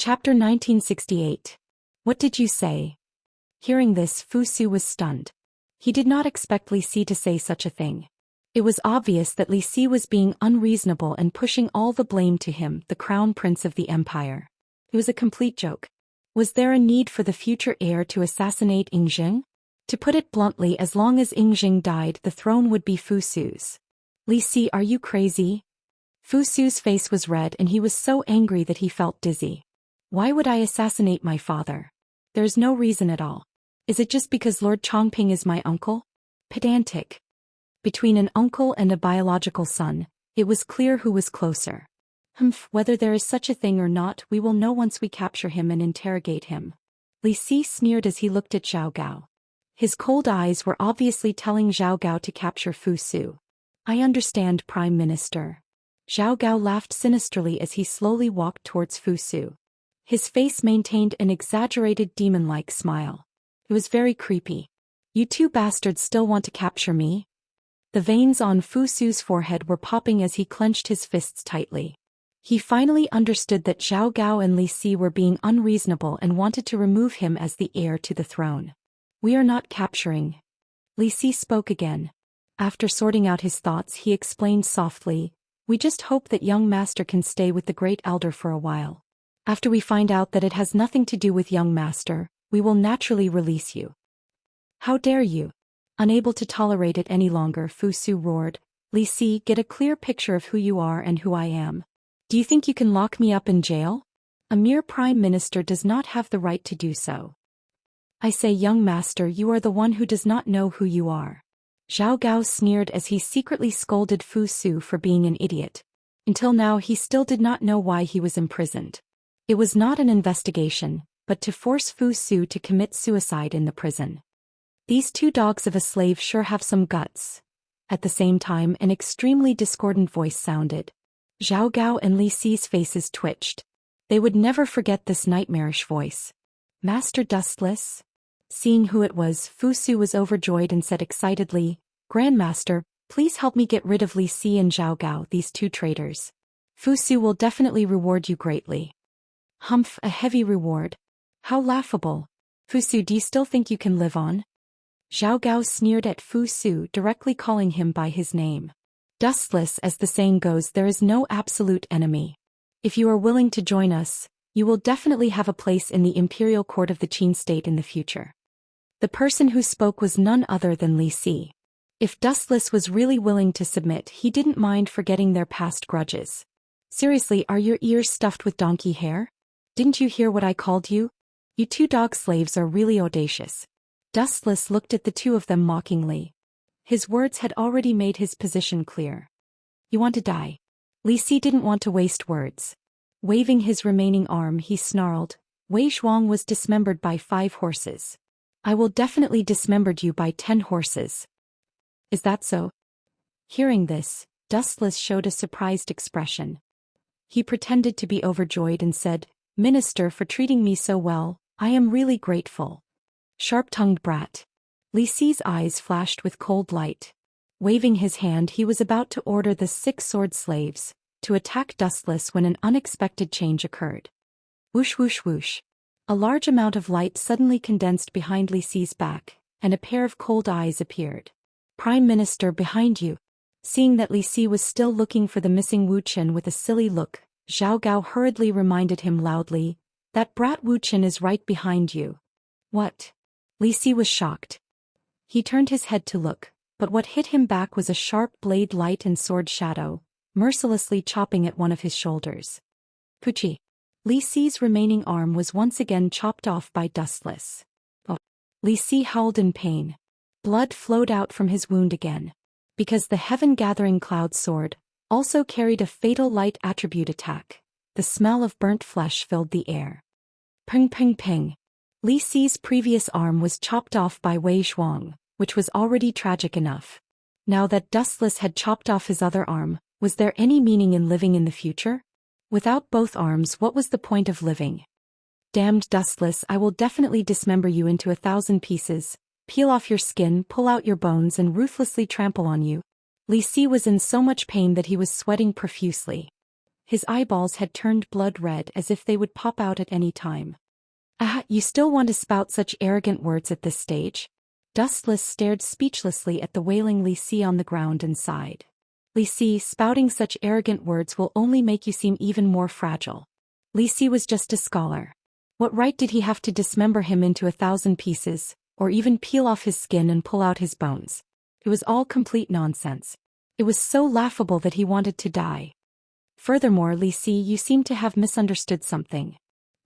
Chapter 1968. What did you say? Hearing this, Fu Su was stunned. He did not expect Li Si to say such a thing. It was obvious that Li Si was being unreasonable and pushing all the blame to him, the crown prince of the empire. It was a complete joke. Was there a need for the future heir to assassinate Yingxing? To put it bluntly, as long as Yingxing died, the throne would be Fu Su's. Li Si, are you crazy? Fu Su's face was red and he was so angry that he felt dizzy. Why would I assassinate my father? There's no reason at all. Is it just because Lord Chongping is my uncle? Pedantic. Between an uncle and a biological son, it was clear who was closer. Whether there is such a thing or not, we will know once we capture him and interrogate him. Li Si sneered as he looked at Zhao Gao. His cold eyes were obviously telling Zhao Gao to capture Fu Su. I understand, Prime Minister. Zhao Gao laughed sinisterly as he slowly walked towards Fu Su. His face maintained an exaggerated demon-like smile. It was very creepy. You two bastards still want to capture me? The veins on Fu Su's forehead were popping as he clenched his fists tightly. He finally understood that Zhao Gao and Li Si were being unreasonable and wanted to remove him as the heir to the throne. We are not capturing. Li Si spoke again. After sorting out his thoughts, he explained softly, we just hope that young master can stay with the great elder for a while. After we find out that it has nothing to do with young master, we will naturally release you. How dare you? Unable to tolerate it any longer, Fu Su roared. Li Si, get a clear picture of who you are and who I am. Do you think you can lock me up in jail? A mere prime minister does not have the right to do so. I say, young master, you are the one who does not know who you are. Zhao Gao sneered as he secretly scolded Fu Su for being an idiot. Until now he still did not know why he was imprisoned. It was not an investigation, but to force Fu Su to commit suicide in the prison. These two dogs of a slave sure have some guts. At the same time, an extremely discordant voice sounded. Zhao Gao and Li Si's faces twitched. They would never forget this nightmarish voice. Master Dustless? Seeing who it was, Fu Su was overjoyed and said excitedly, Grandmaster, please help me get rid of Li Si and Zhao Gao, these two traitors. Fu Su will definitely reward you greatly. Humph, a heavy reward. How laughable. Fu Su, do you still think you can live on? Zhao Gao sneered at Fu Su, directly calling him by his name. Dustless, as the saying goes, there is no absolute enemy. If you are willing to join us, you will definitely have a place in the imperial court of the Qin state in the future. The person who spoke was none other than Li Si. If Dustless was really willing to submit, he didn't mind forgetting their past grudges. Seriously, are your ears stuffed with donkey hair? Didn't you hear what I called you? You two dog slaves are really audacious. Dustless looked at the two of them mockingly. His words had already made his position clear. You want to die? Li Si didn't want to waste words. Waving his remaining arm, he snarled, Wei Zhuang was dismembered by 5 horses. I will definitely dismember you by 10 horses. Is that so? Hearing this, Dustless showed a surprised expression. He pretended to be overjoyed and said, Minister, for treating me so well, I am really grateful. Sharp-tongued brat. Li Si's eyes flashed with cold light. Waving his hand, he was about to order the 6 sword slaves to attack Dustless when an unexpected change occurred. Whoosh whoosh whoosh. A large amount of light suddenly condensed behind Li Si's back, and a pair of cold eyes appeared. Prime Minister, behind you. Seeing that Li Si was still looking for the missing Wu Qin with a silly look, Zhao Gao hurriedly reminded him loudly, that brat Wu Qin is right behind you. What? Li Si was shocked. He turned his head to look, but what hit him back was a sharp blade light and sword shadow, mercilessly chopping at one of his shoulders. Puchi. Li Si's remaining arm was once again chopped off by Dustless. Oh. Li Si howled in pain. Blood flowed out from his wound again. Because the heaven-gathering cloud sword also carried a fatal light attribute attack, the smell of burnt flesh filled the air. Ping ping ping. Li Si's previous arm was chopped off by Wei Zhuang, which was already tragic enough. Now that Dustless had chopped off his other arm, was there any meaning in living in the future? Without both arms, what was the point of living? Damned Dustless, I will definitely dismember you into 1,000 pieces, peel off your skin, pull out your bones and ruthlessly trample on you. Li Si was in so much pain that he was sweating profusely. his eyeballs had turned blood red as if they would pop out at any time. Ah, you still want to spout such arrogant words at this stage? Dustless stared speechlessly at the wailing Li Si on the ground and sighed. Li Si, spouting such arrogant words will only make you seem even more fragile. Li Si was just a scholar. What right did he have to dismember him into 1,000 pieces, or even peel off his skin and pull out his bones? It was all complete nonsense. It was so laughable that he wanted to die. Furthermore, Li Si, you seem to have misunderstood something.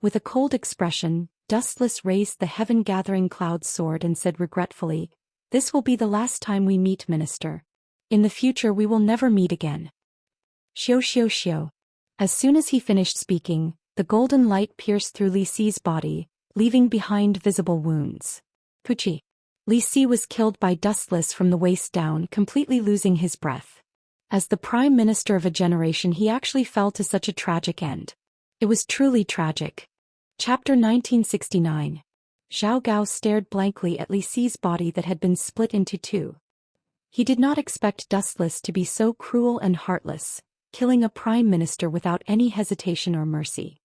With a cold expression, Dustless raised the heaven-gathering cloud sword and said regretfully, "This will be the last time we meet, Minister. In the future we will never meet again." Xiu xiu xiu. As soon as he finished speaking, the golden light pierced through Li Si's body, leaving behind visible wounds. Puchi. Li Si was killed by Dustless from the waist down, completely losing his breath. As the Prime Minister of a generation, he actually fell to such a tragic end. It was truly tragic. Chapter 1969. Zhao Gao stared blankly at Li Si's body that had been split into two. He did not expect Dustless to be so cruel and heartless, killing a Prime Minister without any hesitation or mercy.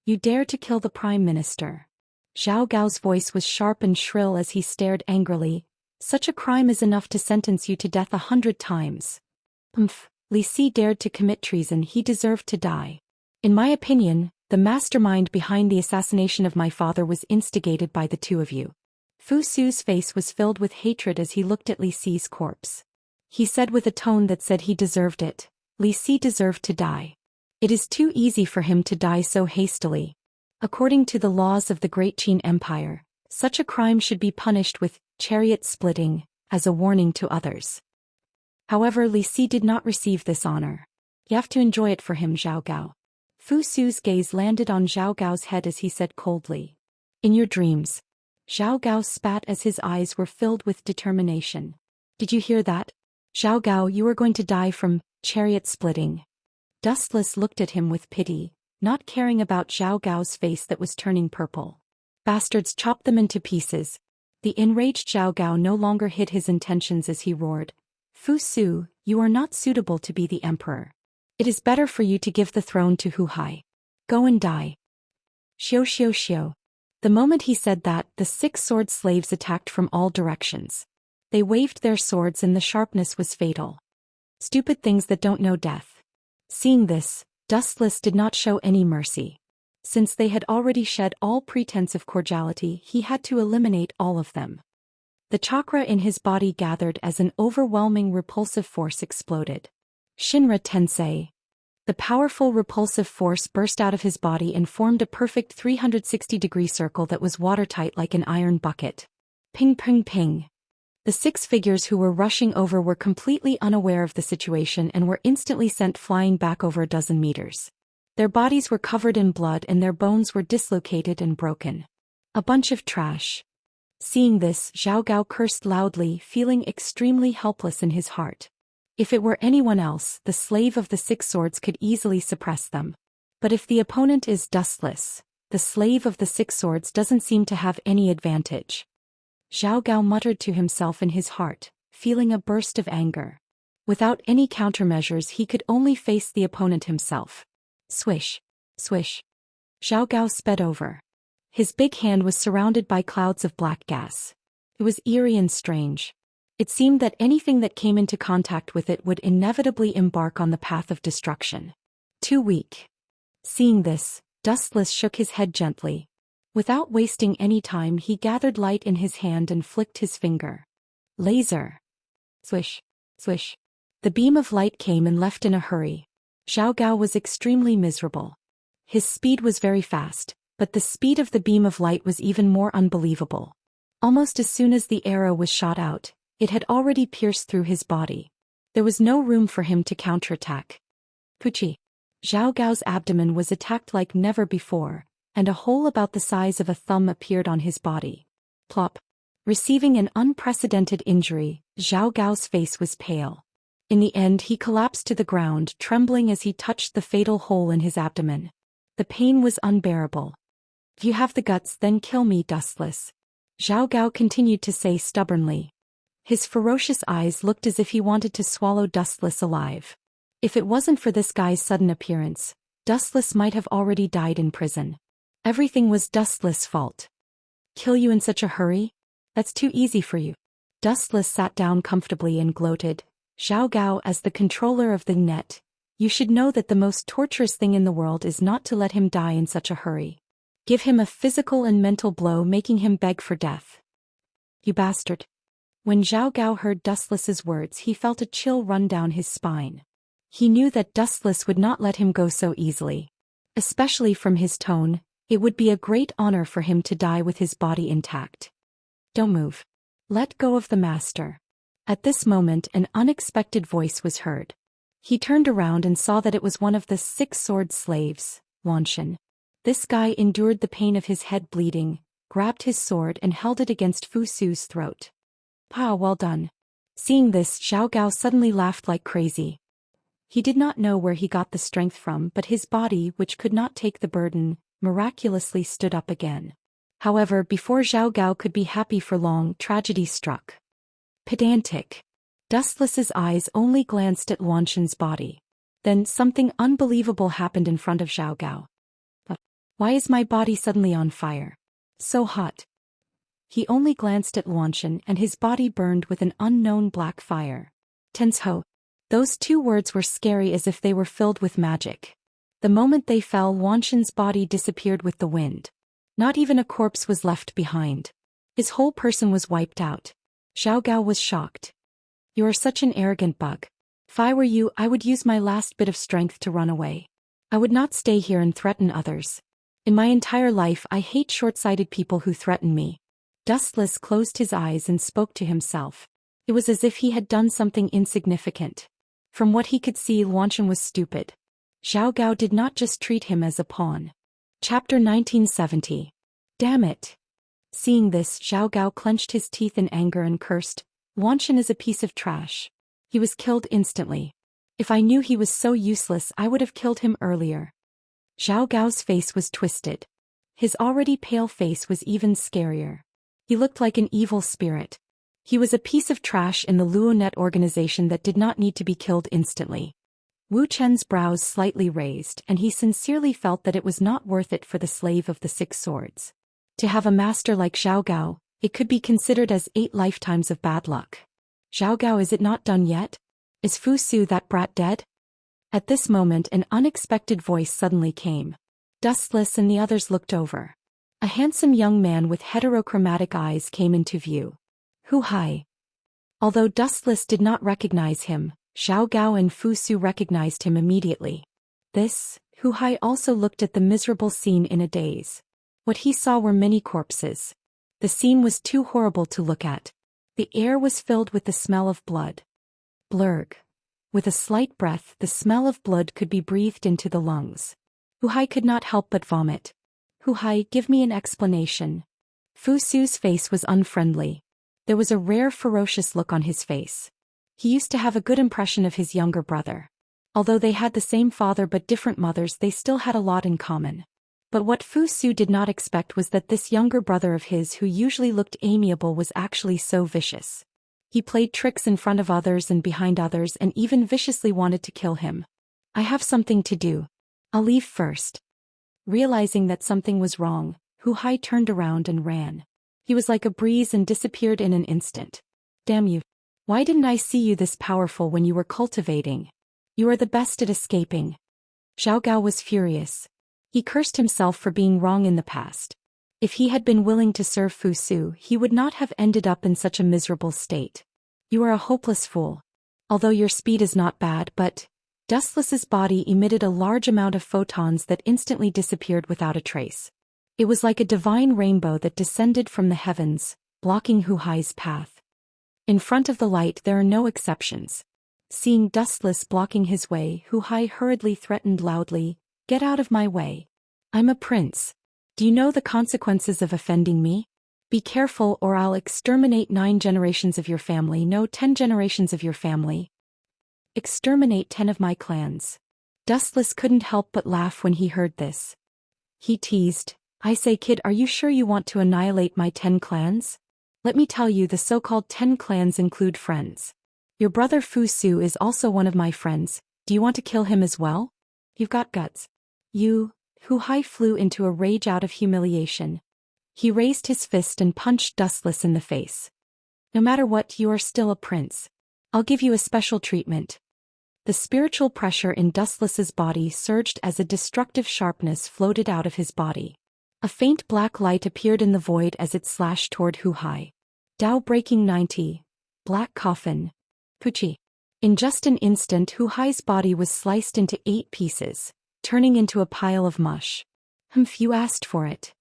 "You dare to kill the Prime Minister?" Zhao Gao's voice was sharp and shrill as he stared angrily. "Such a crime is enough to sentence you to death 100 times. Li Si dared to commit treason, he deserved to die. In my opinion, the mastermind behind the assassination of my father was instigated by the two of you." Fu Su's face was filled with hatred as he looked at Li Si's corpse. He said with a tone that said he deserved it. Li Si deserved to die. It is too easy for him to die so hastily. According to the laws of the Great Qin Empire, such a crime should be punished with chariot splitting, as a warning to others. However, Li Si did not receive this honor. You have to enjoy it for him, Zhao Gao. Fu Su's gaze landed on Zhao Gao's head as he said coldly. "In your dreams." Zhao Gao spat as his eyes were filled with determination. "Did you hear that? Zhao Gao, you are going to die from chariot splitting." Dustless looked at him with pity, not caring about Zhao Gao's face that was turning purple. "Bastards, chop them into pieces." The enraged Zhao Gao no longer hid his intentions as he roared. "Fu Su, you are not suitable to be the emperor. It is better for you to give the throne to Hu Hai. Go and die." Xiu xiu xiu. The moment he said that, the 6-sword slaves attacked from all directions. They waved their swords and the sharpness was fatal. Stupid things that don't know death. Seeing this, Dustless did not show any mercy. Since they had already shed all pretense of cordiality, he had to eliminate all of them. The chakra in his body gathered as an overwhelming repulsive force exploded. Shinra Tensei. The powerful repulsive force burst out of his body and formed a perfect 360-degree circle that was watertight like an iron bucket. Ping ping ping. The 6 figures who were rushing over were completely unaware of the situation and were instantly sent flying back over a dozen meters. Their bodies were covered in blood and their bones were dislocated and broken. A bunch of trash. Seeing this, Zhao Gao cursed loudly, feeling extremely helpless in his heart. If it were anyone else, the slave of the 6 swords could easily suppress them. But if the opponent is Dustless, the slave of the 6 swords doesn't seem to have any advantage. Zhao Gao muttered to himself in his heart, feeling a burst of anger. Without any countermeasures, he could only face the opponent himself. Swish. Swish. Zhao Gao sped over. His big hand was surrounded by clouds of black gas. It was eerie and strange. It seemed that anything that came into contact with it would inevitably embark on the path of destruction. Too weak. Seeing this, Dustless shook his head gently. Without wasting any time, he gathered light in his hand and flicked his finger. Laser. Swish. Swish. The beam of light came and left in a hurry. Zhao Gao was extremely miserable. His speed was very fast, but the speed of the beam of light was even more unbelievable. Almost as soon as the arrow was shot out, it had already pierced through his body. There was no room for him to counterattack. Puchi. Zhao Gao's abdomen was attacked like never before, and a hole about the size of a thumb appeared on his body. Plop. Receiving an unprecedented injury, Zhao Gao's face was pale. In the end, he collapsed to the ground, trembling as he touched the fatal hole in his abdomen. The pain was unbearable. "If you have the guts, then kill me, Dustless," Zhao Gao continued to say stubbornly. His ferocious eyes looked as if he wanted to swallow Dustless alive. If it wasn't for this guy's sudden appearance, Dustless might have already died in prison. Everything was Dustless' fault. Kill you in such a hurry? That's too easy for you. Dustless sat down comfortably and gloated. Zhao Gao, as the controller of the net, you should know that the most torturous thing in the world is not to let him die in such a hurry. Give him a physical and mental blow, making him beg for death. You bastard. When Zhao Gao heard Dustless's words, he felt a chill run down his spine. He knew that Dustless would not let him go so easily. Especially from his tone, it would be a great honor for him to die with his body intact. Don't move. Let go of the master. At this moment, an unexpected voice was heard. He turned around and saw that it was one of the 6 sword slaves, Wuxia Xian. This guy endured the pain of his head bleeding, grabbed his sword and held it against Fu Su's throat. "Ah, well done." Seeing this, Zhao Gao suddenly laughed like crazy. He did not know where he got the strength from, but his body, which could not take the burden, miraculously stood up again. However, before Zhao Gao could be happy for long, tragedy struck. Pedantic. Dustless's eyes only glanced at Wuxia Xian's body. Then something unbelievable happened in front of Zhao Gao. Why is my body suddenly on fire? So hot. He only glanced at Wuxia Xian and his body burned with an unknown black fire. Tensho. Those 2 words were scary as if they were filled with magic. The moment they fell, Wuxia Xian's body disappeared with the wind. Not even a corpse was left behind. His whole person was wiped out. Zhao Gao was shocked. You are such an arrogant bug. If I were you, I would use my last bit of strength to run away. I would not stay here and threaten others. In my entire life, I hate short-sighted people who threaten me. Dustless closed his eyes and spoke to himself. It was as if he had done something insignificant. From what he could see, Wuxia Xian was stupid. Zhao Gao did not just treat him as a pawn. Chapter 1970. Damn it. Seeing this, Zhao Gao clenched his teeth in anger and cursed. Wuxia Xian is a piece of trash. He was killed instantly. If I knew he was so useless, I would have killed him earlier. Zhao Gao's face was twisted. His already pale face was even scarier. He looked like an evil spirit. He was a piece of trash in the Luonet organization that did not need to be killed instantly. Wu Chen's brows slightly raised, and he sincerely felt that it was not worth it for the slave of the 6 swords. To have a master like Zhao Gao, it could be considered as 8 lifetimes of bad luck. Zhao Gao, is it not done yet? Is Fu Su, that brat, dead? At this moment, an unexpected voice suddenly came. Dustless and the others looked over. A handsome young man with heterochromatic eyes came into view. Hu Hai. Although Dustless did not recognize him, Zhao Gao and Fu Su recognized him immediately. Hu Hai also looked at the miserable scene in a daze. What he saw were many corpses. The scene was too horrible to look at. The air was filled with the smell of blood. Blurg. With a slight breath, the smell of blood could be breathed into the lungs. Hu Hai could not help but vomit. Hu Hai, give me an explanation. Fu Su's face was unfriendly. There was a rare ferocious look on his face. He used to have a good impression of his younger brother. Although they had the same father but different mothers, they still had a lot in common. But what Fu Su did not expect was that this younger brother of his, who usually looked amiable, was actually so vicious. He played tricks in front of others and behind others and even viciously wanted to kill him. I have something to do. I'll leave first. Realizing that something was wrong, Hu Hai turned around and ran. He was like a breeze and disappeared in an instant. Damn you. Why didn't I see you this powerful when you were cultivating? You are the best at escaping. Zhao Gao was furious. He cursed himself for being wrong in the past. If he had been willing to serve Fu Su, he would not have ended up in such a miserable state. You are a hopeless fool. Although your speed is not bad, but... Dustless's body emitted a large amount of photons that instantly disappeared without a trace. It was like a divine rainbow that descended from the heavens, blocking Hu Hai's path. In front of the light there are no exceptions. Seeing Dustless blocking his way, Hu Hai hurriedly threatened loudly, "Get out of my way. I'm a prince. Do you know the consequences of offending me? Be careful or I'll exterminate 9 generations of your family, no 10 generations of your family. Exterminate 10 of my clans." Dustless couldn't help but laugh when he heard this. He teased, "I say kid, are you sure you want to annihilate my 10 clans? Let me tell you, the so-called 10 clans include friends. Your brother Fu Su is also one of my friends. Do you want to kill him as well? You've got guts. Hu Hai flew into a rage out of humiliation. He raised his fist and punched Dustless in the face. No matter what, you are still a prince. I'll give you a special treatment. The spiritual pressure in Dustless's body surged as a destructive sharpness floated out of his body. A faint black light appeared in the void as it slashed toward Hu Hai. Dao breaking 90. Black coffin. Puchi. In just an instant, Hu Hai's body was sliced into 8 pieces, turning into a pile of mush. You asked for it.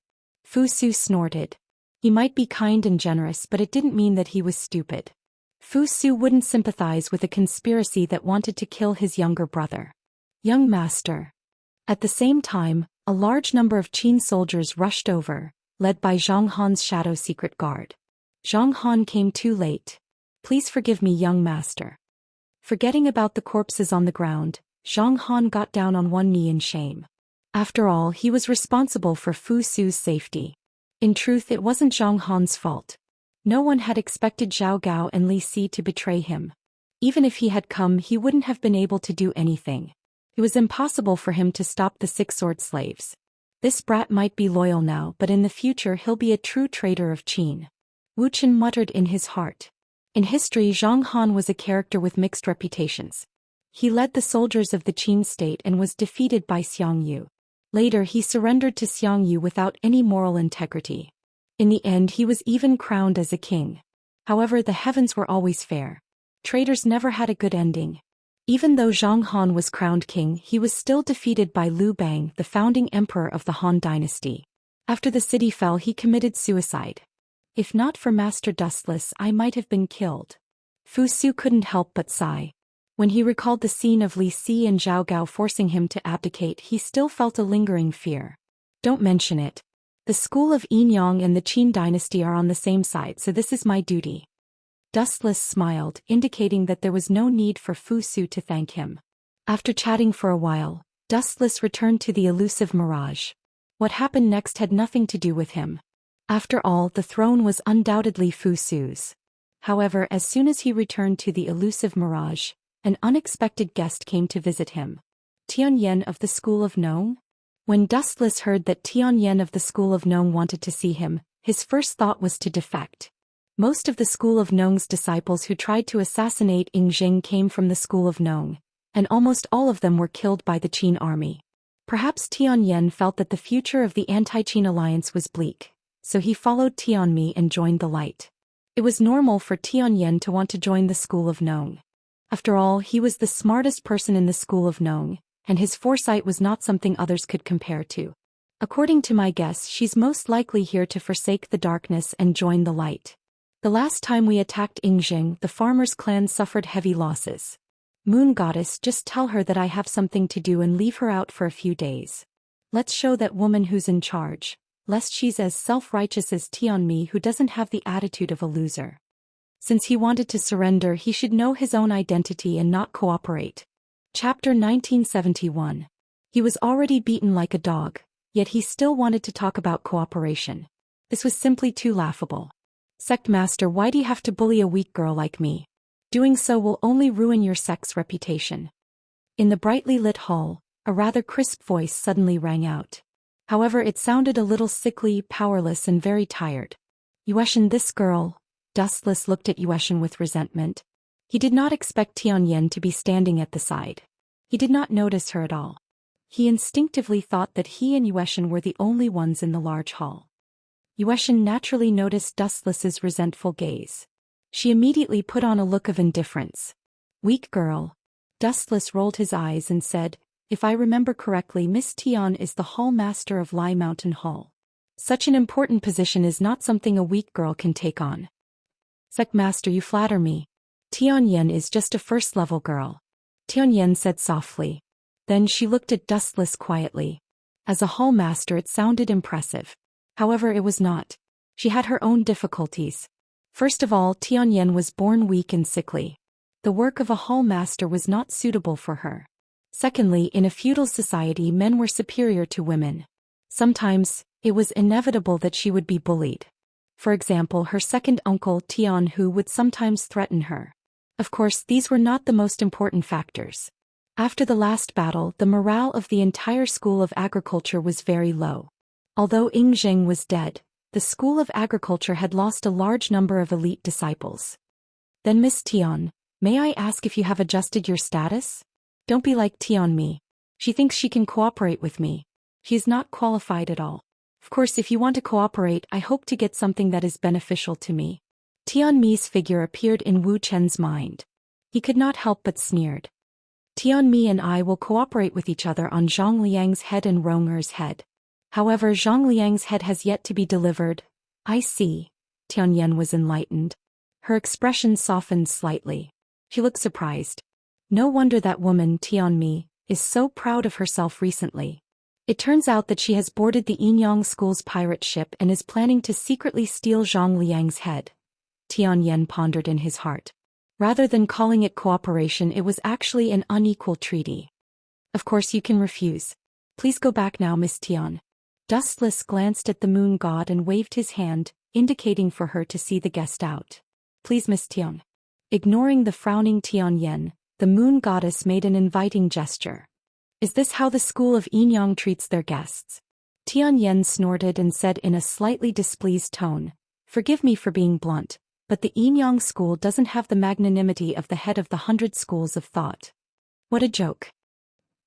Fu Su snorted. He might be kind and generous, but it didn't mean that he was stupid. Fu Su wouldn't sympathize with a conspiracy that wanted to kill his younger brother. Young master. At the same time, a large number of Qin soldiers rushed over, led by Zhang Han's shadow secret guard. Zhang Han came too late. Please forgive me, young master. Forgetting about the corpses on the ground, Zhang Han got down on one knee in shame. After all, he was responsible for Fu Su's safety. In truth, it wasn't Zhang Han's fault. No one had expected Zhao Gao and Li Si to betray him. Even if he had come, he wouldn't have been able to do anything. It was impossible for him to stop the 6 sword slaves. This brat might be loyal now, but in the future he'll be a true traitor of Qin. Wu Chen muttered in his heart. In history, Zhang Han was a character with mixed reputations. He led the soldiers of the Qin state and was defeated by Xianxia. Later he surrendered to Xianxia without any moral integrity. In the end he was even crowned as a king. However, the heavens were always fair. Traitors never had a good ending. Even though Zhang Han was crowned king, he was still defeated by Liu Bang, the founding emperor of the Han dynasty. After the city fell, he committed suicide. If not for Master Dustless, I might have been killed. Fu Su couldn't help but sigh. When he recalled the scene of Li Si and Zhao Gao forcing him to abdicate, he still felt a lingering fear. Don't mention it. The school of Yinyang and the Qin dynasty are on the same side, so this is my duty. Dustless smiled, indicating that there was no need for Fu Su to thank him. After chatting for a while, Dustless returned to the elusive mirage. What happened next had nothing to do with him. After all, the throne was undoubtedly Fu Su's. However, as soon as he returned to the elusive mirage, an unexpected guest came to visit him. Tianyan of the School of Nong? When Dustless heard that Tianyan of the School of Nong wanted to see him, his first thought was to defect. Most of the School of Nong's disciples who tried to assassinate Ying came from the School of Nong, and almost all of them were killed by the Qin army. Perhaps Tianyan felt that the future of the anti-Qin alliance was bleak, so he followed Tianmi and joined the light. It was normal for Tianyan to want to join the School of Nong. After all, he was the smartest person in the School of Nong, and his foresight was not something others could compare to. According to my guess, she's most likely here to forsake the darkness and join the light. The last time we attacked Ying, the farmer's clan suffered heavy losses. Moon Goddess, just tell her that I have something to do and leave her out for a few days. Let's show that woman who's in charge, lest she's as self-righteous as Tianmi, who doesn't have the attitude of a loser. Since he wanted to surrender, he should know his own identity and not cooperate. Chapter 1971. He was already beaten like a dog, yet he still wanted to talk about cooperation. This was simply too laughable. Sect Master, why do you have to bully a weak girl like me? Doing so will only ruin your sect's reputation. In the brightly lit hall, a rather crisp voice suddenly rang out. However, it sounded a little sickly, powerless, and very tired. Yueshan, this girl. Dustless looked at Yueshan with resentment. He did not expect Tianyan to be standing at the side. He did not notice her at all. He instinctively thought that he and Yueshan were the only ones in the large hall. Yueshan naturally noticed Dustless's resentful gaze. She immediately put on a look of indifference. Weak girl. Dustless rolled his eyes and said, if I remember correctly, Miss Tian is the hall master of Lai Mountain Hall. Such an important position is not something a weak girl can take on. Sect Master, you flatter me. Tianyan is just a first-level girl. Tianyan said softly. Then she looked at Dustless quietly. As a hall master, it sounded impressive. However, it was not. She had her own difficulties. First of all, Tianyan was born weak and sickly. The work of a hall master was not suitable for her. Secondly, in a feudal society, men were superior to women. Sometimes, it was inevitable that she would be bullied. For example, her second uncle, Tian Hu, would sometimes threaten her. Of course, these were not the most important factors. After the last battle, the morale of the entire School of Agriculture was very low. Although Ying Zheng was dead, the School of Agriculture had lost a large number of elite disciples. Then Miss Tian, may I ask if you have adjusted your status? Don't be like Tian Mi. She thinks she can cooperate with me. She is not qualified at all. Of course, if you want to cooperate, I hope to get something that is beneficial to me. Tian Mi's figure appeared in Wu Chen's mind. He could not help but sneered. Tian Mi and I will cooperate with each other on Zhang Liang's head and Ronger's head. However, Zhang Liang's head has yet to be delivered. I see. Tian Yan was enlightened. Her expression softened slightly. She looked surprised. No wonder that woman, Tian Mi, is so proud of herself recently. It turns out that she has boarded the Yinyang School's pirate ship and is planning to secretly steal Zhang Liang's head. Tian Yan pondered in his heart. Rather than calling it cooperation, it was actually an unequal treaty. Of course you can refuse. Please go back now, Miss Tian. Dustless glanced at the moon god and waved his hand, indicating for her to see the guest out. Please, Miss Tian. Ignoring the frowning Tian Yan, the moon goddess made an inviting gesture. Is this how the school of Yinyang treats their guests? Tian Yan snorted and said in a slightly displeased tone, forgive me for being blunt, but the Yinyang school doesn't have the magnanimity of the head of the 100 schools of thought. What a joke.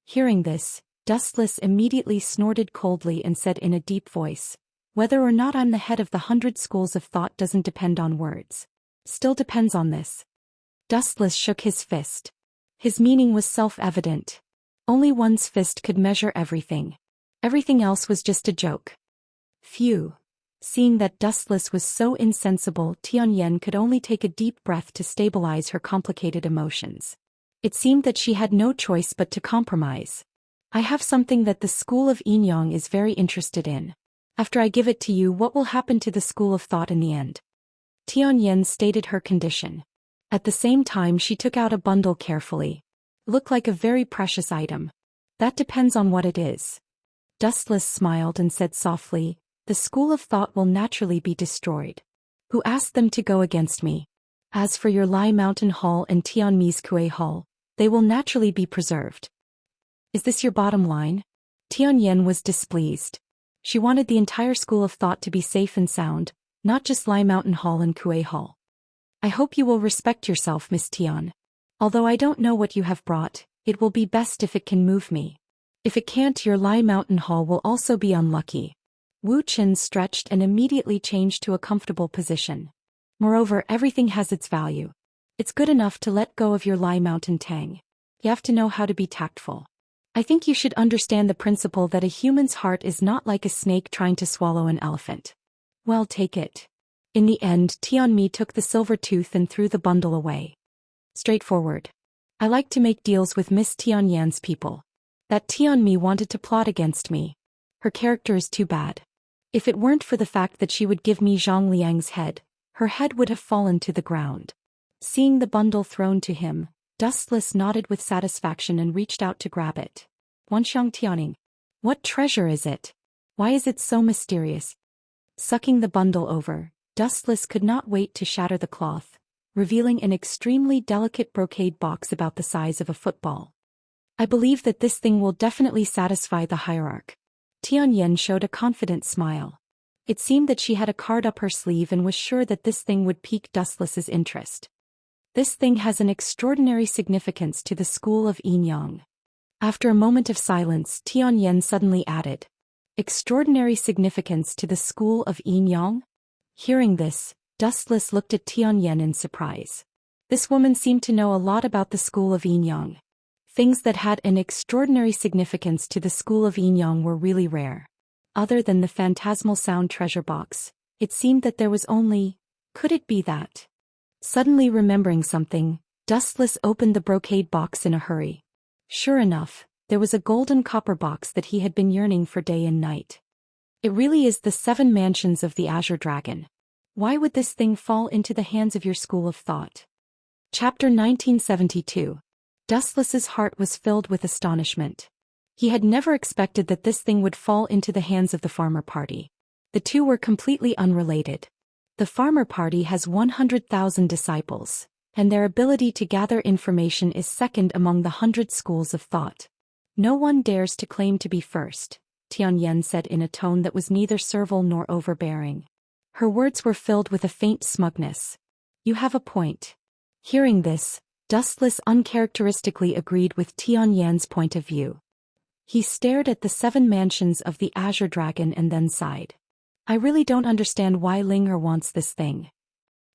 Hearing this, Dustless immediately snorted coldly and said in a deep voice, whether or not I'm the head of the 100 schools of thought doesn't depend on words. Still depends on this. Dustless shook his fist. His meaning was self-evident. Only one's fist could measure everything. Everything else was just a joke. Phew. Seeing that Dustless was so insensible, Tian Yan could only take a deep breath to stabilize her complicated emotions. It seemed that she had no choice but to compromise. I have something that the School of Yinyang is very interested in. After I give it to you, what will happen to the School of Thought in the end? Tian Yan stated her condition. At the same time, she took out a bundle carefully. Looked like a very precious item. That depends on what it is. Dustless smiled and said softly, the School of Thought will naturally be destroyed. Who asked them to go against me? As for your Lai Mountain Hall and Tian Mi's Kue Hall, they will naturally be preserved. Is this your bottom line? Tian Yan was displeased. She wanted the entire School of Thought to be safe and sound, not just Lai Mountain Hall and Kue Hall. I hope you will respect yourself, Miss Tian. Although I don't know what you have brought, it will be best if it can move me. If it can't, your Lai Mountain Hall will also be unlucky. Wu Chen stretched and immediately changed to a comfortable position. Moreover, everything has its value. It's good enough to let go of your Lai Mountain Tang. You have to know how to be tactful. I think you should understand the principle that a human's heart is not like a snake trying to swallow an elephant. Well, take it. In the end, Tian Mi took the silver tooth and threw the bundle away. Straightforward. I like to make deals with Miss Tian Yan's people. That Tian Mi wanted to plot against me. Her character is too bad. If it weren't for the fact that she would give me Zhang Liang's head, her head would have fallen to the ground. Seeing the bundle thrown to him, Dustless nodded with satisfaction and reached out to grab it. Wanxiang Tianing. What treasure is it? Why is it so mysterious? Sucking the bundle over, Dustless could not wait to shatter the cloth, revealing an extremely delicate brocade box about the size of a football. I believe that this thing will definitely satisfy the hierarch. Tian Yan showed a confident smile. It seemed that she had a card up her sleeve and was sure that this thing would pique Dustless's interest. This thing has an extraordinary significance to the School of Yinyang. After a moment of silence, Tian Yan suddenly added, extraordinary significance to the School of Yinyang? Hearing this, Dustless looked at Tian Yan in surprise. This woman seemed to know a lot about the School of Yinyang. Things that had an extraordinary significance to the School of Yinyang were really rare. Other than the phantasmal sound treasure box, it seemed that there was only, could it be that? Suddenly remembering something, Dustless opened the brocade box in a hurry. Sure enough, there was a golden copper box that he had been yearning for day and night. It really is the 7 mansions of the Azure Dragon. Why would this thing fall into the hands of your School of Thought? Chapter 1972. Dustless's heart was filled with astonishment. He had never expected that this thing would fall into the hands of the farmer party. The two were completely unrelated. The farmer party has 100,000 disciples, and their ability to gather information is second among the 100 schools of thought. No one dares to claim to be first, Tianyan said in a tone that was neither servile nor overbearing. Her words were filled with a faint smugness. You have a point. Hearing this, Dustless uncharacteristically agreed with Tianyan's point of view. He stared at the 7 mansions of the Azure Dragon and then sighed. I really don't understand why Linger wants this thing.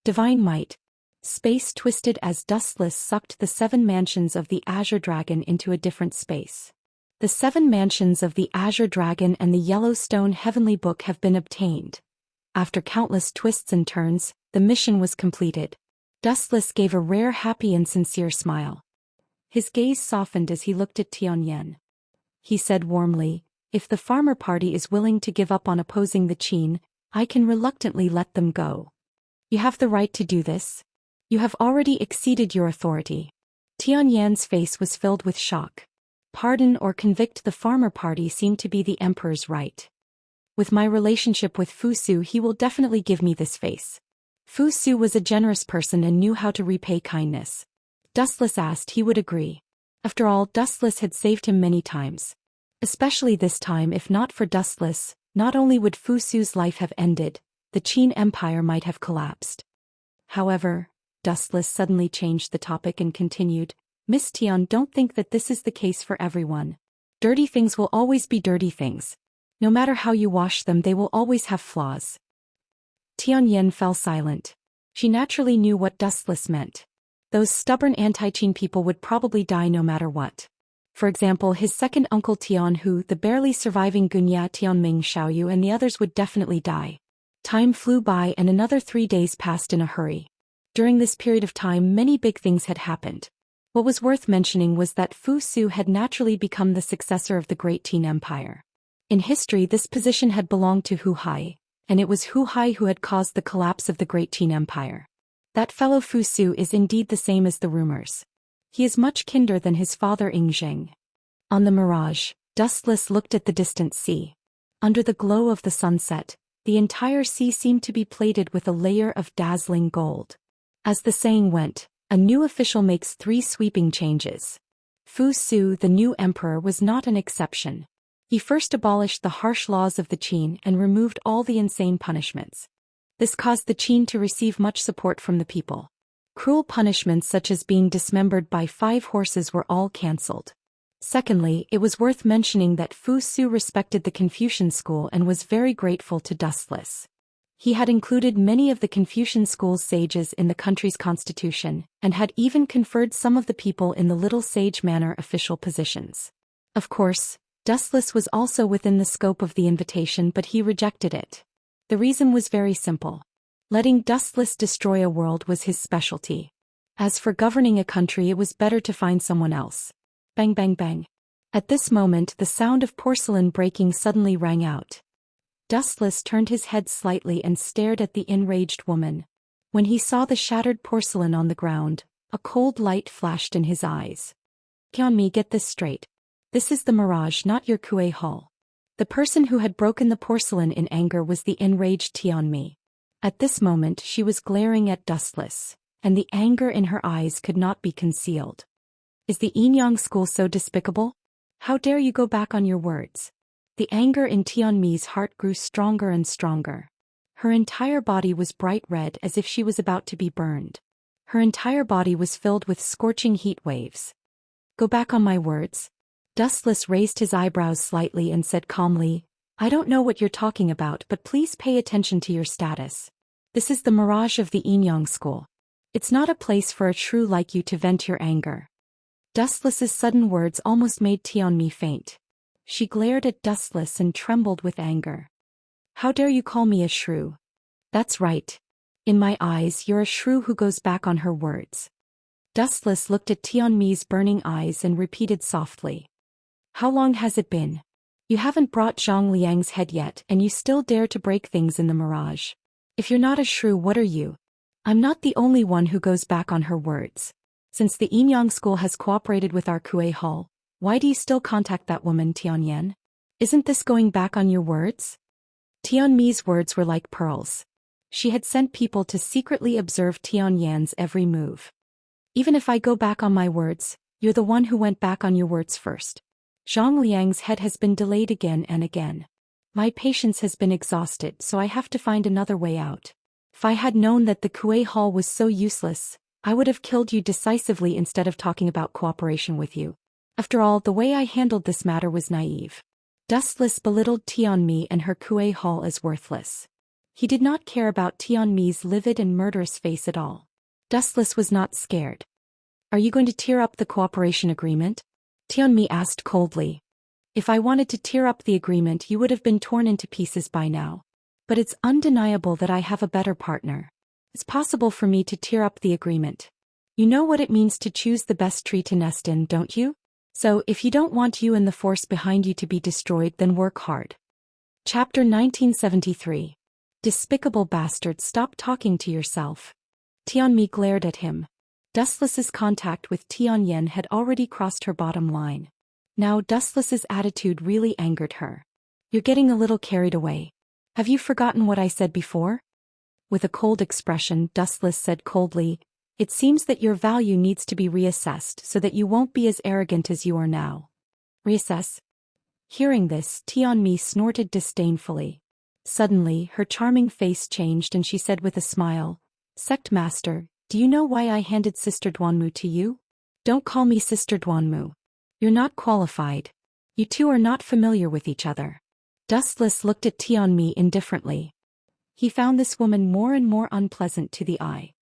Divine might. Space twisted as Dustless sucked the 7 mansions of the Azure Dragon into a different space. The 7 mansions of the Azure Dragon and the Yellowstone Heavenly Book have been obtained. After countless twists and turns, the mission was completed. Dustless gave a rare happy and sincere smile. His gaze softened as he looked at Tianyan. He said warmly, if the farmer party is willing to give up on opposing the Qin, I can reluctantly let them go. You have the right to do this. You have already exceeded your authority. Tianyan's face was filled with shock. Pardon or convict the farmer party seemed to be the emperor's right. With my relationship with Fu Su, he will definitely give me this face. Fu Su was a generous person and knew how to repay kindness. Dustless asked he would agree. After all, Dustless had saved him many times. Especially this time, if not for Dustless, not only would Fu Su's life have ended, the Qin Empire might have collapsed. However, Dustless suddenly changed the topic and continued, Miss Tian, don't think that this is the case for everyone. Dirty things will always be dirty things. No matter how you wash them, they will always have flaws. Tianyan fell silent. She naturally knew what Dustless meant. Those stubborn anti-Qin people would probably die no matter what. For example, his second uncle Tianhu, the barely surviving Gunya Tianming Xiaoyu, and the others would definitely die. Time flew by and another 3 days passed in a hurry. During this period of time, many big things had happened. What was worth mentioning was that Fu Su had naturally become the successor of the Great Qin Empire. In history, this position had belonged to Hu Hai, and it was Hu Hai who had caused the collapse of the Great Qin Empire. That fellow Fu Su is indeed the same as the rumors. He is much kinder than his father Yingzheng. On the mirage, Dustless looked at the distant sea. Under the glow of the sunset, the entire sea seemed to be plated with a layer of dazzling gold. As the saying went, a new official makes 3 sweeping changes. Fu Su, the new emperor, was not an exception. He first abolished the harsh laws of the Qin and removed all the insane punishments. This caused the Qin to receive much support from the people. Cruel punishments such as being dismembered by 5 horses were all cancelled. Secondly, it was worth mentioning that Fu Su respected the Confucian school and was very grateful to Dustless. He had included many of the Confucian school's sages in the country's constitution, and had even conferred some of the people in the Little Sage Manor official positions. Of course, Dustless was also within the scope of the invitation, but he rejected it. The reason was very simple. Letting Dustless destroy a world was his specialty. As for governing a country, it was better to find someone else. Bang bang bang. At this moment, the sound of porcelain breaking suddenly rang out. Dustless turned his head slightly and stared at the enraged woman. When he saw the shattered porcelain on the ground, a cold light flashed in his eyes. Qianmi, get this straight. This is the mirage, not your Kuei Hull. The person who had broken the porcelain in anger was the enraged Tianmi. At this moment she was glaring at Dustless, and the anger in her eyes could not be concealed. Is the Yinyang school so despicable? How dare you go back on your words? The anger in Tianmi's heart grew stronger and stronger. Her entire body was bright red as if she was about to be burned. Her entire body was filled with scorching heat waves. Go back on my words? Dustless raised his eyebrows slightly and said calmly, I don't know what you're talking about, but please pay attention to your status. This is the mirage of the Yinyang school. It's not a place for a shrew like you to vent your anger. Dustless's sudden words almost made Tianmi faint. She glared at Dustless and trembled with anger. How dare you call me a shrew? That's right. In my eyes, you're a shrew who goes back on her words. Dustless looked at Tianmi's burning eyes and repeated softly. How long has it been? You haven't brought Zhang Liang's head yet, and you still dare to break things in the mirage. If you're not a shrew, what are you? I'm not the only one who goes back on her words. Since the Yinyang school has cooperated with our Kuei Hull, why do you still contact that woman, Tianyan? Isn't this going back on your words? Tianmi's words were like pearls. She had sent people to secretly observe Tianyan's every move. Even if I go back on my words, you're the one who went back on your words first. Zhang Liang's head has been delayed again and again. My patience has been exhausted, so I have to find another way out. If I had known that the Kuei Hall was so useless, I would have killed you decisively instead of talking about cooperation with you. After all, the way I handled this matter was naive. Dustless belittled Tianmi and her Kuei Hall as worthless. He did not care about Tianmi's livid and murderous face at all. Dustless was not scared. Are you going to tear up the cooperation agreement? Tianmi asked coldly. If I wanted to tear up the agreement, you would have been torn into pieces by now. But it's undeniable that I have a better partner. It's possible for me to tear up the agreement. You know what it means to choose the best tree to nest in, don't you? So, if you don't want you and the force behind you to be destroyed, then work hard. Chapter 1973. Despicable bastard, stop talking to yourself. Tianmi glared at him. Dustless's contact with Tianyan had already crossed her bottom line. Now Dustless's attitude really angered her. You're getting a little carried away. Have you forgotten what I said before? With a cold expression, Dustless said coldly, it seems that your value needs to be reassessed so that you won't be as arrogant as you are now. Reassess? Hearing this, Tianmi snorted disdainfully. Suddenly, her charming face changed and she said with a smile, Sect Master, do you know why I handed Sister Duanmu to you? Don't call me Sister Duanmu. You're not qualified. You two are not familiar with each other. Dustless looked at Tianmi indifferently. He found this woman more and more unpleasant to the eye.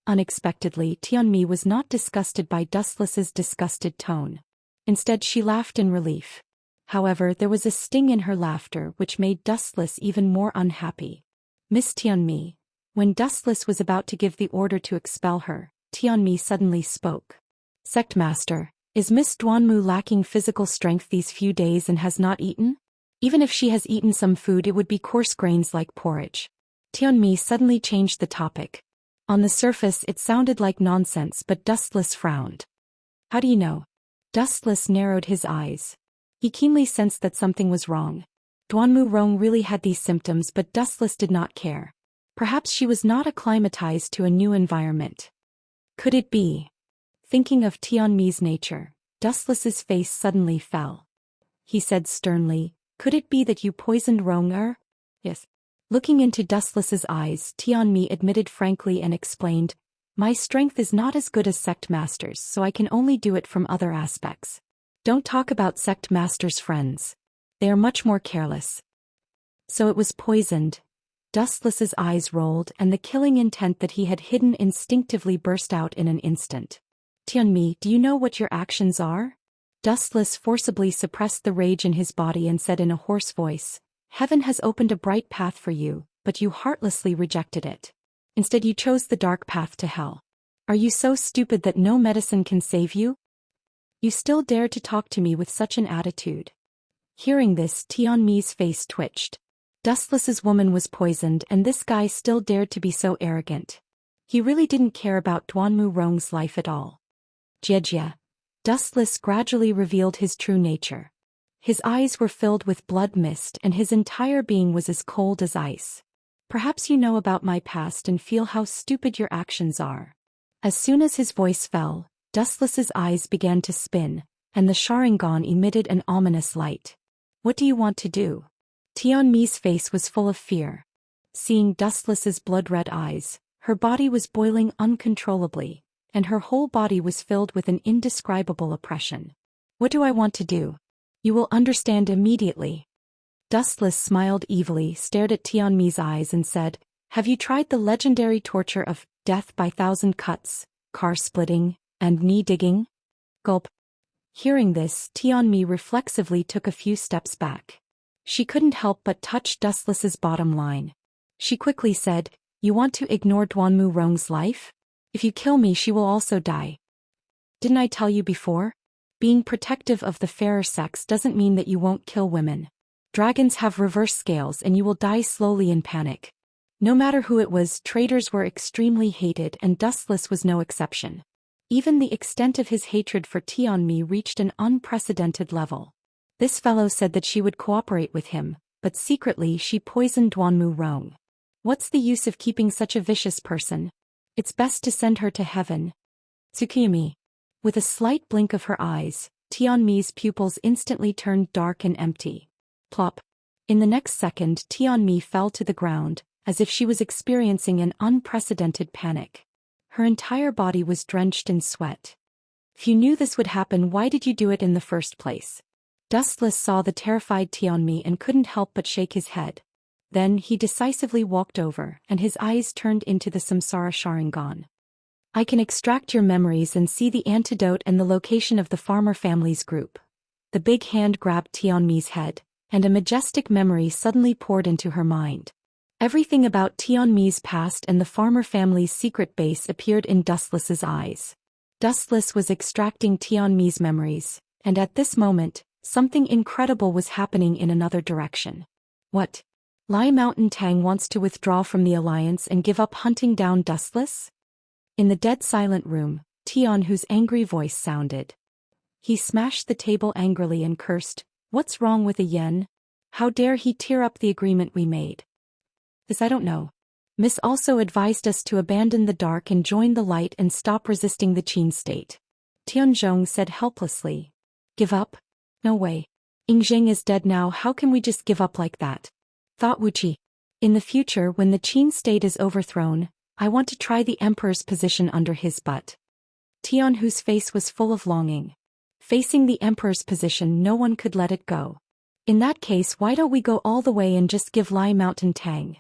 Unexpectedly, Tianmi was not disgusted by Dustless's disgusted tone. Instead, she laughed in relief. However, there was a sting in her laughter which made Dustless even more unhappy. Miss Tianmi. When Dustless was about to give the order to expel her, Tianmi suddenly spoke. Sect Master, is Miss Duanmu lacking physical strength these few days and has not eaten? Even if she has eaten some food, it would be coarse grains like porridge. Tianmi suddenly changed the topic. On the surface it sounded like nonsense, but Dustless frowned. How do you know? Dustless narrowed his eyes. He keenly sensed that something was wrong. Duanmu Rong really had these symptoms, but Dustless did not care. Perhaps she was not acclimatized to a new environment. Could it be? Thinking of Tianmi's nature, Dustless's face suddenly fell. He said sternly, could it be that you poisoned Rong-er? Yes. Looking into Dustless's eyes, Tianmi admitted frankly and explained, my strength is not as good as Sect Master's, so I can only do it from other aspects. Don't talk about Sect Master's friends. They are much more careless. So it was poisoned. Dustless's eyes rolled and the killing intent that he had hidden instinctively burst out in an instant. Tianmi, do you know what your actions are? Dustless forcibly suppressed the rage in his body and said in a hoarse voice, Heaven has opened a bright path for you, but you heartlessly rejected it. Instead you chose the dark path to hell. Are you so stupid that no medicine can save you? You still dare to talk to me with such an attitude. Hearing this, Tianmi's face twitched. Dustless's woman was poisoned and this guy still dared to be so arrogant. He really didn't care about Duanmu Rong's life at all. Jejia. Dustless gradually revealed his true nature. His eyes were filled with blood mist and his entire being was as cold as ice. Perhaps you know about my past and feel how stupid your actions are. As soon as his voice fell, Dustless's eyes began to spin, and the Sharingan emitted an ominous light. What do you want to do? Tianmi's face was full of fear. Seeing Dustless's blood-red eyes, her body was boiling uncontrollably, and her whole body was filled with an indescribable oppression. What do I want to do? You will understand immediately. Dustless smiled evilly, stared at Tianmi's eyes and said, Have you tried the legendary torture of death by 1,000 cuts, car splitting, and knee digging? Gulp. Hearing this, Tianmi reflexively took a few steps back. She couldn't help but touch Dustless's bottom line. She quickly said, You want to ignore Duanmu Rong's life? If you kill me, she will also die. Didn't I tell you before? Being protective of the fairer sex doesn't mean that you won't kill women. Dragons have reverse scales and you will die slowly in panic. No matter who it was, traitors were extremely hated and Dustless was no exception. Even the extent of his hatred for Tianmi reached an unprecedented level. This fellow said that she would cooperate with him, but secretly she poisoned Duanmu Rong. What's the use of keeping such a vicious person? It's best to send her to heaven, Tsukiyami. With a slight blink of her eyes, Tianmi's pupils instantly turned dark and empty. Plop. In the next second, Tianmi fell to the ground, as if she was experiencing an unprecedented panic. Her entire body was drenched in sweat. If you knew this would happen, why did you do it in the first place? Dustless saw the terrified Tianmi and couldn't help but shake his head. Then he decisively walked over, and his eyes turned into the Samsara Sharingan. I can extract your memories and see the antidote and the location of the farmer family's group. The big hand grabbed Tianmi's head, and a majestic memory suddenly poured into her mind. Everything about Tianmi's past and the farmer family's secret base appeared in Dustless's eyes. Dustless was extracting Tianmi's memories, and at this moment, something incredible was happening in another direction. What? Lai Mountain Tang wants to withdraw from the alliance and give up hunting down Dustless? In the dead silent room, Tianhu's angry voice sounded. He smashed the table angrily and cursed, "What's wrong with a yen? How dare he tear up the agreement we made? This I don't know. Miss also advised us to abandon the dark and join the light and stop resisting the Qin state." Tianzhong said helplessly. Give up? No way. Yingzheng is dead now, how can we just give up like that? Thought Wuxia. In the future, when the Qin state is overthrown, I want to try the emperor's position under his butt. Tianhu's face was full of longing. Facing the emperor's position, no one could let it go. In that case, why don't we go all the way and just give Lai Mountain Tang?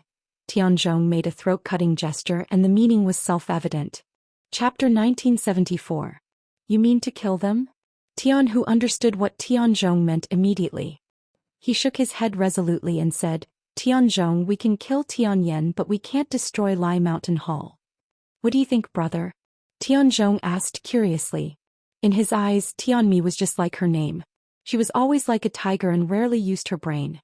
Tianzhong made a throat-cutting gesture and the meaning was self-evident. Chapter 1974. You mean to kill them? Tianhu understood what Tianzhong meant immediately. He shook his head resolutely and said, Tianzhong, we can kill Tianyan, but we can't destroy Lai Mountain Hall. What do you think, brother? Tianzhong asked curiously. In his eyes, Tianmi was just like her name. She was always like a tiger and rarely used her brain.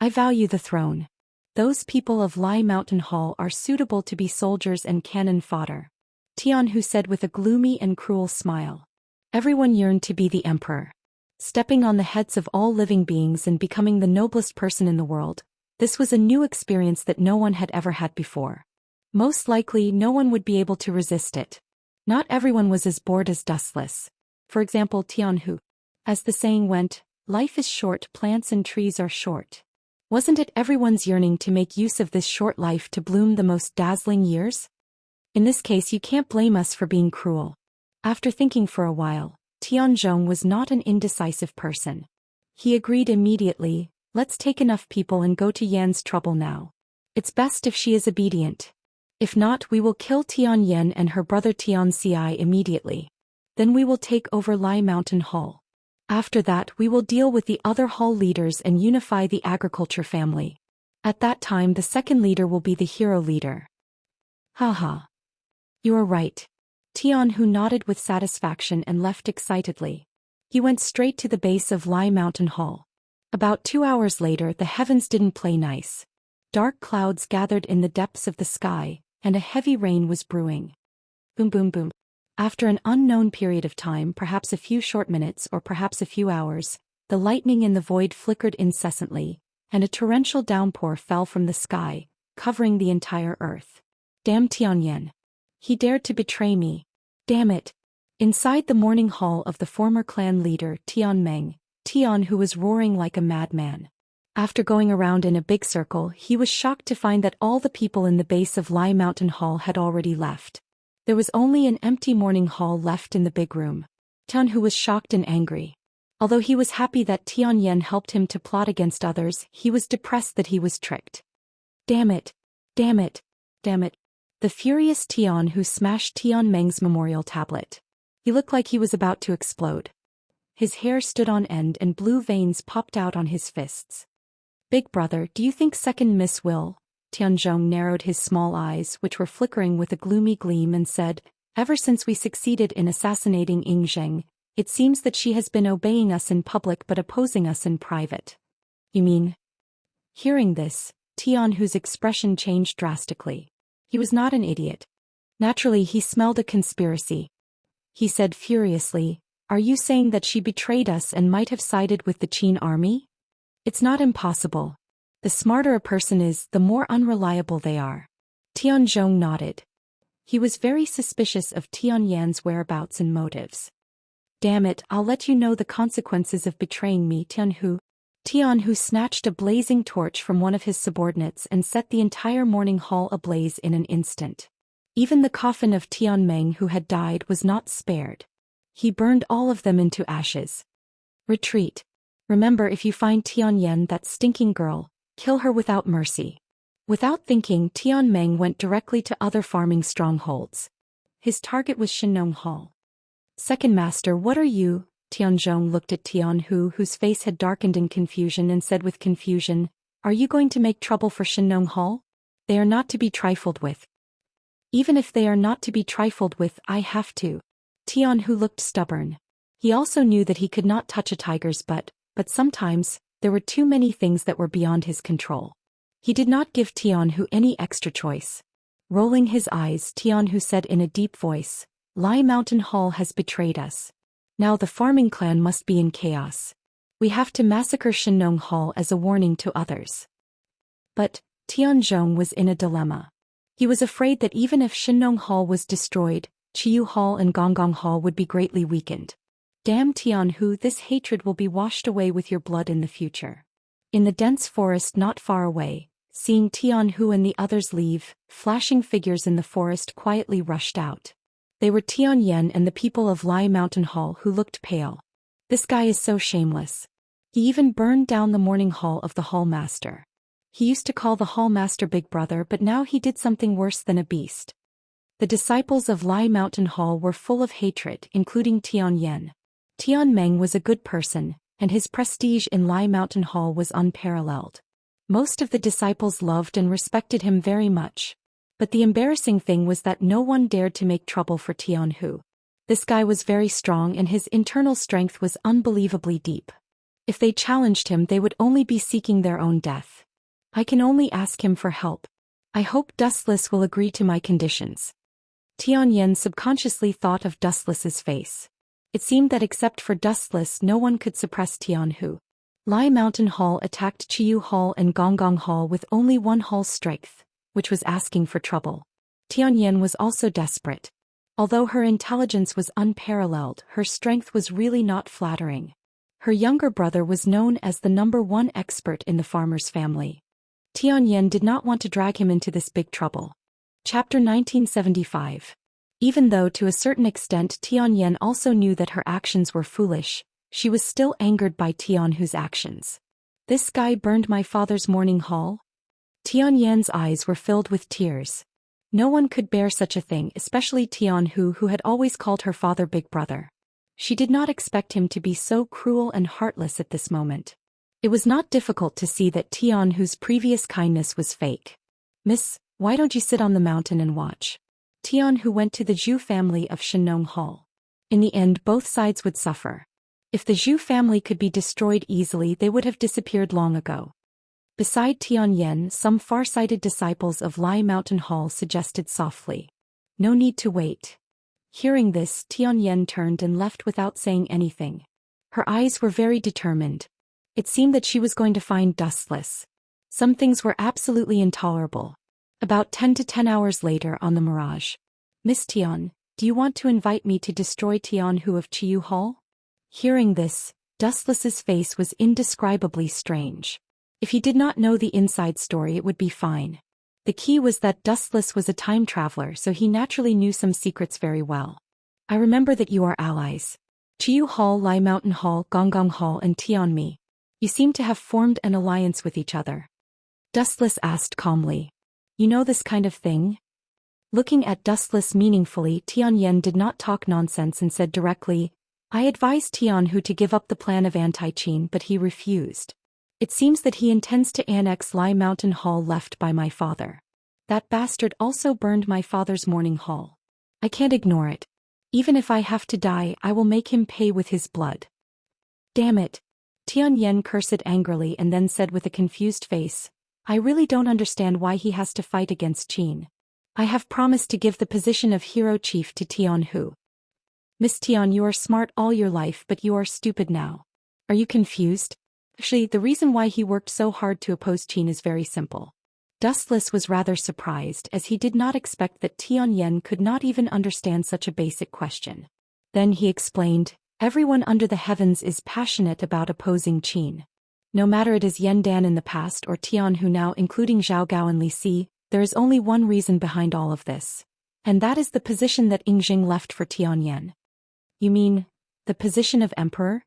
I value the throne. Those people of Lai Mountain Hall are suitable to be soldiers and cannon fodder. Tianhu said with a gloomy and cruel smile. Everyone yearned to be the emperor. Stepping on the heads of all living beings and becoming the noblest person in the world. This was a new experience that no one had ever had before. Most likely, no one would be able to resist it. Not everyone was as bored as Dustless. For example, Tianhu. As the saying went, life is short, plants and trees are short. Wasn't it everyone's yearning to make use of this short life to bloom the most dazzling years? In this case, you can't blame us for being cruel. After thinking for a while, Tianzhong was not an indecisive person. He agreed immediately. Let's take enough people and go to Yan's trouble now. It's best if she is obedient. If not, we will kill Tianyan and her brother Tianxia immediately. Then we will take over Lai Mountain Hall. After that, we will deal with the other hall leaders and unify the agriculture family. At that time, the second leader will be the hero leader. Haha. You are right. Tianhu nodded with satisfaction and left excitedly. He went straight to the base of Lai Mountain Hall. About 2 hours later, the heavens didn't play nice. Dark clouds gathered in the depths of the sky, and a heavy rain was brewing. Boom boom boom. After an unknown period of time, perhaps a few short minutes or perhaps a few hours, the lightning in the void flickered incessantly, and a torrential downpour fell from the sky, covering the entire earth. Damn Tianyan. He dared to betray me. Damn it. Inside the morning hall of the former clan leader, Tianmeng, Tianhu was roaring like a madman. After going around in a big circle, he was shocked to find that all the people in the base of Lai Mountain Hall had already left. There was only an empty morning hall left in the big room. Tianhu was shocked and angry. Although he was happy that Tianyan helped him to plot against others, he was depressed that he was tricked. Damn it! Damn it! Damn it! The furious Tianhu smashed Tianmeng's memorial tablet. He looked like he was about to explode. His hair stood on end and blue veins popped out on his fists. Big brother, do you think second miss will? Tianzhong narrowed his small eyes, which were flickering with a gloomy gleam, and said, ever since we succeeded in assassinating Yingzheng, it seems that she has been obeying us in public but opposing us in private. You mean? Hearing this, Tianhu's expression changed drastically. He was not an idiot. Naturally, he smelled a conspiracy. He said furiously, are you saying that she betrayed us and might have sided with the Qin army? It's not impossible. The smarter a person is, the more unreliable they are. Tianzhong nodded. He was very suspicious of Tianyan's whereabouts and motives. Damn it, I'll let you know the consequences of betraying me, Tianhu. Tianhu snatched a blazing torch from one of his subordinates and set the entire morning hall ablaze in an instant. Even the coffin of Tianmeng who had died was not spared. He burned all of them into ashes. Retreat. Remember, if you find Tianyan, that stinking girl, kill her without mercy. Without thinking, Tianmeng went directly to other farming strongholds. His target was Shinong Hall. Second Master, what are you? Tianzhong looked at Tianhu, whose face had darkened in confusion, and said with confusion, are you going to make trouble for Shinong Hall? They are not to be trifled with. Even if they are not to be trifled with, I have to. Tianhu looked stubborn. He also knew that he could not touch a tiger's butt, but sometimes, there were too many things that were beyond his control. He did not give Tianhu any extra choice. Rolling his eyes, Tianhu said in a deep voice, Lai Mountain Hall has betrayed us. Now the farming clan must be in chaos. We have to massacre Shinong Hall as a warning to others. But, Tianzhong was in a dilemma. He was afraid that even if Shinong Hall was destroyed, Chiyu Hall and Gonggong Hall would be greatly weakened. Damn Tianhu, this hatred will be washed away with your blood in the future. In the dense forest not far away, seeing Tianhu and the others leave, flashing figures in the forest quietly rushed out. They were Tianyan and the people of Lai Mountain Hall, who looked pale. This guy is so shameless. He even burned down the morning hall of the hall master. He used to call the hall master Big Brother, but now he did something worse than a beast. The disciples of Lai Mountain Hall were full of hatred, including Tianyan. Tianmeng was a good person, and his prestige in Lai Mountain Hall was unparalleled. Most of the disciples loved and respected him very much. But the embarrassing thing was that no one dared to make trouble for Tianhu. This guy was very strong and his internal strength was unbelievably deep. If they challenged him, they would only be seeking their own death. I can only ask him for help. I hope Dustless will agree to my conditions. Tianyan subconsciously thought of Dustless's face. It seemed that except for Dustless, no one could suppress Tianhu. Lai Mountain Hall attacked Chiyu Hall and Gonggong Hall with only one hall's strength, which was asking for trouble. Tianyan was also desperate. Although her intelligence was unparalleled, her strength was really not flattering. Her younger brother was known as the #1 expert in the farmer's family. Tianyan did not want to drag him into this big trouble. Chapter 1975. Even though to a certain extent Tianyan also knew that her actions were foolish, she was still angered by Tianhu's actions. This guy burned my father's morning hall? Tianyan's eyes were filled with tears. No one could bear such a thing, especially Tianhu, who had always called her father Big Brother. She did not expect him to be so cruel and heartless at this moment. It was not difficult to see that Tianhu's previous kindness was fake. Miss, why don't you sit on the mountain and watch? Tianhu went to the Zhou family of Shinong Hall. In the end, both sides would suffer. If the Zhou family could be destroyed easily, they would have disappeared long ago. Beside Tianyan, some far-sighted disciples of Lai Mountain Hall suggested softly, no need to wait. Hearing this, Tianyan turned and left without saying anything. Her eyes were very determined. It seemed that she was going to find Dustless. Some things were absolutely intolerable. About 10 hours later on the Mirage. Miss Tian, do you want to invite me to destroy Tianhu of Chiyu Hall? Hearing this, Dustless's face was indescribably strange. If he did not know the inside story, it would be fine. The key was that Dustless was a time traveler, so he naturally knew some secrets very well. I remember that you are allies. Chiyu Hall, Lai Mountain Hall, Gonggong Hall and Tianmi. You seem to have formed an alliance with each other. Dustless asked calmly. You know this kind of thing? Looking at Dustless meaningfully, Tianyan did not talk nonsense and said directly, I advised Tianhu to give up the plan of anti-Qin, but he refused. It seems that he intends to annex Lai Mountain Hall left by my father. That bastard also burned my father's morning hall. I can't ignore it. Even if I have to die, I will make him pay with his blood. Damn it. Tianyan cursed angrily and then said with a confused face, I really don't understand why he has to fight against Qin. I have promised to give the position of hero chief to Tianhu. Miss Tian, you are smart all your life, but you are stupid now. Are you confused? Actually, the reason why he worked so hard to oppose Qin is very simple. Dustless was rather surprised as he did not expect that Tianyan could not even understand such a basic question. Then he explained, everyone under the heavens is passionate about opposing Qin. No matter it is Yandan in the past or Tianhu now, including Zhao Gao and Li Si, there is only one reason behind all of this. And that is the position that Yingjing left for Tianyan. You mean, the position of emperor?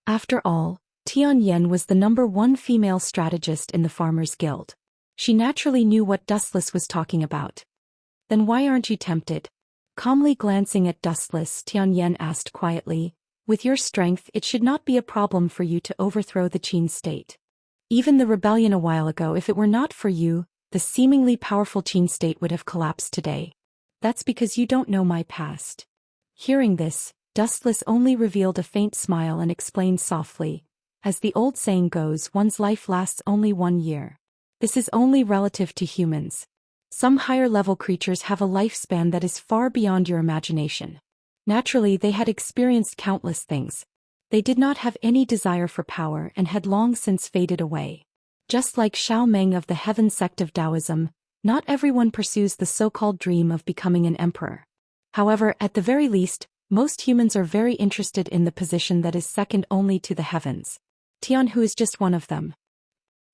After all, Tianyan was the #1 female strategist in the Farmers' Guild. She naturally knew what Dustless was talking about. Then why aren't you tempted? Calmly glancing at Dustless, Tianyan asked quietly, with your strength it should not be a problem for you to overthrow the Qin state. Even the rebellion a while ago, if it were not for you, the seemingly powerful Qin state would have collapsed today. That's because you don't know my past. Hearing this, Dustless only revealed a faint smile and explained softly, as the old saying goes, one's life lasts only 1 year. This is only relative to humans. Some higher-level creatures have a lifespan that is far beyond your imagination. Naturally, they had experienced countless things. They did not have any desire for power and had long since faded away. Just like Xiao Meng of the Heaven sect of Taoism, not everyone pursues the so-called dream of becoming an emperor. However, at the very least, most humans are very interested in the position that is second only to the heavens. Tianhu is just one of them.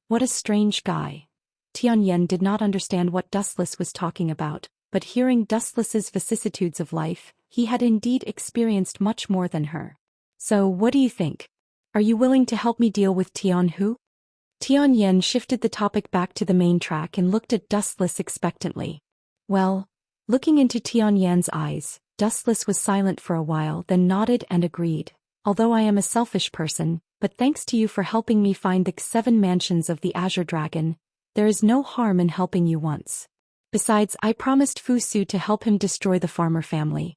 What a strange guy. Tianyan did not understand what Dustless was talking about, but hearing Dustless's vicissitudes of life, he had indeed experienced much more than her. So, what do you think? Are you willing to help me deal with Tianhu? Tianyan shifted the topic back to the main track and looked at Dustless expectantly. Well, looking into Tianyan's eyes, Dustless was silent for a while, then nodded and agreed. Although I am a selfish person, but thanks to you for helping me find the 7 mansions of the Azure Dragon, there is no harm in helping you once. Besides, I promised Fu Su to help him destroy the farmer family.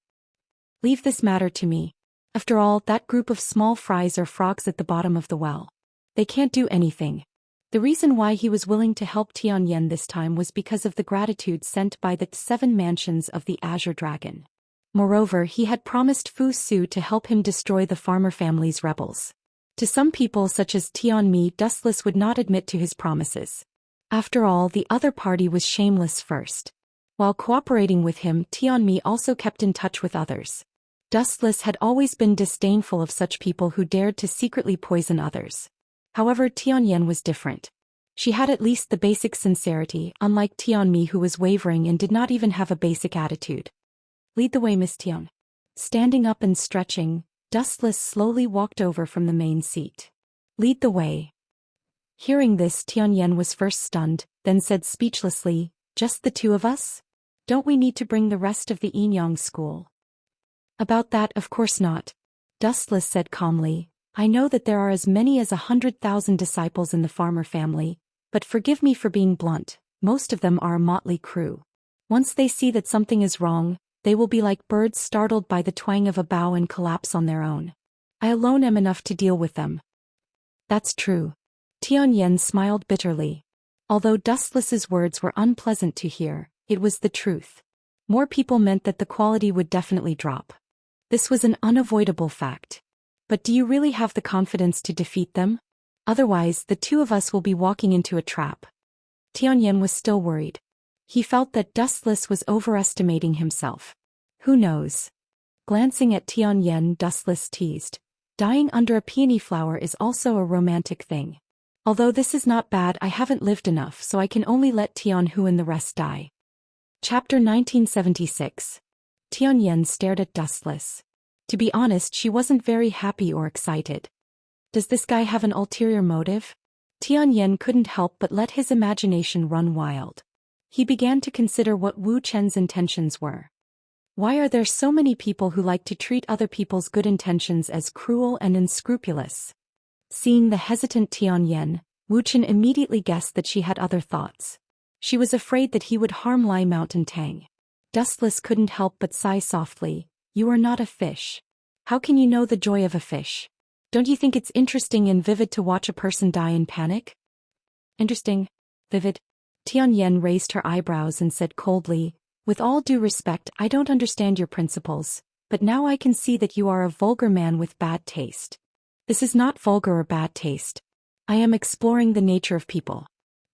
Leave this matter to me. After all, that group of small fries are frogs at the bottom of the well. They can't do anything. The reason why he was willing to help Tianyan this time was because of the gratitude sent by the 7 mansions of the Azure Dragon. Moreover, he had promised Fu Su to help him destroy the farmer family's rebels. To some people such as Tianmi, Dustless would not admit to his promises. After all, the other party was shameless first. While cooperating with him, Tianmi also kept in touch with others. Dustless had always been disdainful of such people who dared to secretly poison others. However, Tianyan was different. She had at least the basic sincerity, unlike Tianmi who was wavering and did not even have a basic attitude. Lead the way, Miss Tian. Standing up and stretching, Dustless slowly walked over from the main seat. Lead the way. Hearing this, Tianyan was first stunned, then said speechlessly, just the 2 of us? Don't we need to bring the rest of the Yinyang school? About that, of course not. Dustless said calmly, I know that there are as many as 100,000 disciples in the farmer family, but forgive me for being blunt, most of them are a motley crew. Once they see that something is wrong, they will be like birds startled by the twang of a bow and collapse on their own. I alone am enough to deal with them. That's true. Tianyan smiled bitterly. Although Dustless's words were unpleasant to hear, it was the truth. More people meant that the quality would definitely drop. This was an unavoidable fact. But do you really have the confidence to defeat them? Otherwise, the 2 of us will be walking into a trap. Tianyan was still worried. He felt that Dustless was overestimating himself. Who knows? Glancing at Tianyan, Dustless teased. Dying under a peony flower is also a romantic thing. Although this is not bad, I haven't lived enough, so I can only let Tianhu and the rest die. Chapter 1976. Tianyan stared at Dustless. To be honest, she wasn't very happy or excited. Does this guy have an ulterior motive? Tianyan couldn't help but let his imagination run wild. He began to consider what Wu Chen's intentions were. Why are there so many people who like to treat other people's good intentions as cruel and unscrupulous? Seeing the hesitant Tianyan, Wu Chen immediately guessed that she had other thoughts. She was afraid that he would harm Lai Mountain Tang. Dustless couldn't help but sigh softly. You are not a fish. How can you know the joy of a fish? Don't you think it's interesting and vivid to watch a person die in panic? Interesting? Vivid? Tianyan raised her eyebrows and said coldly, with all due respect, I don't understand your principles, but now I can see that you are a vulgar man with bad taste. This is not vulgar or bad taste. I am exploring the nature of people.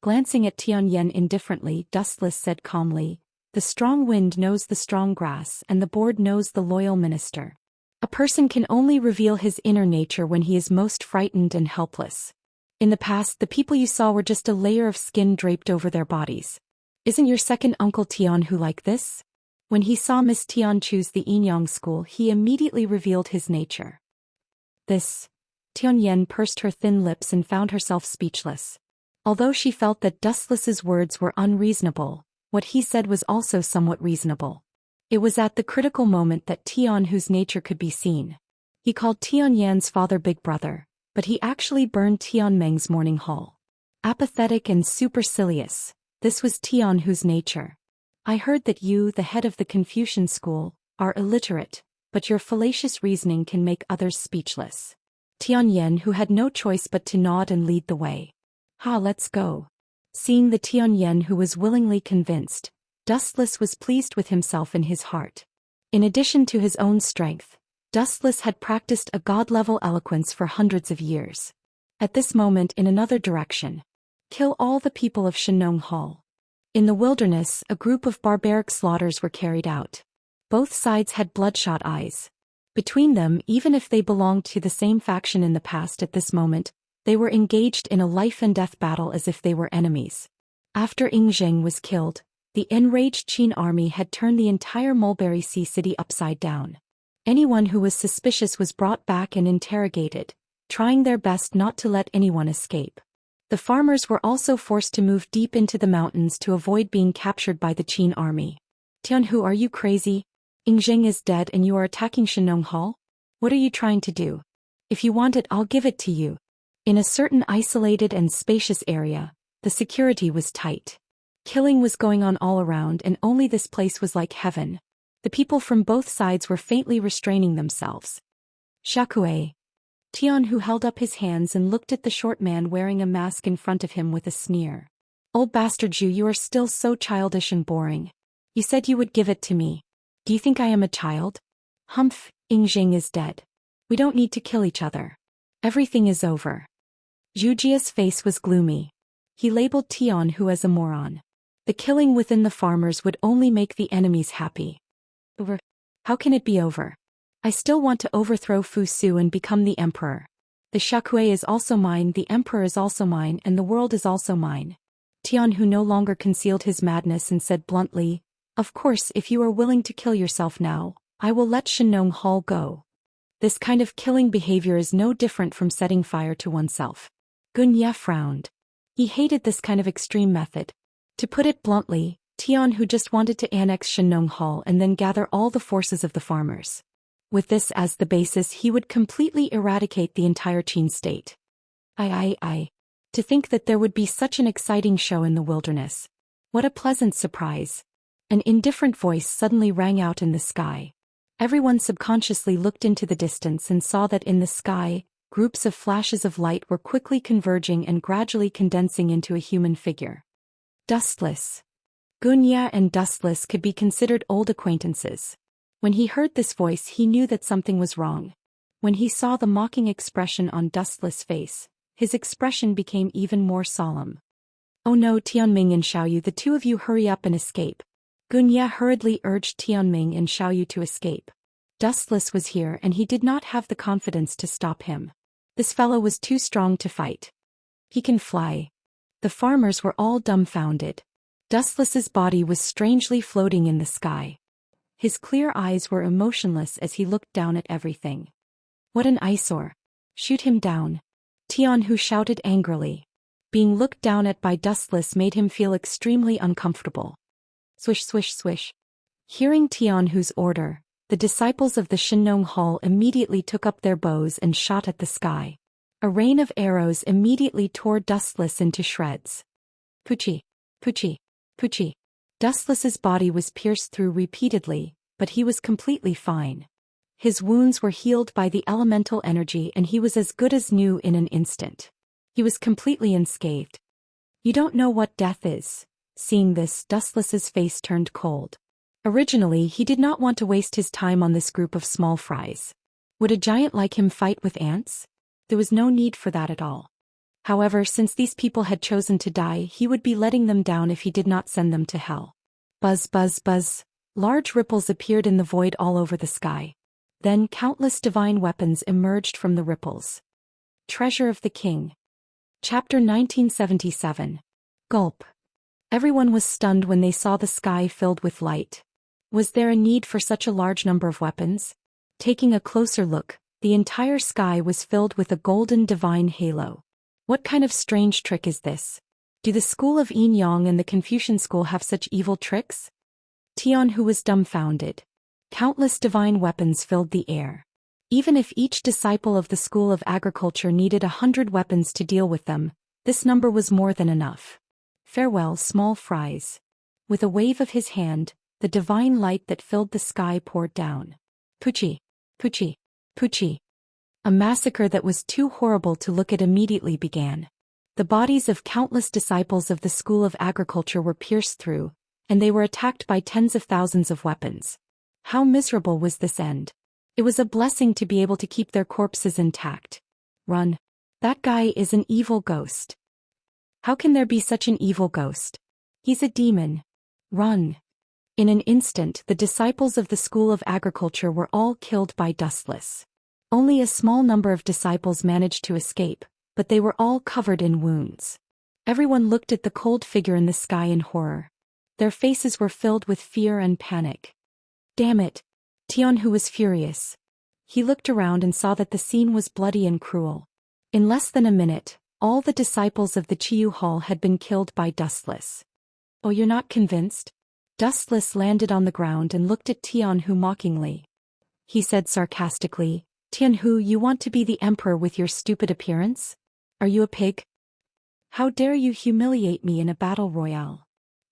Glancing at Tianyan indifferently, Dustless said calmly, "The strong wind knows the strong grass and the board knows the loyal minister. A person can only reveal his inner nature when he is most frightened and helpless. In the past, the people you saw were just a layer of skin draped over their bodies. Isn't your second uncle Tian Hu like this?" When he saw Miss Tian choose the Yinyang school, he immediately revealed his nature. This. Tianyan pursed her thin lips and found herself speechless. Although she felt that Dustless's words were unreasonable, what he said was also somewhat reasonable. It was at the critical moment that Tian Hu's nature could be seen. He called Tianyan's father Big Brother, but he actually burned Tianmeng's morning hall. Apathetic and supercilious, this was Tian Hu's nature. "I heard that you, the head of the Confucian school, are illiterate, but your fallacious reasoning can make others speechless." Tianyan, who had no choice but to nod and lead the way. "Ha, let's go." Seeing the Tianyan who was willingly convinced, Dustless was pleased with himself in his heart. In addition to his own strength, Dustless had practiced a god-level eloquence for hundreds of years. At this moment, in another direction, kill all the people of Shenong Hall. In the wilderness, a group of barbaric slaughters were carried out. Both sides had bloodshot eyes. Between them, even if they belonged to the same faction in the past, at this moment, they were engaged in a life-and-death battle as if they were enemies. After Yingzheng was killed, the enraged Qin army had turned the entire Mulberry Sea city upside down. Anyone who was suspicious was brought back and interrogated, trying their best not to let anyone escape. The farmers were also forced to move deep into the mountains to avoid being captured by the Qin army. "Tianhu, are you crazy? Yingzheng is dead and you are attacking Shenong Hall? What are you trying to do? If you want it, I'll give it to you." In a certain isolated and spacious area, the security was tight. Killing was going on all around, and only this place was like heaven. The people from both sides were faintly restraining themselves. "Shakue." Tian Hu held up his hands and looked at the short man wearing a mask in front of him with a sneer. "Old bastard Zhu, you are still so childish and boring. You said you would give it to me. Do you think I am a child? Humph, Yingzheng is dead. We don't need to kill each other. Everything is over." Zhu Jia's face was gloomy. He labeled Tian Hu as a moron. The killing within the farmers would only make the enemies happy. "Over? How can it be over? I still want to overthrow Fu Su and become the emperor. The Shakue is also mine, the emperor is also mine, and the world is also mine." Tian Hu no longer concealed his madness and said bluntly, "Of course, if you are willing to kill yourself now, I will let Shenong Hall go." This kind of killing behavior is no different from setting fire to oneself. Gun Ye frowned. He hated this kind of extreme method. To put it bluntly, Tian Hu just wanted to annex Shenong Hall and then gather all the forces of the farmers. With this as the basis, he would completely eradicate the entire Qin state. To think that there would be such an exciting show in the wilderness. What a pleasant surprise. An indifferent voice suddenly rang out in the sky. Everyone subconsciously looked into the distance and saw that in the sky, groups of flashes of light were quickly converging and gradually condensing into a human figure. Dustless. Gunya and Dustless could be considered old acquaintances. When he heard this voice, he knew that something was wrong. When he saw the mocking expression on Dustless' face, his expression became even more solemn. "Oh no, Tianming and Xiaoyu, the two of you hurry up and escape." Gunya hurriedly urged Tianming and Xiaoyu to escape. Dustless was here and he did not have the confidence to stop him. This fellow was too strong to fight. "He can fly." The farmers were all dumbfounded. Dustless's body was strangely floating in the sky. His clear eyes were emotionless as he looked down at everything. "What an eyesore. Shoot him down." Tian Hu shouted angrily. Being looked down at by Dustless made him feel extremely uncomfortable. Swish swish swish. Hearing Tian Hu's order, the disciples of the Shenong Hall immediately took up their bows and shot at the sky. A rain of arrows immediately tore Dustless into shreds. Puchi, puchi, puchi. Dustless's body was pierced through repeatedly, but he was completely fine. His wounds were healed by the elemental energy and he was as good as new in an instant. He was completely unscathed. "You don't know what death is." Seeing this, Dustless's face turned cold. Originally, he did not want to waste his time on this group of small fries. Would a giant like him fight with ants? There was no need for that at all. However, since these people had chosen to die, he would be letting them down if he did not send them to hell. Buzz, buzz, buzz. Large ripples appeared in the void all over the sky. Then countless divine weapons emerged from the ripples. Treasure of the King. Chapter 1977. Gulp. Everyone was stunned when they saw the sky filled with light. Was there a need for such a large number of weapons? Taking a closer look, the entire sky was filled with a golden divine halo. What kind of strange trick is this? Do the school of Yin Yang and the Confucian school have such evil tricks? Tianhu was dumbfounded. Countless divine weapons filled the air. Even if each disciple of the school of agriculture needed 100 weapons to deal with them, this number was more than enough. Farewell, small fries. With a wave of his hand, the divine light that filled the sky poured down. Puchi, puchi, puchi. A massacre that was too horrible to look at immediately began. The bodies of countless disciples of the school of agriculture were pierced through, and they were attacked by tens of thousands of weapons. How miserable was this end? It was a blessing to be able to keep their corpses intact. Run. That guy is an evil ghost. How can there be such an evil ghost? He's a demon. Run. In an instant, the disciples of the school of agriculture were all killed by Dustless. Only a small number of disciples managed to escape, but they were all covered in wounds. Everyone looked at the cold figure in the sky in horror. Their faces were filled with fear and panic. Damn it! Tianhu was furious. He looked around and saw that the scene was bloody and cruel. In less than a minute, all the disciples of the Chiyu Hall had been killed by Dustless. Oh, you're not convinced? Dustless landed on the ground and looked at Tianhu mockingly. He said sarcastically, Tianhu, you want to be the emperor with your stupid appearance? Are you a pig? How dare you humiliate me in a battle royale?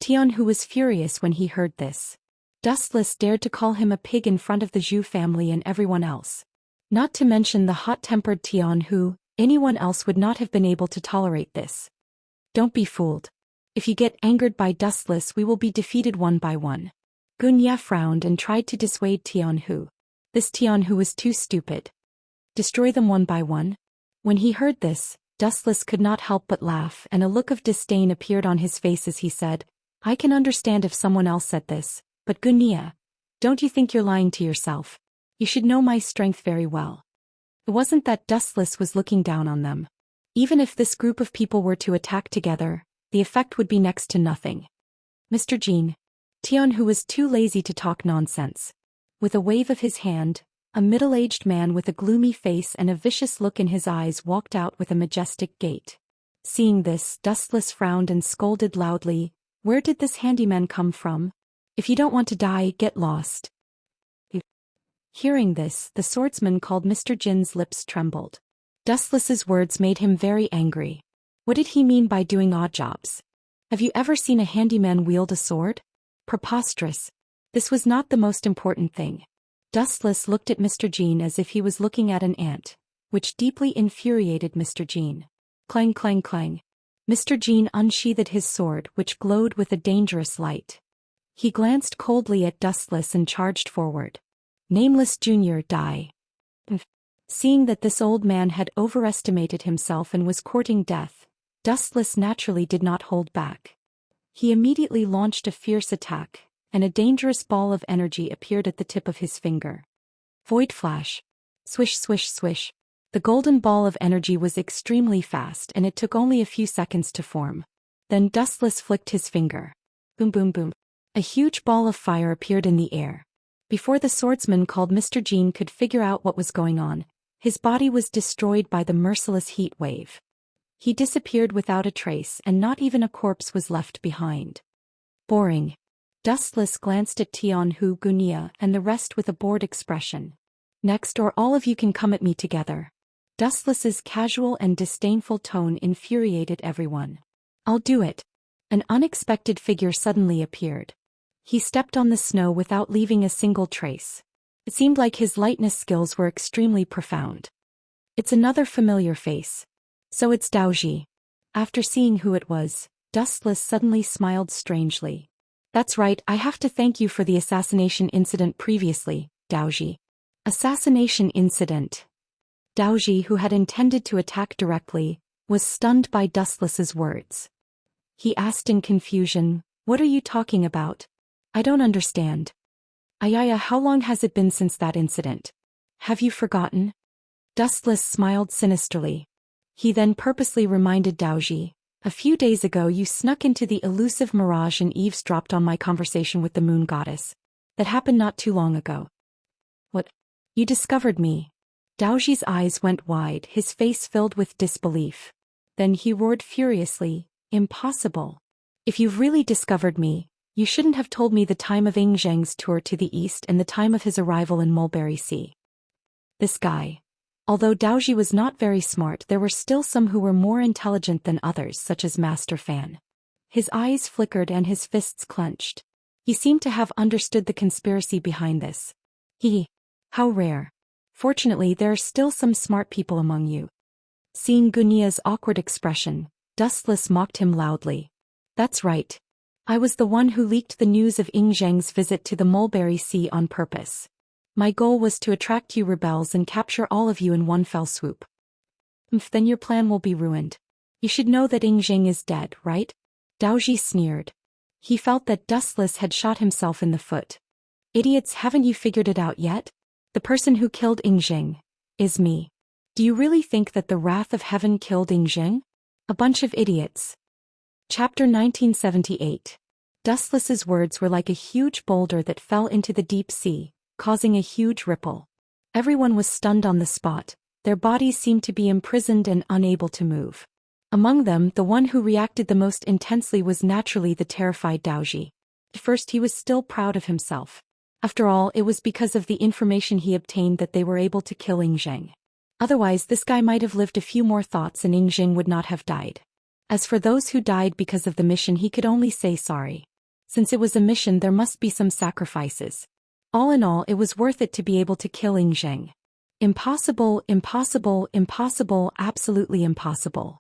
Tianhu was furious when he heard this. Dustless dared to call him a pig in front of the Zhou family and everyone else. Not to mention the hot-tempered Tianhu, anyone else would not have been able to tolerate this. Don't be fooled. If you get angered by Dustless, we will be defeated one by one. Gunya frowned and tried to dissuade Tianhu. This Tianhu was too stupid. Destroy them one by one? When he heard this, Dustless could not help but laugh, and a look of disdain appeared on his face as he said, I can understand if someone else said this, but Gunya, don't you think you're lying to yourself? You should know my strength very well. It wasn't that Dustless was looking down on them. Even if this group of people were to attack together, the effect would be next to nothing. Mr. Jean. Tianhu was too lazy to talk nonsense. With a wave of his hand, a middle-aged man with a gloomy face and a vicious look in his eyes walked out with a majestic gait. Seeing this, Dustless frowned and scolded loudly, Where did this handyman come from? If you don't want to die, get lost. Hearing this, the swordsman called Mr. Jin's lips trembled. Dustless's words made him very angry. What did he mean by doing odd jobs? Have you ever seen a handyman wield a sword? Preposterous. This was not the most important thing. Dustless looked at Mr. Jean as if he was looking at an ant, which deeply infuriated Mr. Jean. Clang, clang, clang. Mr. Jean unsheathed his sword, which glowed with a dangerous light. He glanced coldly at Dustless and charged forward. Nameless Junior, die. Seeing that this old man had overestimated himself and was courting death, Dustless naturally did not hold back. He immediately launched a fierce attack, and a dangerous ball of energy appeared at the tip of his finger. Void flash. Swish, swish, swish. The golden ball of energy was extremely fast and it took only a few seconds to form. Then Dustless flicked his finger. Boom, boom, boom. A huge ball of fire appeared in the air. Before the swordsman called Mr. Jean could figure out what was going on, his body was destroyed by the merciless heat wave. He disappeared without a trace and not even a corpse was left behind. Boring. Dustless glanced at Tianhu, Gunia, and the rest with a bored expression. Next, or all of you can come at me together. Dustless's casual and disdainful tone infuriated everyone. I'll do it. An unexpected figure suddenly appeared. He stepped on the snow without leaving a single trace. It seemed like his lightness skills were extremely profound. It's another familiar face. So it's Daoji. After seeing who it was, Dustless suddenly smiled strangely. That's right, I have to thank you for the assassination incident previously, Daoji. Assassination incident. Daoji, who had intended to attack directly, was stunned by Dustless's words. He asked in confusion, "What are you talking about? I don't understand." "Ayaya, how long has it been since that incident? Have you forgotten?" Dustless smiled sinisterly. He then purposely reminded Daoji, "A few days ago you snuck into the elusive mirage and eavesdropped on my conversation with the moon goddess. That happened not too long ago." "What? You discovered me?" Daoji's eyes went wide, his face filled with disbelief. Then he roared furiously, "Impossible. If you've really discovered me, you shouldn't have told me the time of Zheng's tour to the east and the time of his arrival in Mulberry Sea." This guy. Although Daoji was not very smart, there were still some who were more intelligent than others, such as Master Fan. His eyes flickered and his fists clenched. He seemed to have understood the conspiracy behind this. How rare. Fortunately, there are still some smart people among you. Seeing Gunia's awkward expression, Dustless mocked him loudly. "That's right. I was the one who leaked the news of Zheng's visit to the Mulberry Sea on purpose. My goal was to attract you rebels and capture all of you in one fell swoop." "Then your plan will be ruined. You should know that Zheng is dead, right?" Daoji sneered. He felt that Dustless had shot himself in the foot. "Idiots, haven't you figured it out yet? The person who killed Zheng is me. Do you really think that the wrath of heaven killed Zheng? A bunch of idiots." Chapter 1978. Dustless's words were like a huge boulder that fell into the deep sea, causing a huge ripple. Everyone was stunned on the spot, their bodies seemed to be imprisoned and unable to move. Among them, the one who reacted the most intensely was naturally the terrified Daoji. At first he was still proud of himself. After all, it was because of the information he obtained that they were able to kill Zheng. Otherwise, this guy might have lived a few more thoughts and Zheng would not have died. As for those who died because of the mission, he could only say sorry. Since it was a mission, there must be some sacrifices. All in all, it was worth it to be able to kill Zheng. Impossible, impossible, impossible, absolutely impossible.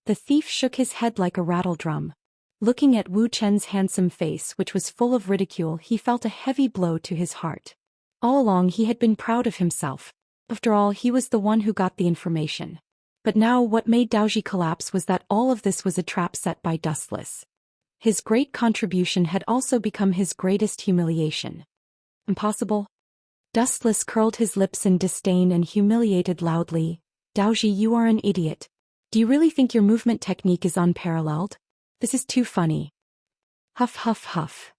The thief shook his head like a rattle drum. Looking at Wu Chen's handsome face, which was full of ridicule, he felt a heavy blow to his heart. All along he had been proud of himself. After all, he was the one who got the information. But now what made Daoji collapse was that all of this was a trap set by Dustless. His great contribution had also become his greatest humiliation. Impossible? Dustless curled his lips in disdain and humiliated loudly. "Daoji, you are an idiot. Do you really think your movement technique is unparalleled? This is too funny." Huff huff huff.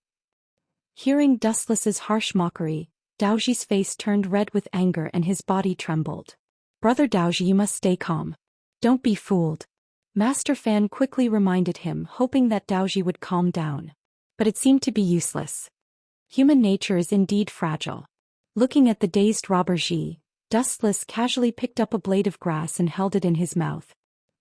Hearing Dustless's harsh mockery, Daoji's face turned red with anger and his body trembled. "Brother Daoji, you must stay calm. Don't be fooled." Master Fan quickly reminded him, hoping that Daoji would calm down. But it seemed to be useless. Human nature is indeed fragile. Looking at the dazed robber Ji, Dustless casually picked up a blade of grass and held it in his mouth.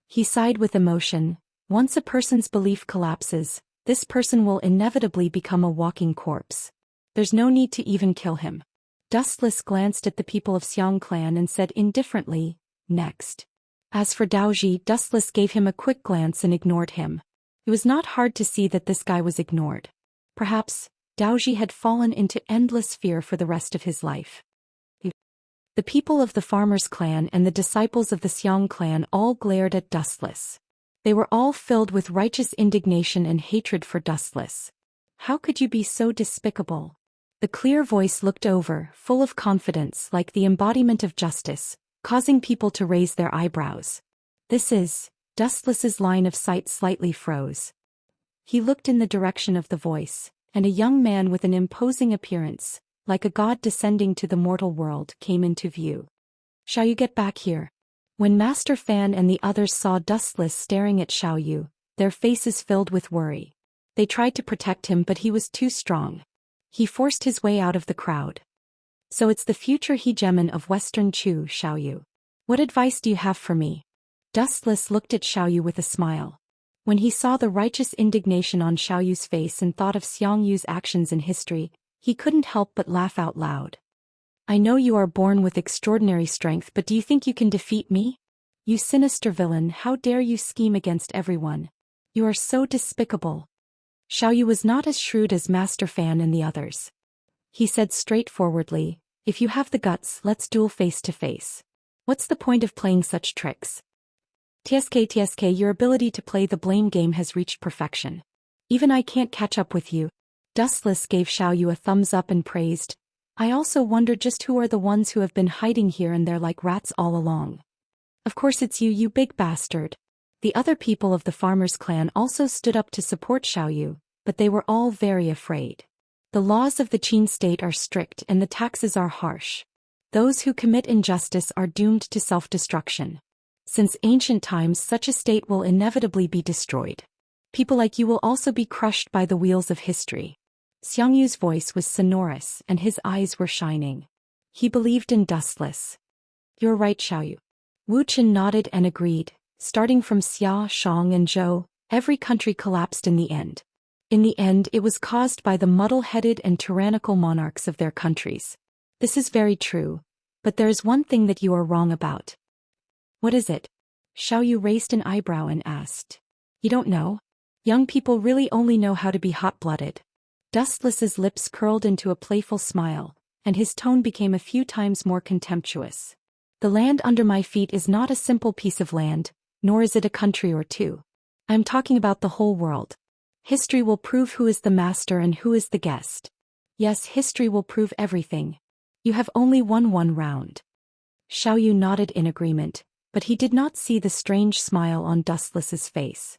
He sighed with emotion. Once a person's belief collapses, this person will inevitably become a walking corpse. There's no need to even kill him. Dustless glanced at the people of Xiang clan and said indifferently, "Next." As for Daoji, Dustless gave him a quick glance and ignored him. It was not hard to see that this guy was ignored. Perhaps Daoji had fallen into endless fear for the rest of his life. The people of the Farmer's clan and the disciples of the Xiang clan all glared at Dustless. They were all filled with righteous indignation and hatred for Dustless. How could you be so despicable? The clear voice looked over, full of confidence, like the embodiment of justice, causing people to raise their eyebrows. "This is..." Dustless's line of sight slightly froze. He looked in the direction of the voice, and a young man with an imposing appearance, like a god descending to the mortal world, came into view. "Shall you get back here?" When Master Fan and the others saw Dustless staring at Xiaoyu, their faces filled with worry. They tried to protect him, but he was too strong. He forced his way out of the crowd. "So it's the future hegemon of Western Chu, Xiaoyu. What advice do you have for me?" Dustless looked at Xiaoyu with a smile. When he saw the righteous indignation on Xiaoyu's face and thought of Xiangyu's actions in history, he couldn't help but laugh out loud. "I know you are born with extraordinary strength, but do you think you can defeat me? You sinister villain, how dare you scheme against everyone? You are so despicable." Xiaoyu was not as shrewd as Master Fan and the others. He said straightforwardly, "If you have the guts, let's duel face to face. What's the point of playing such tricks?" TSK, your ability to play the blame game has reached perfection. Even I can't catch up with you. Dustless gave Xiaoyu a thumbs up and praised. I also wonder just who are the ones who have been hiding here and there like rats all along. Of course it's you, you big bastard. The other people of the farmers' clan also stood up to support Xiaoyu, but they were all very afraid. The laws of the Qin state are strict and the taxes are harsh. Those who commit injustice are doomed to self-destruction. Since ancient times, such a state will inevitably be destroyed. People like you will also be crushed by the wheels of history. Xiangyu's voice was sonorous and his eyes were shining. He believed in Dustless. You're right, Xiaoyu. Wuxian nodded and agreed. Starting from Xia, Shang and Zhou, every country collapsed in the end. In the end, it was caused by the muddle-headed and tyrannical monarchs of their countries. This is very true, but there is one thing that you are wrong about. What is it? Xiaoyu raised an eyebrow and asked. You don't know? Young people really only know how to be hot-blooded. Dustless's lips curled into a playful smile, and his tone became a few times more contemptuous. The land under my feet is not a simple piece of land, nor is it a country or two. I am talking about the whole world. History will prove who is the master and who is the guest. Yes, history will prove everything. You have only won one round. Xiaoyu nodded in agreement, but he did not see the strange smile on Dustless's face.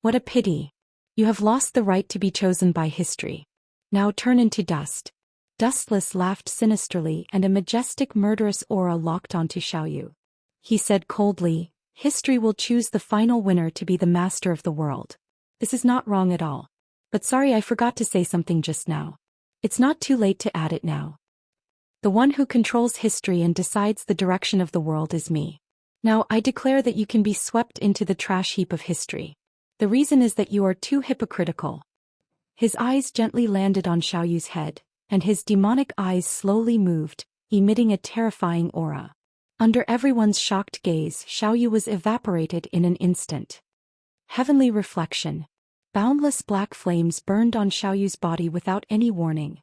What a pity. You have lost the right to be chosen by history. Now turn into dust. Dustless laughed sinisterly and a majestic murderous aura locked onto Xiaoyu. He said coldly, history will choose the final winner to be the master of the world. This is not wrong at all. But sorry, I forgot to say something just now. It's not too late to add it now. The one who controls history and decides the direction of the world is me. Now I declare that you can be swept into the trash heap of history. The reason is that you are too hypocritical. His eyes gently landed on Xiaoyu's head, and his demonic eyes slowly moved, emitting a terrifying aura. Under everyone's shocked gaze, Xiaoyu was evaporated in an instant. Heavenly reflection. Boundless black flames burned on Xiaoyu's body without any warning.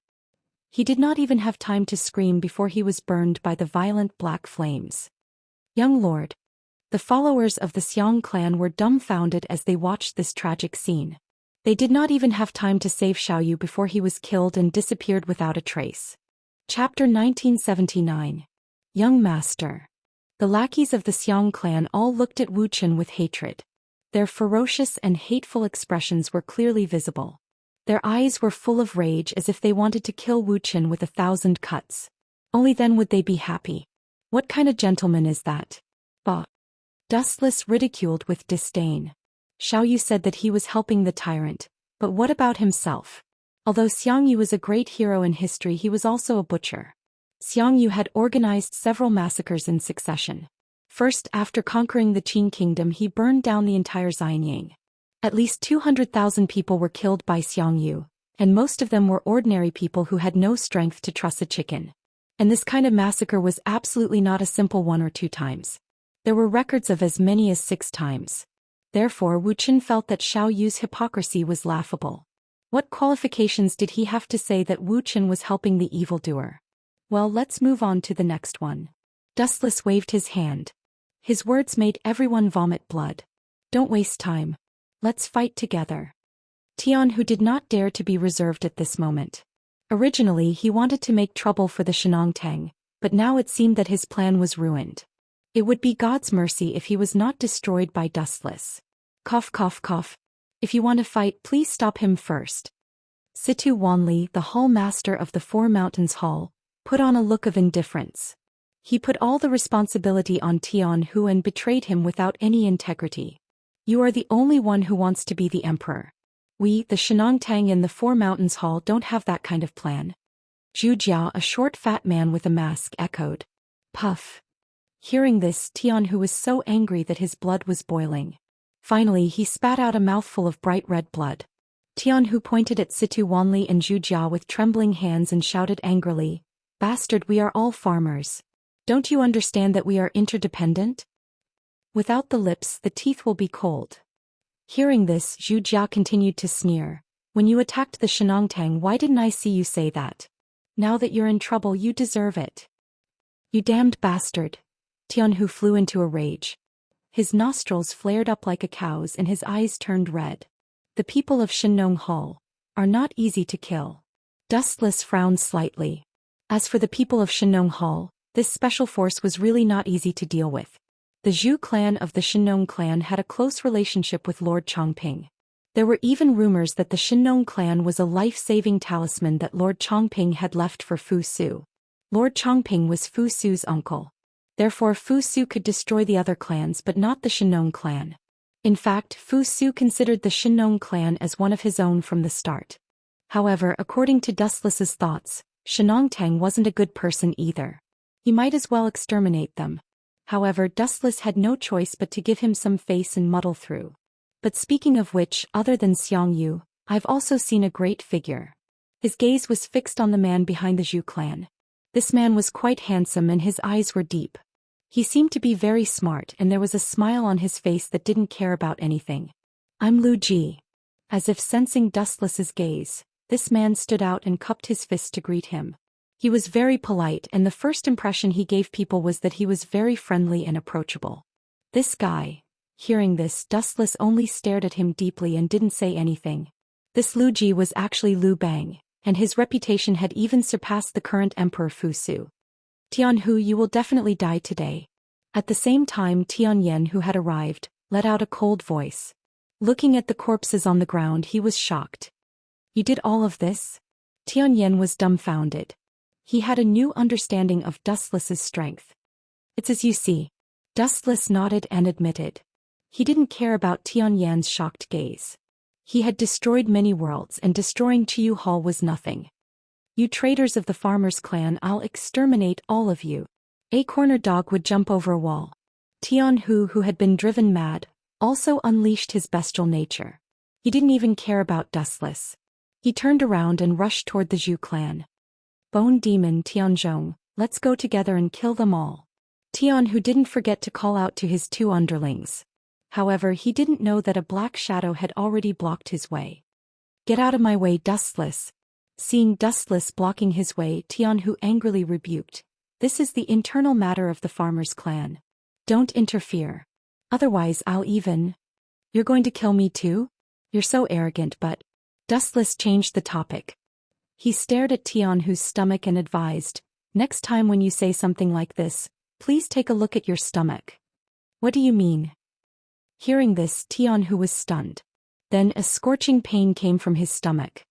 He did not even have time to scream before he was burned by the violent black flames. Young lord. The followers of the Xiang clan were dumbfounded as they watched this tragic scene. They did not even have time to save Xiaoyu before he was killed and disappeared without a trace. Chapter 1979. Young Master. The lackeys of the Xiang clan all looked at Wuxian with hatred. Their ferocious and hateful expressions were clearly visible. Their eyes were full of rage as if they wanted to kill Wuxian with 1,000 cuts. Only then would they be happy. What kind of gentleman is that? Bah. Dustless ridiculed with disdain. Xiaoyu said that he was helping the tyrant, but what about himself? Although Xiangyu was a great hero in history, he was also a butcher. Xiangyu had organized several massacres in succession. First, after conquering the Qin kingdom, he burned down the entire Xianyang. At least 200,000 people were killed by Xiangyu, and most of them were ordinary people who had no strength to truss a chicken. And this kind of massacre was absolutely not a simple 1 or 2 times. There were records of as many as 6 times. Therefore, Wuxian felt that Xiaoyu's hypocrisy was laughable. What qualifications did he have to say that Wuxian was helping the evildoer? Well, let's move on to the next one. Dustless waved his hand. His words made everyone vomit blood. Don't waste time. Let's fight together. Tian, who did not dare to be reserved at this moment. Originally, he wanted to make trouble for the Xianxia, but now it seemed that his plan was ruined. It would be God's mercy if he was not destroyed by Dustless. Cough, cough, cough. If you want to fight, please stop him first. Situ Wanli, the hall master of the Four Mountains Hall, put on a look of indifference. He put all the responsibility on Tian Hu and betrayed him without any integrity. You are the only one who wants to be the emperor. We, the Xianxia in the Four Mountains Hall, don't have that kind of plan. Zhu Jia, a short fat man with a mask, echoed. Puff. Hearing this, Tian Hu was so angry that his blood was boiling. Finally, he spat out a mouthful of bright red blood. Tian Hu pointed at Situ Wanli and Zhu Jia with trembling hands and shouted angrily, Bastard, we are all farmers. Don't you understand that we are interdependent? Without the lips, the teeth will be cold. Hearing this, Zhu Jia continued to sneer. When you attacked the Xianxia, why didn't I see you say that? Now that you're in trouble, you deserve it. You damned bastard. Tian Hu flew into a rage. His nostrils flared up like a cow's and his eyes turned red. The people of Shinong Hall are not easy to kill. Dustless frowned slightly. As for the people of Shinong Hall, this special force was really not easy to deal with. The Zhou clan of the Shinong clan had a close relationship with Lord Chongping. There were even rumors that the Shinong clan was a life-saving talisman that Lord Chongping had left for Fu Su. Lord Chongping was Fu Su's uncle. Therefore Fu Su could destroy the other clans but not the Shinong clan. In fact, Fu Su considered the Shinong clan as one of his own from the start. However, according to Dustless's thoughts, Shenongtang wasn't a good person either. He might as well exterminate them. However, Dustless had no choice but to give him some face and muddle through. But speaking of which, other than Xianxia, I've also seen a great figure. His gaze was fixed on the man behind the Zhou clan. This man was quite handsome and his eyes were deep. He seemed to be very smart and there was a smile on his face that didn't care about anything. I'm Lu Ji. As if sensing Dustless's gaze, this man stood out and cupped his fist to greet him. He was very polite and the first impression he gave people was that he was very friendly and approachable. This guy. Hearing this, Dustless only stared at him deeply and didn't say anything. This Lu Ji was actually Lu Bang, and his reputation had even surpassed the current Emperor Fu Su. Tianhu, you will definitely die today. At the same time, Tianyen, who had arrived, let out a cold voice. Looking at the corpses on the ground, he was shocked. You did all of this? Tianyen was dumbfounded. He had a new understanding of Dustless's strength. It's as you see. Dustless nodded and admitted. He didn't care about Tianyan's shocked gaze. He had destroyed many worlds and destroying Qiyu Hall was nothing. You traitors of the farmer's clan, I'll exterminate all of you. A corner dog would jump over a wall. Tianhu, who had been driven mad, also unleashed his bestial nature. He didn't even care about Dustless. He turned around and rushed toward the Zhou clan. Bone Demon Tianzhong, let's go together and kill them all. Tianhu didn't forget to call out to his two underlings. However, he didn't know that a black shadow had already blocked his way. Get out of my way, Dustless. Seeing Dustless blocking his way, Tianhu angrily rebuked. This is the internal matter of the farmer's clan. Don't interfere. Otherwise I'll even... You're going to kill me too? You're so arrogant, but... Dustless changed the topic. He stared at Tianhu's stomach and advised, next time when you say something like this, please take a look at your stomach. What do you mean? Hearing this, Tianhu was stunned. Then a scorching pain came from his stomach.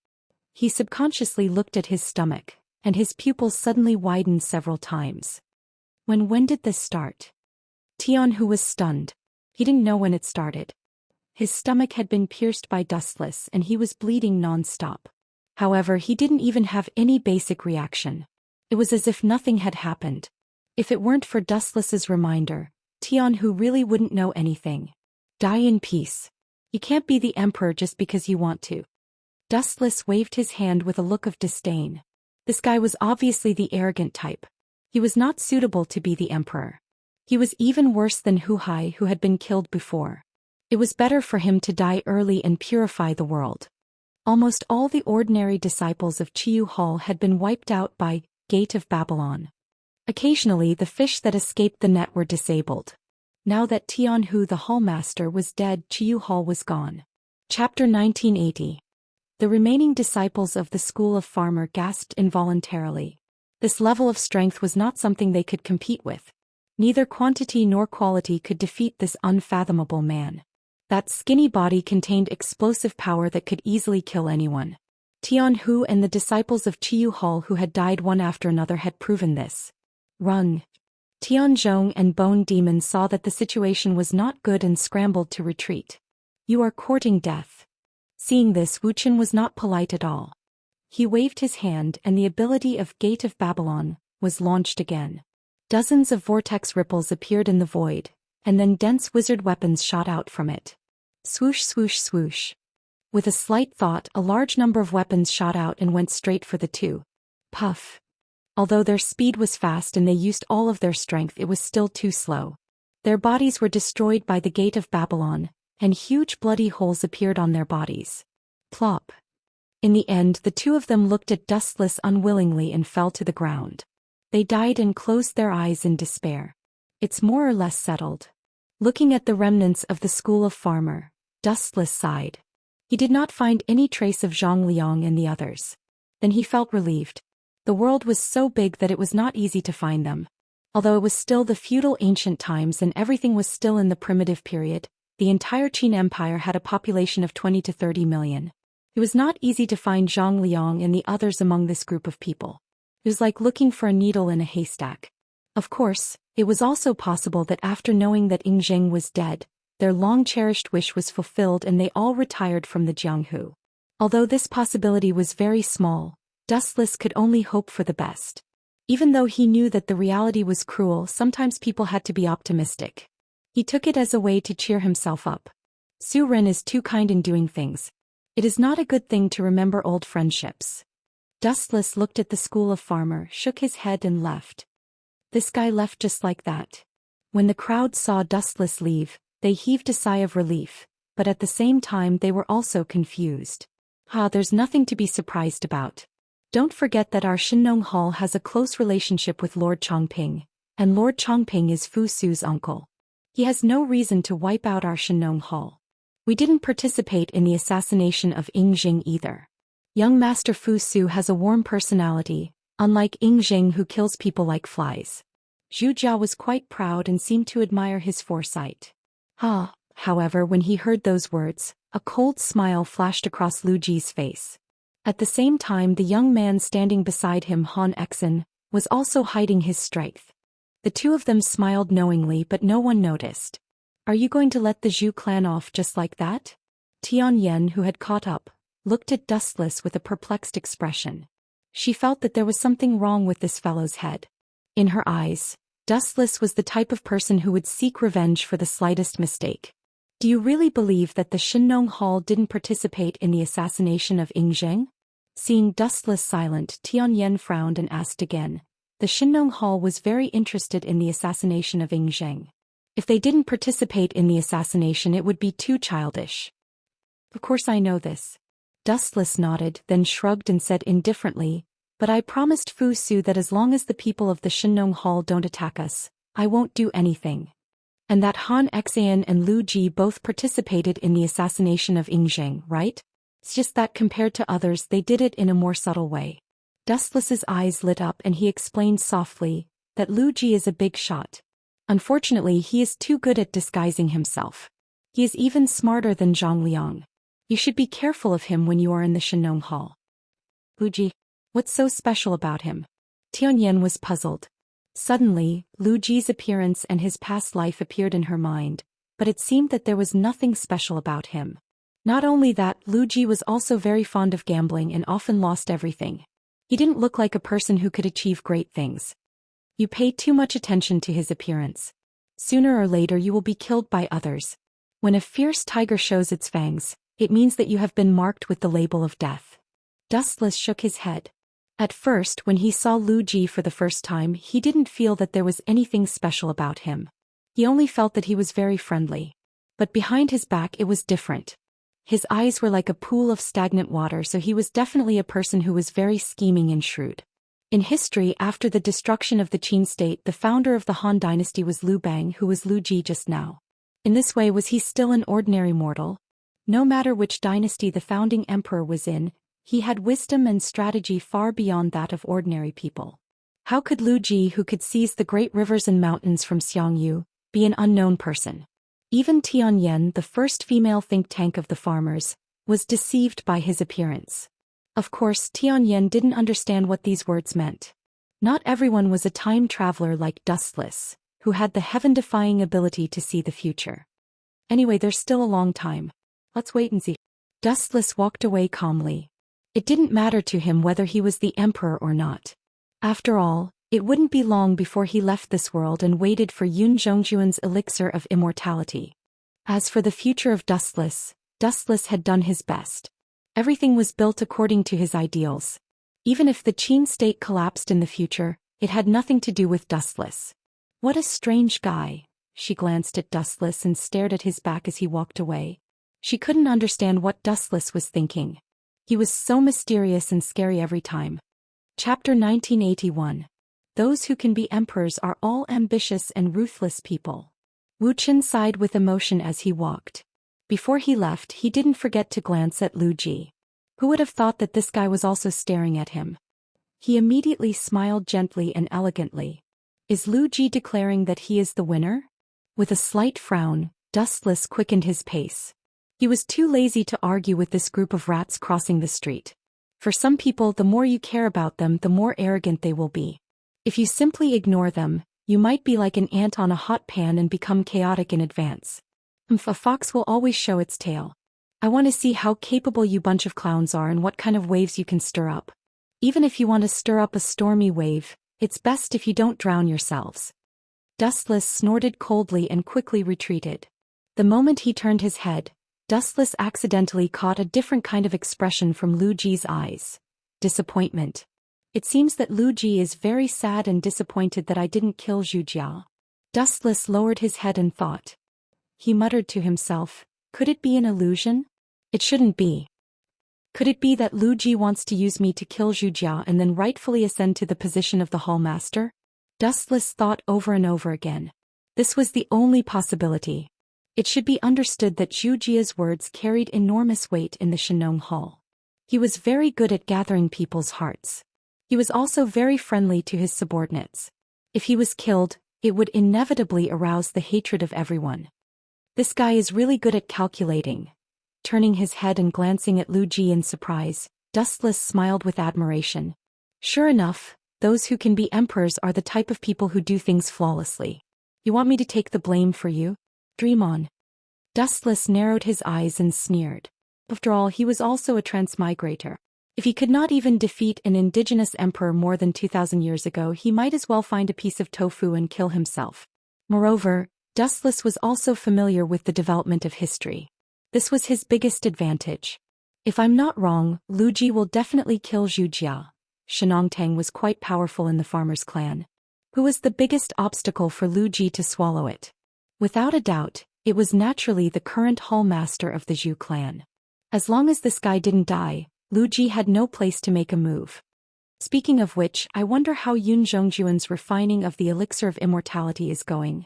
He subconsciously looked at his stomach, and his pupils suddenly widened several times. When did this start? Tianhu was stunned. He didn't know when it started. His stomach had been pierced by Dustless and he was bleeding non-stop. However, he didn't even have any basic reaction. It was as if nothing had happened. If it weren't for Dustless's reminder, Tianhu really wouldn't know anything. Die in peace. You can't be the emperor just because you want to. Dustless waved his hand with a look of disdain. This guy was obviously the arrogant type. He was not suitable to be the emperor. He was even worse than Hu Hai, who had been killed before. It was better for him to die early and purify the world. Almost all the ordinary disciples of Qiyu Hall had been wiped out by Gate of Babylon. Occasionally the fish that escaped the net were disabled. Now that Tianhu the Hallmaster was dead, Qiyu Hall was gone. Chapter 1980. The remaining disciples of the School of Farmer gasped involuntarily. This level of strength was not something they could compete with. Neither quantity nor quality could defeat this unfathomable man. That skinny body contained explosive power that could easily kill anyone. Tianhu and the disciples of Qiyu Hall who had died one after another had proven this. Run! Tianzhong and Bone Demon saw that the situation was not good and scrambled to retreat. You are courting death. Seeing this, Wuxia was not polite at all. He waved his hand and the ability of Gate of Babylon was launched again. Dozens of vortex ripples appeared in the void, and then dense wizard weapons shot out from it. Swoosh swoosh swoosh. With a slight thought, a large number of weapons shot out and went straight for the two. Puff. Although their speed was fast and they used all of their strength, it was still too slow. Their bodies were destroyed by the Gate of Babylon, and huge bloody holes appeared on their bodies. Plop. In the end, the two of them looked at Dustless unwillingly and fell to the ground. They died and closed their eyes in despair. It's more or less settled. Looking at the remnants of the school of farmer, Dustless sighed. He did not find any trace of Zhang Liang and the others. Then he felt relieved. The world was so big that it was not easy to find them. Although it was still the feudal ancient times and everything was still in the primitive period, the entire Qin Empire had a population of 20 to 30 million. It was not easy to find Zhang Liang and the others among this group of people. It was like looking for a needle in a haystack. Of course, it was also possible that after knowing that Ying was dead, their long-cherished wish was fulfilled and they all retired from the Jianghu. Although this possibility was very small, Dustless could only hope for the best. Even though he knew that the reality was cruel, sometimes people had to be optimistic. He took it as a way to cheer himself up. Su Ren is too kind in doing things. It is not a good thing to remember old friendships. Dustless looked at the school of farmer, shook his head and left. This guy left just like that. When the crowd saw Dustless leave, they heaved a sigh of relief, but at the same time they were also confused. There's nothing to be surprised about. Don't forget that our Shinong Hall has a close relationship with Lord Chongping, and Lord Chongping is Fu Su's uncle. He has no reason to wipe out our Shinong Hall. We didn't participate in the assassination of Ying either. Young Master Fu Su has a warm personality, unlike Ying who kills people like flies. Zhu Jia was quite proud and seemed to admire his foresight. However, when he heard those words, a cold smile flashed across Lu Ji's face. At the same time, the young man standing beside him, Han Exen, was also hiding his strength. The two of them smiled knowingly, but no one noticed. Are you going to let the Zhu clan off just like that? Tianyan, who had caught up, looked at Dustless with a perplexed expression. She felt that there was something wrong with this fellow's head. In her eyes, Dustless was the type of person who would seek revenge for the slightest mistake. Do you really believe that the Shinong Hall didn't participate in the assassination of Ying? Seeing Dustless silent, Tianyan frowned and asked again. The Shinong Hall was very interested in the assassination of Ying. If they didn't participate in the assassination, it would be too childish. Of course I know this. Dustless nodded, then shrugged and said indifferently, but I promised Fu Su that as long as the people of the Shinong Hall don't attack us, I won't do anything. And that Han Exan and Lu Ji both participated in the assassination of Ying, right? It's just that compared to others they did it in a more subtle way. Dustless's eyes lit up and he explained softly that Lu Ji is a big shot. Unfortunately, he is too good at disguising himself. He is even smarter than Zhang Liang. You should be careful of him when you are in the Shinong Hall. Lu Ji, what's so special about him? Tianyan was puzzled. Suddenly, Lu Ji's appearance and his past life appeared in her mind, but it seemed that there was nothing special about him. Not only that, Lu Ji was also very fond of gambling and often lost everything. He didn't look like a person who could achieve great things. You pay too much attention to his appearance. Sooner or later you will be killed by others. When a fierce tiger shows its fangs, it means that you have been marked with the label of death. Dustless shook his head. At first, when he saw Lu Ji for the first time, he didn't feel that there was anything special about him. He only felt that he was very friendly. But behind his back it was different. His eyes were like a pool of stagnant water, so he was definitely a person who was very scheming and shrewd. In history, after the destruction of the Qin state, the founder of the Han dynasty was Liu Bang, who was Lu Ji just now. In this way, was he still an ordinary mortal? No matter which dynasty the founding emperor was in, he had wisdom and strategy far beyond that of ordinary people. How could Lu Ji, who could seize the great rivers and mountains from Xianxia, be an unknown person? Even Tianyan, the first female think tank of the farmers, was deceived by his appearance. Of course, Tianyan didn't understand what these words meant. Not everyone was a time traveler like Dustless, who had the heaven-defying ability to see the future. Anyway, there's still a long time. Let's wait and see. Dustless walked away calmly. It didn't matter to him whether he was the emperor or not. After all, it wouldn't be long before he left this world and waited for Yun Zhongjuan's elixir of immortality. As for the future of Dustless, Dustless had done his best. Everything was built according to his ideals. Even if the Qin state collapsed in the future, it had nothing to do with Dustless. What a strange guy. She glanced at Dustless and stared at his back as he walked away. She couldn't understand what Dustless was thinking. He was so mysterious and scary every time. Chapter 1981. Those who can be emperors are all ambitious and ruthless people. Wuxian sighed with emotion as he walked. Before he left, he didn't forget to glance at Lu Ji. Who would have thought that this guy was also staring at him? He immediately smiled gently and elegantly. Is Lu Ji declaring that he is the winner? With a slight frown, Dustless quickened his pace. He was too lazy to argue with this group of rats crossing the street. For some people, the more you care about them, the more arrogant they will be. If you simply ignore them, you might be like an ant on a hot pan and become chaotic in advance. A fox will always show its tail. I want to see how capable you bunch of clowns are and what kind of waves you can stir up. Even if you want to stir up a stormy wave, it's best if you don't drown yourselves. Dustless snorted coldly and quickly retreated. The moment he turned his head, Dustless accidentally caught a different kind of expression from Lu Ji's eyes. Disappointment. It seems that Lu Ji is very sad and disappointed that I didn't kill Zhu Jia. Dustless lowered his head and thought. He muttered to himself, could it be an illusion? It shouldn't be. Could it be that Lu Ji wants to use me to kill Zhu Jia and then rightfully ascend to the position of the hall master? Dustless thought over and over again. This was the only possibility. It should be understood that Zhu Jia's words carried enormous weight in the Shenong Hall. He was very good at gathering people's hearts. He was also very friendly to his subordinates. If he was killed, it would inevitably arouse the hatred of everyone. This guy is really good at calculating. Turning his head and glancing at Lu Ji in surprise, Dustless smiled with admiration. Sure enough, those who can be emperors are the type of people who do things flawlessly. You want me to take the blame for you? Dream on. Dustless narrowed his eyes and sneered. After all, he was also a transmigrator. If he could not even defeat an indigenous emperor more than 2,000 years ago, he might as well find a piece of tofu and kill himself. Moreover, Dustless was also familiar with the development of history. This was his biggest advantage. If I'm not wrong, Lu Ji will definitely kill Zhu Jia. Shenong Tang was quite powerful in the farmer's clan. Who was the biggest obstacle for Lu Ji to swallow it? Without a doubt, it was naturally the current hall master of the Zhu clan. As long as this guy didn't die, Lu Ji had no place to make a move. Speaking of which, I wonder how Yun Zhongjuan's refining of the elixir of immortality is going.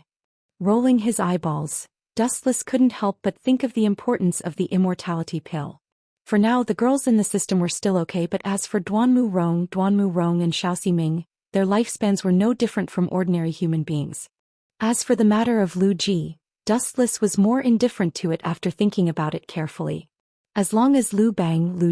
Rolling his eyeballs, Dustless couldn't help but think of the importance of the immortality pill. For now, the girls in the system were still okay, but as for Duanmu Rong and Xiao Ximing, their lifespans were no different from ordinary human beings. As for the matter of Lu Ji, Dustless was more indifferent to it after thinking about it carefully. As long as Lu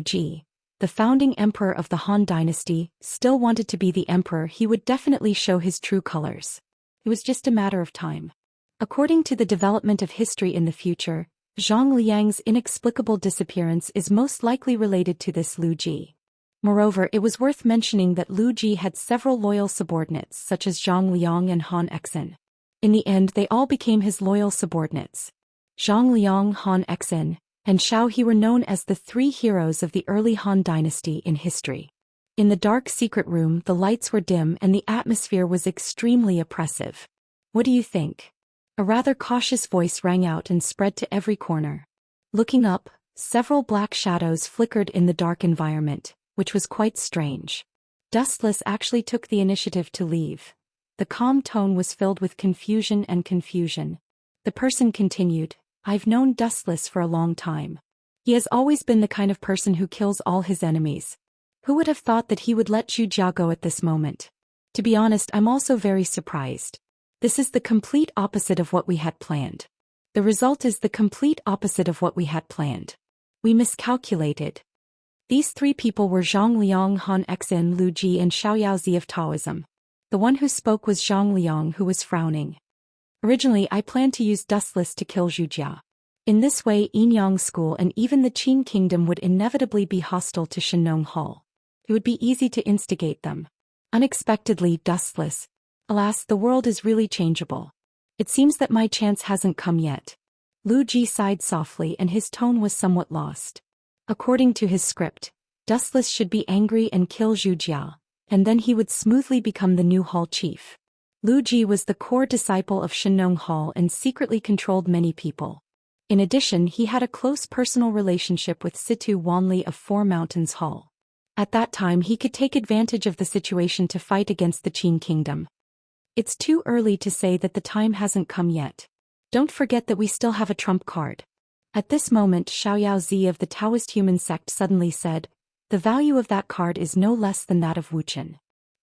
Ji, the founding emperor of the Han dynasty, still wanted to be the emperor, he would definitely show his true colors. It was just a matter of time. According to the development of history in the future, Zhang Liang's inexplicable disappearance is most likely related to this Lu Ji. Moreover, it was worth mentioning that Lu Ji had several loyal subordinates such as Zhang Liang and Han Exin. In the end, they all became his loyal subordinates. Zhang Liang, Han Exin, and Xiao He were known as the three heroes of the early Han dynasty in history. In the dark secret room, the lights were dim and the atmosphere was extremely oppressive. What do you think? A rather cautious voice rang out and spread to every corner. Looking up, several black shadows flickered in the dark environment, which was quite strange. Dustless actually took the initiative to leave. The calm tone was filled with confusion. The person continued, I've known Dustless for a long time. He has always been the kind of person who kills all his enemies. Who would have thought that he would let Zhu Jia go at this moment? To be honest, I'm also very surprised. This is the complete opposite of what we had planned. The result is the complete opposite of what we had planned. We miscalculated. These three people were Zhang Liang, Han Exin, Lu Ji, and Xiao Yaozi of Taoism. The one who spoke was Zhang Liang, who was frowning. Originally, I planned to use Dustless to kill Zhu Jia. In this way, Yinyang School and even the Qin Kingdom would inevitably be hostile to Shenong Hall. It would be easy to instigate them. Unexpectedly, Dustless. Alas, the world is really changeable. It seems that my chance hasn't come yet. Lu Ji sighed softly and his tone was somewhat lost. According to his script, Dustless should be angry and kill Zhu Jia, and then he would smoothly become the new hall chief. Lu Ji was the core disciple of Shenong Hall and secretly controlled many people. In addition, he had a close personal relationship with Situ Wanli of Four Mountains Hall. At that time, he could take advantage of the situation to fight against the Qin Kingdom. It's too early to say that the time hasn't come yet. Don't forget that we still have a trump card. At this moment Xiao Zi of the Taoist human sect suddenly said, the value of that card is no less than that of Wuxian.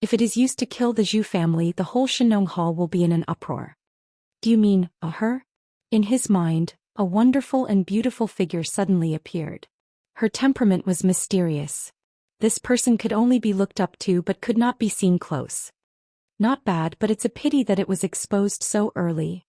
If it is used to kill the Zhou family, the whole Shenong Hall will be in an uproar. Do you mean, her? In his mind, a wonderful and beautiful figure suddenly appeared. Her temperament was mysterious. This person could only be looked up to but could not be seen close. Not bad, but it's a pity that it was exposed so early.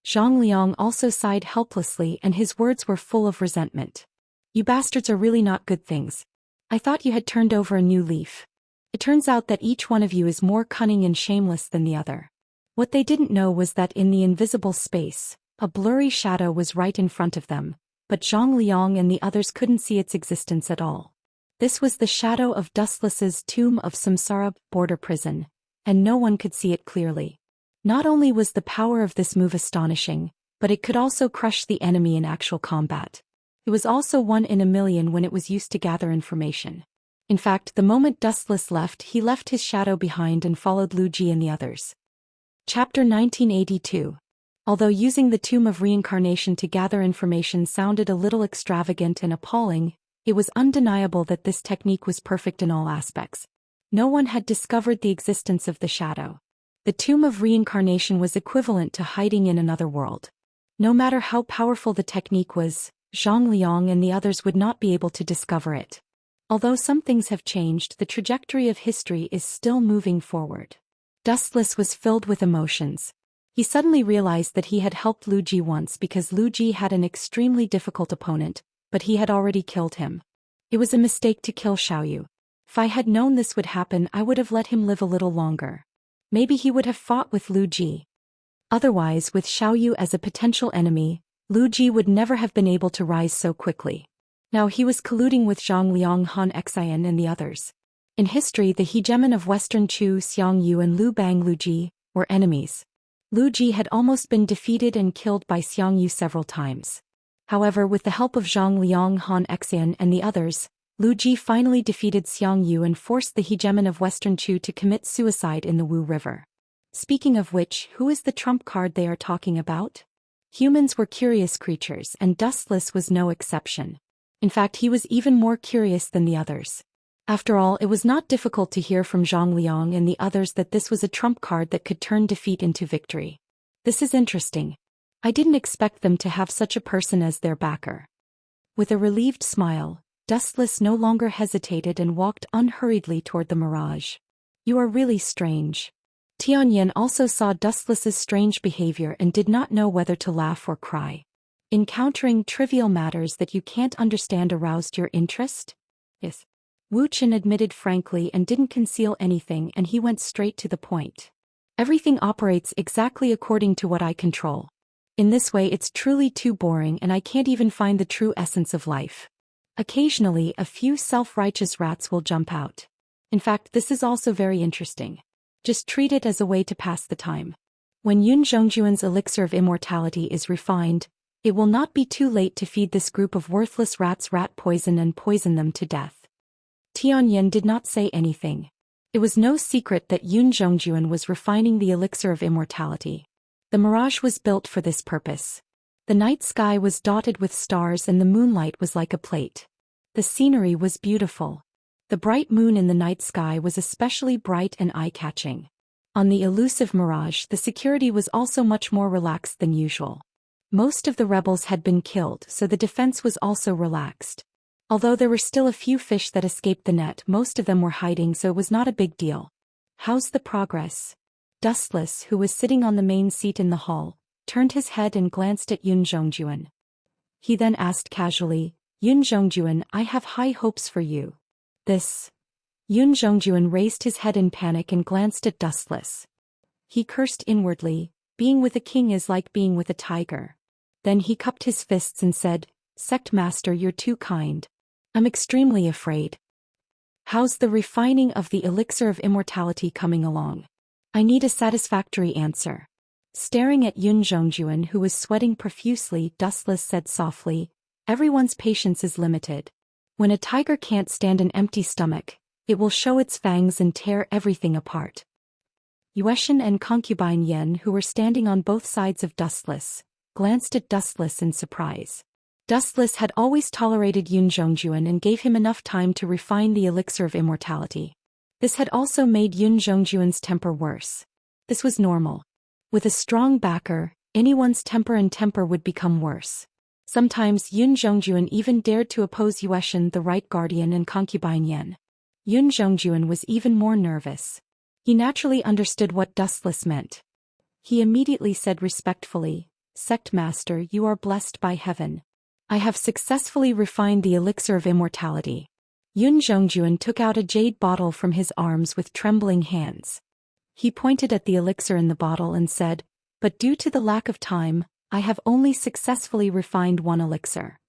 Zhang Liang also sighed helplessly and his words were full of resentment. You bastards are really not good things. I thought you had turned over a new leaf. It turns out that each one of you is more cunning and shameless than the other. What they didn't know was that in the invisible space, a blurry shadow was right in front of them, but Zhang Liang and the others couldn't see its existence at all. This was the shadow of Dustless's tomb of Samsara border prison, and no one could see it clearly. Not only was the power of this move astonishing, but it could also crush the enemy in actual combat. It was also 1 in a million when it was used to gather information. In fact, the moment Dustless left, he left his shadow behind and followed Lu Ji and the others. Chapter 1982. Although using the Tomb of Reincarnation to gather information sounded a little extravagant and appalling, it was undeniable that this technique was perfect in all aspects. No one had discovered the existence of the shadow. The Tomb of Reincarnation was equivalent to hiding in another world. No matter how powerful the technique was, Zhang Liang and the others would not be able to discover it. Although some things have changed, the trajectory of history is still moving forward. Dustless was filled with emotions. He suddenly realized that he had helped Lu Ji once because Lu Ji had an extremely difficult opponent, but he had already killed him. It was a mistake to kill Xiaoyu. If I had known this would happen, I would have let him live a little longer. Maybe he would have fought with Lu Ji. Otherwise, with Xiaoyu as a potential enemy, Lu Ji would never have been able to rise so quickly. Now he was colluding with Zhang Liang, Han Xian and the others. In history, the hegemon of Western Chu Xiangyu and Lu Bang Lu Ji were enemies. Lu Ji had almost been defeated and killed by Xiangyu several times. However, with the help of Zhang Liang, Han Xian and the others, Lu Ji finally defeated Xiangyu and forced the hegemon of Western Chu to commit suicide in the Wu River. Speaking of which, who is the trump card they are talking about? Humans were curious creatures, and Dustless was no exception. In fact, he was even more curious than the others. After all, it was not difficult to hear from Zhang Liang and the others that this was a trump card that could turn defeat into victory. This is interesting. I didn't expect them to have such a person as their backer. With a relieved smile, Dustless no longer hesitated and walked unhurriedly toward the mirage. You are really strange. Tianyan also saw Dustless's strange behavior and did not know whether to laugh or cry. Encountering trivial matters that you can't understand aroused your interest? Yes. Wuxian admitted frankly and didn't conceal anything, and he went straight to the point. Everything operates exactly according to what I control. In this way it's truly too boring and I can't even find the true essence of life. Occasionally a few self-righteous rats will jump out. In fact, this is also very interesting. Just treat it as a way to pass the time. When Yun Zhongjuan's elixir of immortality is refined, it will not be too late to feed this group of worthless rats rat poison and poison them to death. Tianyan did not say anything. It was no secret that Yun Zhongjuan was refining the elixir of immortality. The mirage was built for this purpose. The night sky was dotted with stars and the moonlight was like a plate. The scenery was beautiful. The bright moon in the night sky was especially bright and eye-catching. On the elusive mirage, the security was also much more relaxed than usual. Most of the rebels had been killed, so the defense was also relaxed. Although there were still a few fish that escaped the net, most of them were hiding, so it was not a big deal. How's the progress? Dustless, who was sitting on the main seat in the hall, turned his head and glanced at Yun Zhongjuan. He then asked casually, Yun Zhongjuan, I have high hopes for you. This. Yun Zhongjuan raised his head in panic and glanced at Dustless. He cursed inwardly, being with a king is like being with a tiger. Then he cupped his fists and said, Sect Master, you're too kind. I'm extremely afraid. How's the refining of the elixir of immortality coming along? I need a satisfactory answer. Staring at Yun Zhongjuan, who was sweating profusely, Dustless said softly, Everyone's patience is limited. When a tiger can't stand an empty stomach, it will show its fangs and tear everything apart. Yuetian and concubine Yen, who were standing on both sides of Dustless, glanced at Dustless in surprise. Dustless had always tolerated Yun Zhongjuan and gave him enough time to refine the elixir of immortality. This had also made Yun Zhongjuan's temper worse. This was normal. With a strong backer, anyone's temper would become worse. Sometimes Yun Zhongjuan even dared to oppose Yue Xian, the right guardian and concubine Yan. Yun Zhongjuan was even more nervous. He naturally understood what Dustless meant. He immediately said respectfully, "Sect Master, you are blessed by heaven. I have successfully refined the elixir of immortality." Yun Zhongjuan took out a jade bottle from his arms with trembling hands. He pointed at the elixir in the bottle and said, "But due to the lack of time, I have only successfully refined one elixir."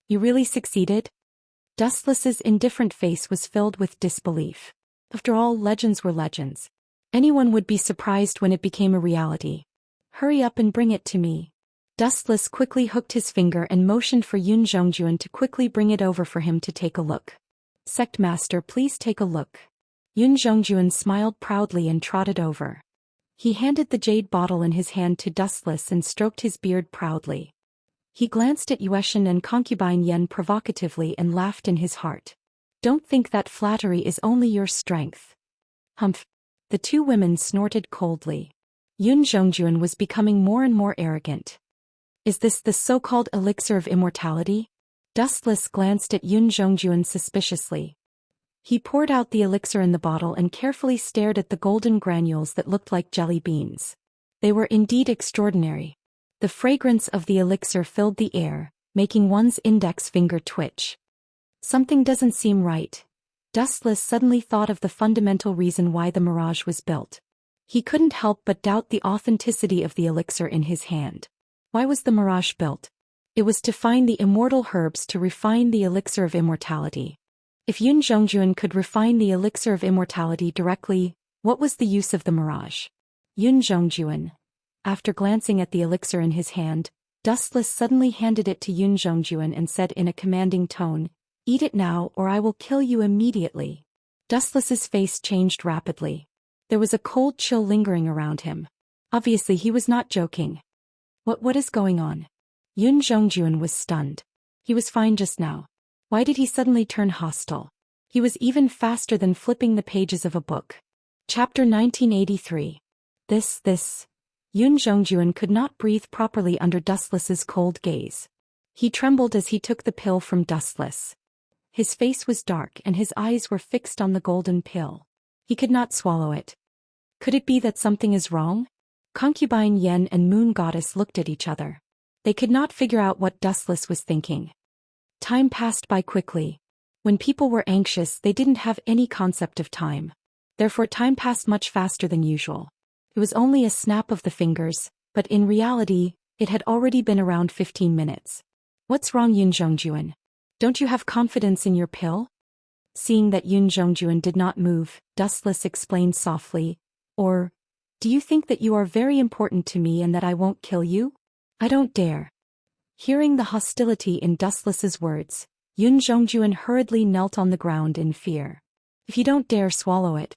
"You really succeeded?" Dustless's indifferent face was filled with disbelief. After all, legends were legends. Anyone would be surprised when it became a reality. "Hurry up and bring it to me." Dustless quickly hooked his finger and motioned for Yun Zhongjuan to quickly bring it over for him to take a look. "Sect Master, please take a look." Yun Zhongjuan smiled proudly and trotted over. He handed the jade bottle in his hand to Dustless and stroked his beard proudly. He glanced at Yue Xian and concubine Yan provocatively and laughed in his heart. "Don't think that flattery is only your strength." Humph. The two women snorted coldly. Yun Zhongjuan was becoming more and more arrogant. "Is this the so-called elixir of immortality?" Dustless glanced at Yun Zhongjuan suspiciously. He poured out the elixir in the bottle and carefully stared at the golden granules that looked like jelly beans. They were indeed extraordinary. The fragrance of the elixir filled the air, making one's index finger twitch. Something doesn't seem right. Dustless suddenly thought of the fundamental reason why the mirage was built. He couldn't help but doubt the authenticity of the elixir in his hand. Why was the mirage built? It was to find the immortal herbs to refine the elixir of immortality. If Yun Zhongjuan could refine the elixir of immortality directly, what was the use of the mirage? Yun Zhongjuan. After glancing at the elixir in his hand, Dustless suddenly handed it to Yun Zhongjuan and said in a commanding tone, "Eat it now or I will kill you immediately." Dustless's face changed rapidly. There was a cold chill lingering around him. Obviously he was not joking. What is going on? Yun Zhongjuan was stunned. He was fine just now. Why did he suddenly turn hostile? He was even faster than flipping the pages of a book. Chapter 1983. This. Yun Zhongjuan could not breathe properly under Dustless's cold gaze. He trembled as he took the pill from Dustless. His face was dark and his eyes were fixed on the golden pill. He could not swallow it. Could it be that something is wrong? Concubine Yen and Moon Goddess looked at each other. They could not figure out what Dustless was thinking. Time passed by quickly. When people were anxious, they didn't have any concept of time. Therefore time passed much faster than usual. It was only a snap of the fingers, but in reality, it had already been around 15 minutes. "What's wrong, Yun Zhongjuan? Don't you have confidence in your pill?" Seeing that Yun Zhongjuan did not move, Dustless explained softly, "Or, do you think that you are very important to me and that I won't kill you? I don't dare." Hearing the hostility in Dustless's words, Yun Zhongjuan hurriedly knelt on the ground in fear. "If you don't dare swallow it."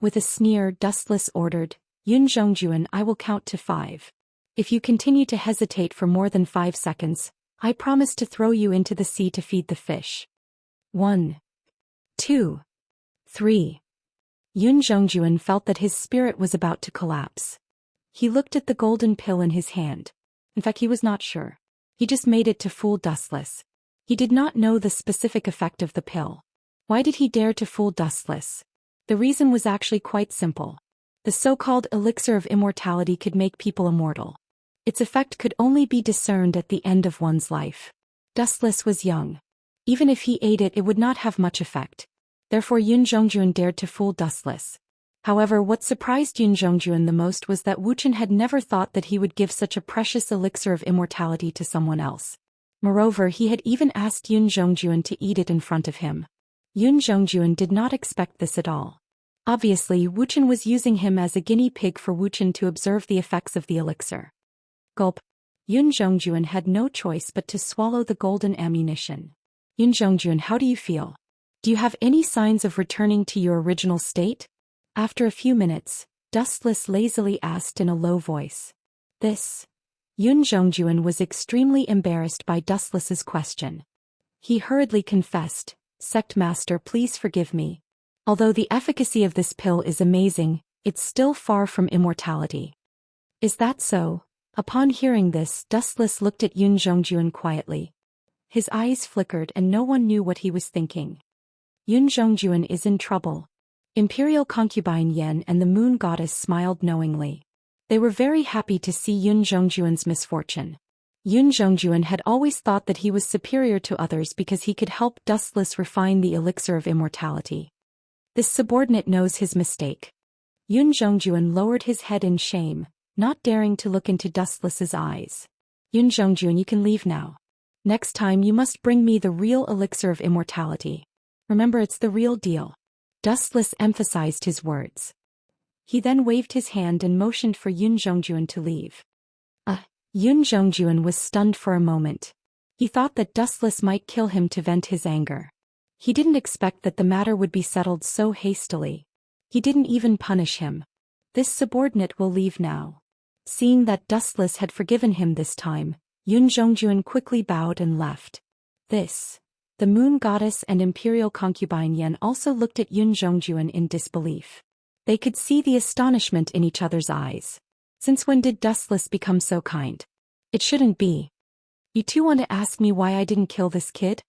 With a sneer, Dustless ordered, "Yun Zhongjuan, I will count to 5. If you continue to hesitate for more than 5 seconds, I promise to throw you into the sea to feed the fish." 1, 2, 3. Yun Zhongjuan felt that his spirit was about to collapse. He looked at the golden pill in his hand. In fact, he was not sure. He just made it to fool Dustless. He did not know the specific effect of the pill. Why did he dare to fool Dustless? The reason was actually quite simple. The so-called elixir of immortality could make people immortal. Its effect could only be discerned at the end of one's life. Dustless was young. Even if he ate it, it would not have much effect. Therefore Yun Zhongjuan dared to fool Dustless. However, what surprised Yun Zhongjuan the most was that Wuxian had never thought that he would give such a precious elixir of immortality to someone else. Moreover, he had even asked Yun Zhongjuan to eat it in front of him. Yun Zhongjuan did not expect this at all. Obviously, Wuxian was using him as a guinea pig for Wuxian to observe the effects of the elixir. Gulp. Yun Zhongjuan had no choice but to swallow the golden ammunition. "Yun Zhongjuan, how do you feel? Do you have any signs of returning to your original state?" After a few minutes, Dustless lazily asked in a low voice. Yun Zhongjuan was extremely embarrassed by Dustless's question. He hurriedly confessed, "Sect Master, please forgive me. Although the efficacy of this pill is amazing, it's still far from immortality." "Is that so?" Upon hearing this, Dustless looked at Yun Zhongjuan quietly. His eyes flickered and no one knew what he was thinking. Yun Zhongjuan is in trouble. Imperial concubine Yen and the moon goddess smiled knowingly. They were very happy to see Yun Zhongjuan's misfortune. Yun Zhongjuan had always thought that he was superior to others because he could help Dustless refine the elixir of immortality. This subordinate knows his mistake. Yun Zhongjuan lowered his head in shame, not daring to look into Dustless's eyes. "Yun Zhongjuan, you can leave now. Next time you must bring me the real elixir of immortality. Remember, it's the real deal." Dustless emphasized his words. He then waved his hand and motioned for Yun Zhongjuan to leave. Yun Zhongjuan was stunned for a moment. He thought that Dustless might kill him to vent his anger. He didn't expect that the matter would be settled so hastily. He didn't even punish him. This subordinate will leave now. Seeing that Dustless had forgiven him this time, Yun Zhongjuan quickly bowed and left. The moon goddess and imperial concubine Yen also looked at Yun Zhongjuan in disbelief. They could see the astonishment in each other's eyes. Since when did Dustless become so kind? It shouldn't be. "You two want to ask me why I didn't kill this kid?"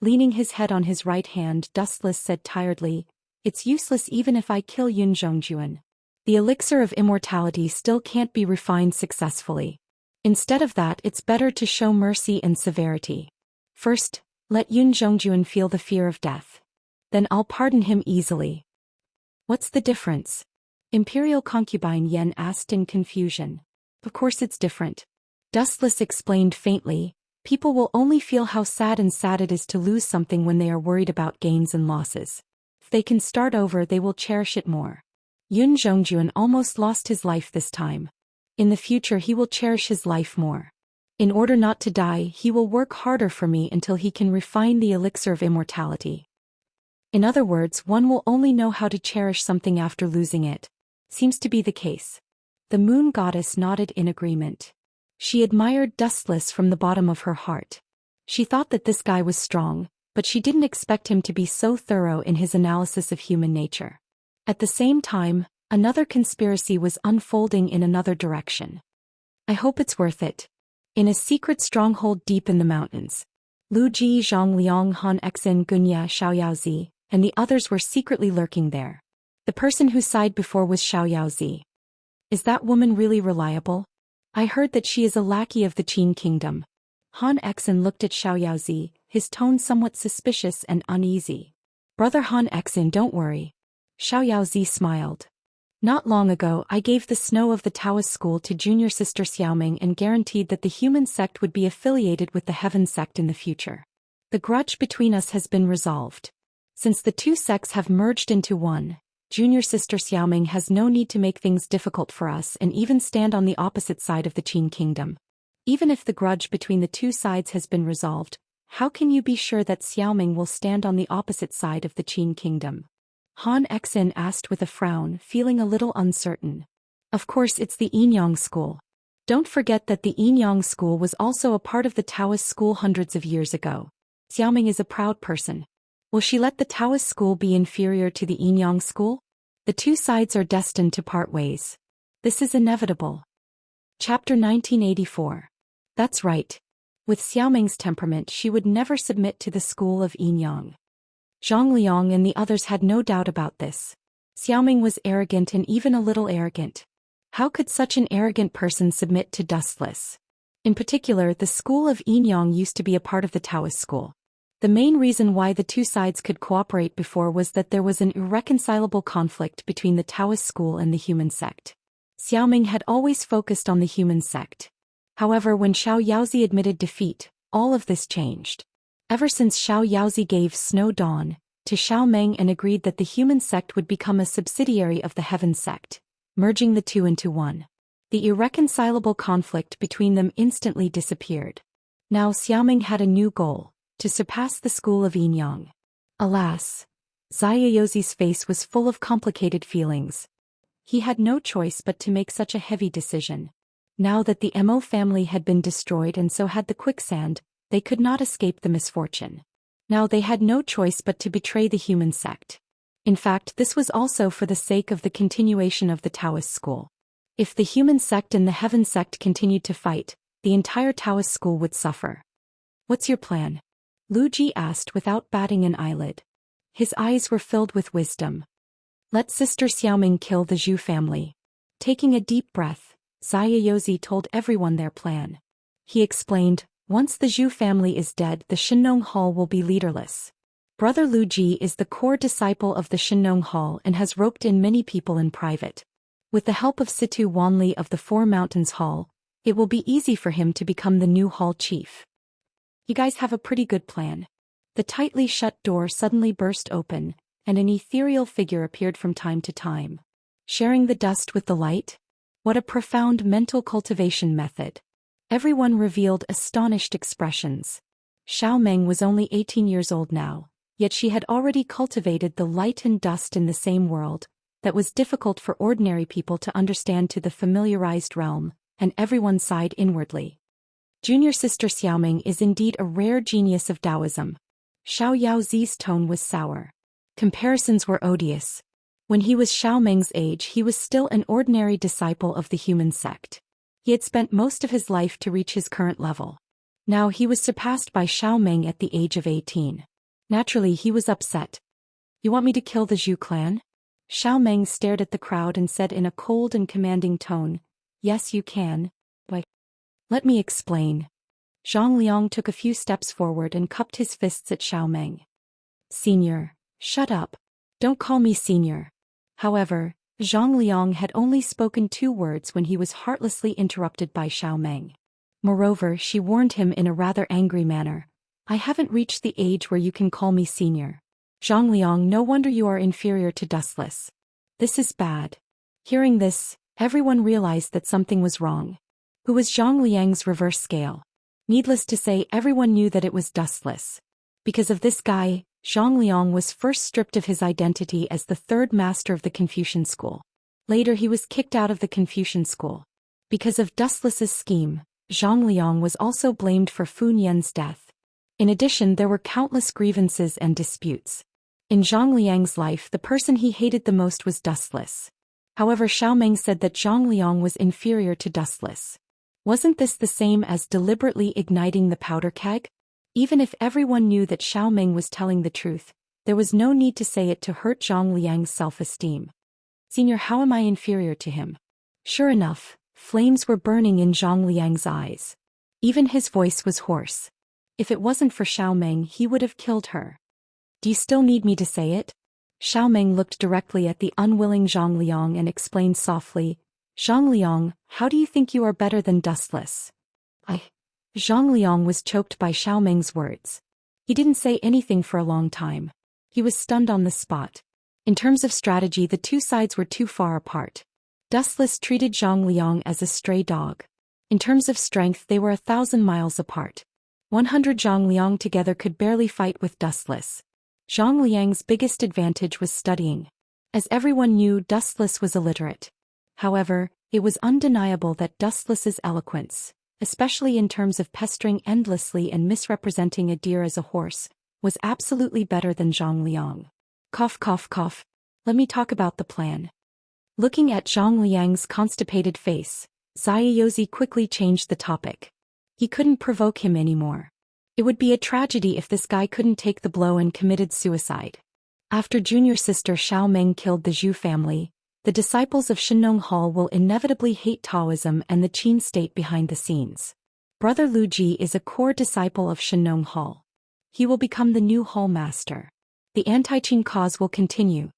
Leaning his head on his right hand, Dustless said tiredly, "It's useless even if I kill Yun Zhongjuan. The elixir of immortality still can't be refined successfully. Instead of that, it's better to show mercy and severity. First, let Yun Zhongjuan feel the fear of death. Then I'll pardon him easily." "What's the difference?" Imperial concubine Yen asked in confusion. "Of course it's different." Dustless explained faintly, "People will only feel how sad it is to lose something when they are worried about gains and losses. If they can start over, they will cherish it more. Yun Zhongjuan almost lost his life this time. In the future he will cherish his life more. In order not to die, he will work harder for me until he can refine the elixir of immortality. In other words, one will only know how to cherish something after losing it. Seems to be the case." The moon goddess nodded in agreement. She admired Dustless from the bottom of her heart. She thought that this guy was strong, but she didn't expect him to be so thorough in his analysis of human nature. At the same time, another conspiracy was unfolding in another direction. "I hope it's worth it." In a secret stronghold deep in the mountains, Lu Ji, Zhang Liang, Han Exin, Gunya, Xiaoyaozi, and the others were secretly lurking there. The person whose side before was Xiaoyaozi. "Is that woman really reliable? I heard that she is a lackey of the Qin kingdom." Han Exin looked at Xiaoyaozi, his tone somewhat suspicious and uneasy. "Brother Han Exin, don't worry." Xiaoyaozi smiled. "Not long ago I gave the snow of the Taoist school to junior sister Xiaoming and guaranteed that the human sect would be affiliated with the heaven sect in the future. The grudge between us has been resolved. Since the two sects have merged into one, junior sister Xiaoming has no need to make things difficult for us and even stand on the opposite side of the Qin kingdom. Even if the grudge between the two sides has been resolved, how can you be sure that Xiaoming will stand on the opposite side of the Qin kingdom?" Han Exin asked with a frown, feeling a little uncertain. "Of course it's the Yinyang school. Don't forget that the Yinyang school was also a part of the Taoist school hundreds of years ago. Xiaoming is a proud person. Will she let the Taoist school be inferior to the Yinyang school? The two sides are destined to part ways. This is inevitable." Chapter 1984. That's right. With Xiaoming's temperament, she would never submit to the school of Yinyang. Zhang Liang and the others had no doubt about this. Xiaoming was arrogant and even a little arrogant. How could such an arrogant person submit to Dustless? In particular, the school of Yinyang used to be a part of the Taoist school. The main reason why the two sides could cooperate before was that there was an irreconcilable conflict between the Taoist school and the human sect. Xiaoming had always focused on the human sect. However, when Xiaoyaozi admitted defeat, all of this changed. Ever since Xiaoyaozi gave Snow Dawn to Xiaomeng and agreed that the human sect would become a subsidiary of the heaven sect, merging the two into one, the irreconcilable conflict between them instantly disappeared. Now Xiaoming had a new goal: to surpass the school of Yinyang. Alas, Xiaoyaozi's face was full of complicated feelings. He had no choice but to make such a heavy decision. Now that the Mo family had been destroyed and so had the quicksand, they could not escape the misfortune. Now they had no choice but to betray the human sect. In fact, this was also for the sake of the continuation of the Taoist school. If the human sect and the heaven sect continued to fight, the entire Taoist school would suffer. What's your plan? Lu Ji asked without batting an eyelid. His eyes were filled with wisdom. Let Sister Xiaoming kill the Zhou family. Taking a deep breath, Xiaozi told everyone their plan. He explained, once the Zhou family is dead, the Shenong Hall will be leaderless. Brother Lu Ji is the core disciple of the Shenong Hall and has roped in many people in private. With the help of Situ Wanli of the Four Mountains Hall, it will be easy for him to become the new hall chief. You guys have a pretty good plan. The tightly shut door suddenly burst open, and an ethereal figure appeared from time to time. Sharing the dust with the light? What a profound mental cultivation method. Everyone revealed astonished expressions. Xiaoming was only 18 years old now, yet she had already cultivated the light and dust in the same world, that was difficult for ordinary people to understand to the familiarized realm, and everyone sighed inwardly. Junior sister Xiaoming is indeed a rare genius of Taoism. Xiao Yaozi's tone was sour. Comparisons were odious. When he was Xiaoming's age, he was still an ordinary disciple of the human sect. He had spent most of his life to reach his current level. Now he was surpassed by Xiaoming at the age of 18. Naturally, he was upset. You want me to kill the Zhou clan? Xiaoming stared at the crowd and said in a cold and commanding tone, Yes, you can. But let me explain. Zhang Liang took a few steps forward and cupped his fists at Xiaoming. Senior, shut up. Don't call me senior. However, Zhang Liang had only spoken 2 words when he was heartlessly interrupted by Xiaoming. Moreover, she warned him in a rather angry manner. I haven't reached the age where you can call me senior. Zhang Liang, no wonder you are inferior to Dustless. This is bad. Hearing this, everyone realized that something was wrong. Who was Zhang Liang's reverse scale? Needless to say, everyone knew that it was Dustless. Because of this guy, Zhang Liang was first stripped of his identity as the 3rd master of the Confucian school. Later he was kicked out of the Confucian school. Because of Dustless's scheme, Zhang Liang was also blamed for Fu Nian's death. In addition, there were countless grievances and disputes. In Zhang Liang's life, the person he hated the most was Dustless. However, Xiaoming said that Zhang Liang was inferior to Dustless. Wasn't this the same as deliberately igniting the powder keg? Even if everyone knew that Xiaoming was telling the truth, there was no need to say it to hurt Zhang Liang's self-esteem. Senior, how am I inferior to him? Sure enough, flames were burning in Zhang Liang's eyes. Even his voice was hoarse. If it wasn't for Xiaoming, he would have killed her. Do you still need me to say it? Xiaoming looked directly at the unwilling Zhang Liang and explained softly, Zhang Liang, how do you think you are better than Dustless? Zhang Liang was choked by Xiaoming's words. He didn't say anything for a long time. He was stunned on the spot. In terms of strategy, the 2 sides were too far apart. Dustless treated Zhang Liang as a stray dog. In terms of strength, they were 1,000 miles apart. 100 Zhang Liang together could barely fight with Dustless. Zhang Liang's biggest advantage was studying. As everyone knew, Dustless was illiterate. However, it was undeniable that Dustless's eloquence, especially in terms of pestering endlessly and misrepresenting a deer as a horse, was absolutely better than Zhang Liang. Cough cough cough. Let me talk about the plan. Looking at Zhang Liang's constipated face, Xiaozi quickly changed the topic. He couldn't provoke him anymore. It would be a tragedy if this guy couldn't take the blow and committed suicide. After junior sister Xiaoming killed the Zhou family, the disciples of Shenong Hall will inevitably hate Taoism and the Qin state behind the scenes. Brother Lu Ji is a core disciple of Shenong Hall. He will become the new hall master. The anti-Qin cause will continue.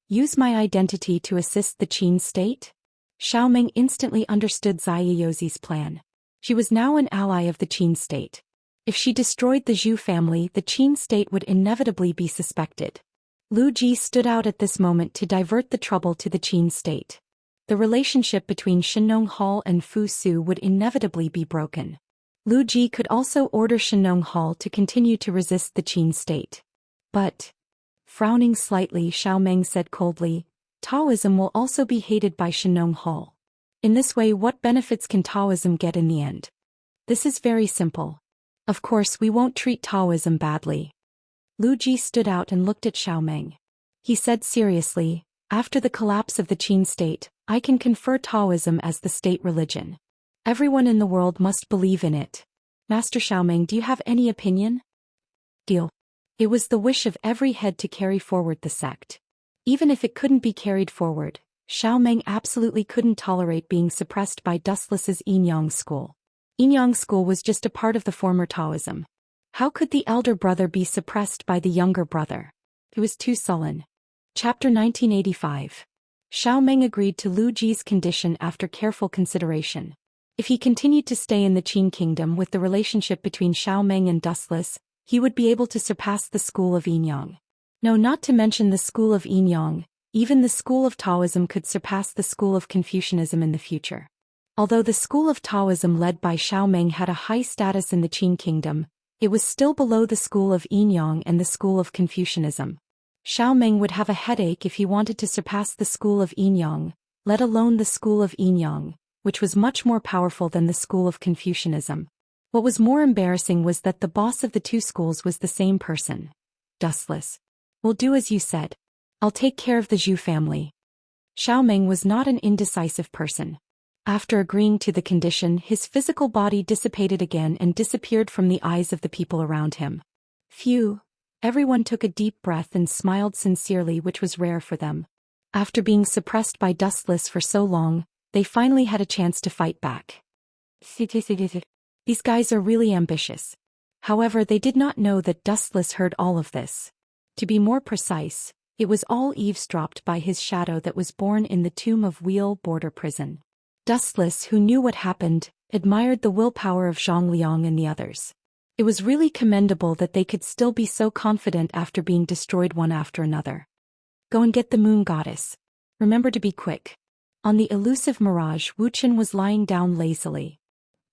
Use my identity to assist the Qin state? Xiaoming instantly understood Xiaozi's plan. She was now an ally of the Qin state. If she destroyed the Zhou family, the Qin state would inevitably be suspected. Lu Ji stood out at this moment to divert the trouble to the Qin state. The relationship between Shenong Hall and Fu Su would inevitably be broken. Lu Ji could also order Shenong Hall to continue to resist the Qin state. But, frowning slightly, Xiaoming said coldly, Taoism will also be hated by Shenong Hall. In this way, what benefits can Taoism get in the end? This is very simple. Of course, we won't treat Taoism badly. Lu Ji stood out and looked at Xiaomeng. He said seriously, after the collapse of the Qin state, I can confer Taoism as the state religion. Everyone in the world must believe in it. Master Xiaomeng, do you have any opinion? Deal. It was the wish of every head to carry forward the sect. Even if it couldn't be carried forward, Xiaomeng absolutely couldn't tolerate being suppressed by Dustless's Yinyang school. Yinyang school was just a part of the former Taoism. How could the elder brother be suppressed by the younger brother? It was too sullen. Chapter 1985. Xiaomeng agreed to Lu Ji's condition after careful consideration. If he continued to stay in the Qin kingdom with the relationship between Xiaomeng and Dustless, he would be able to surpass the school of Yinyang. No, not to mention the school of Yinyang, even the school of Taoism could surpass the school of Confucianism in the future. Although the school of Taoism led by Xiaomeng had a high status in the Qin kingdom, it was still below the school of Yinyang and the school of Confucianism. Xiaomeng would have a headache if he wanted to surpass the school of Yinyang, let alone the school of Yinyang, which was much more powerful than the school of Confucianism. What was more embarrassing was that the boss of the two schools was the same person. Dustless. We'll do as you said. I'll take care of the Zhou family. Xiaomeng was not an indecisive person. After agreeing to the condition, his physical body dissipated again and disappeared from the eyes of the people around him. Phew. Everyone took a deep breath and smiled sincerely, which was rare for them. After being suppressed by Dustless for so long, they finally had a chance to fight back. These guys are really ambitious. However, they did not know that Dustless heard all of this. To be more precise, it was all eavesdropped by his shadow that was born in the tomb of Wheel Border Prison. Dustless, who knew what happened, admired the willpower of Zhang Liang and the others. It was really commendable that they could still be so confident after being destroyed one after another. Go and get the moon goddess. Remember to be quick. On the elusive mirage, Wuxian was lying down lazily.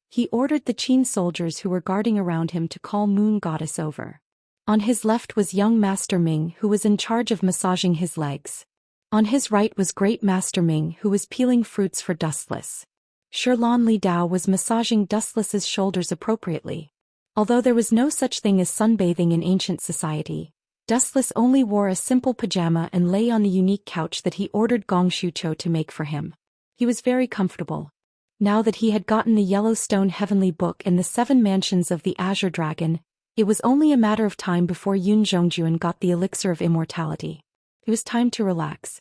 He ordered the Qin soldiers who were guarding around him to call Moon Goddess over. On his left was young Master Ming, who was in charge of massaging his legs. On his right was Great Master Ming, who was peeling fruits for Dustless. Shirlan Li Dao was massaging Dustless's shoulders appropriately. Although there was no such thing as sunbathing in ancient society, Dustless only wore a simple pajama and lay on the unique couch that he ordered Gong Shuqiu to make for him. He was very comfortable. Now that he had gotten the Yellowstone Heavenly Book and the 7 mansions of the Azure Dragon, it was only a matter of time before Yun Zhongjuan got the elixir of immortality. It was time to relax.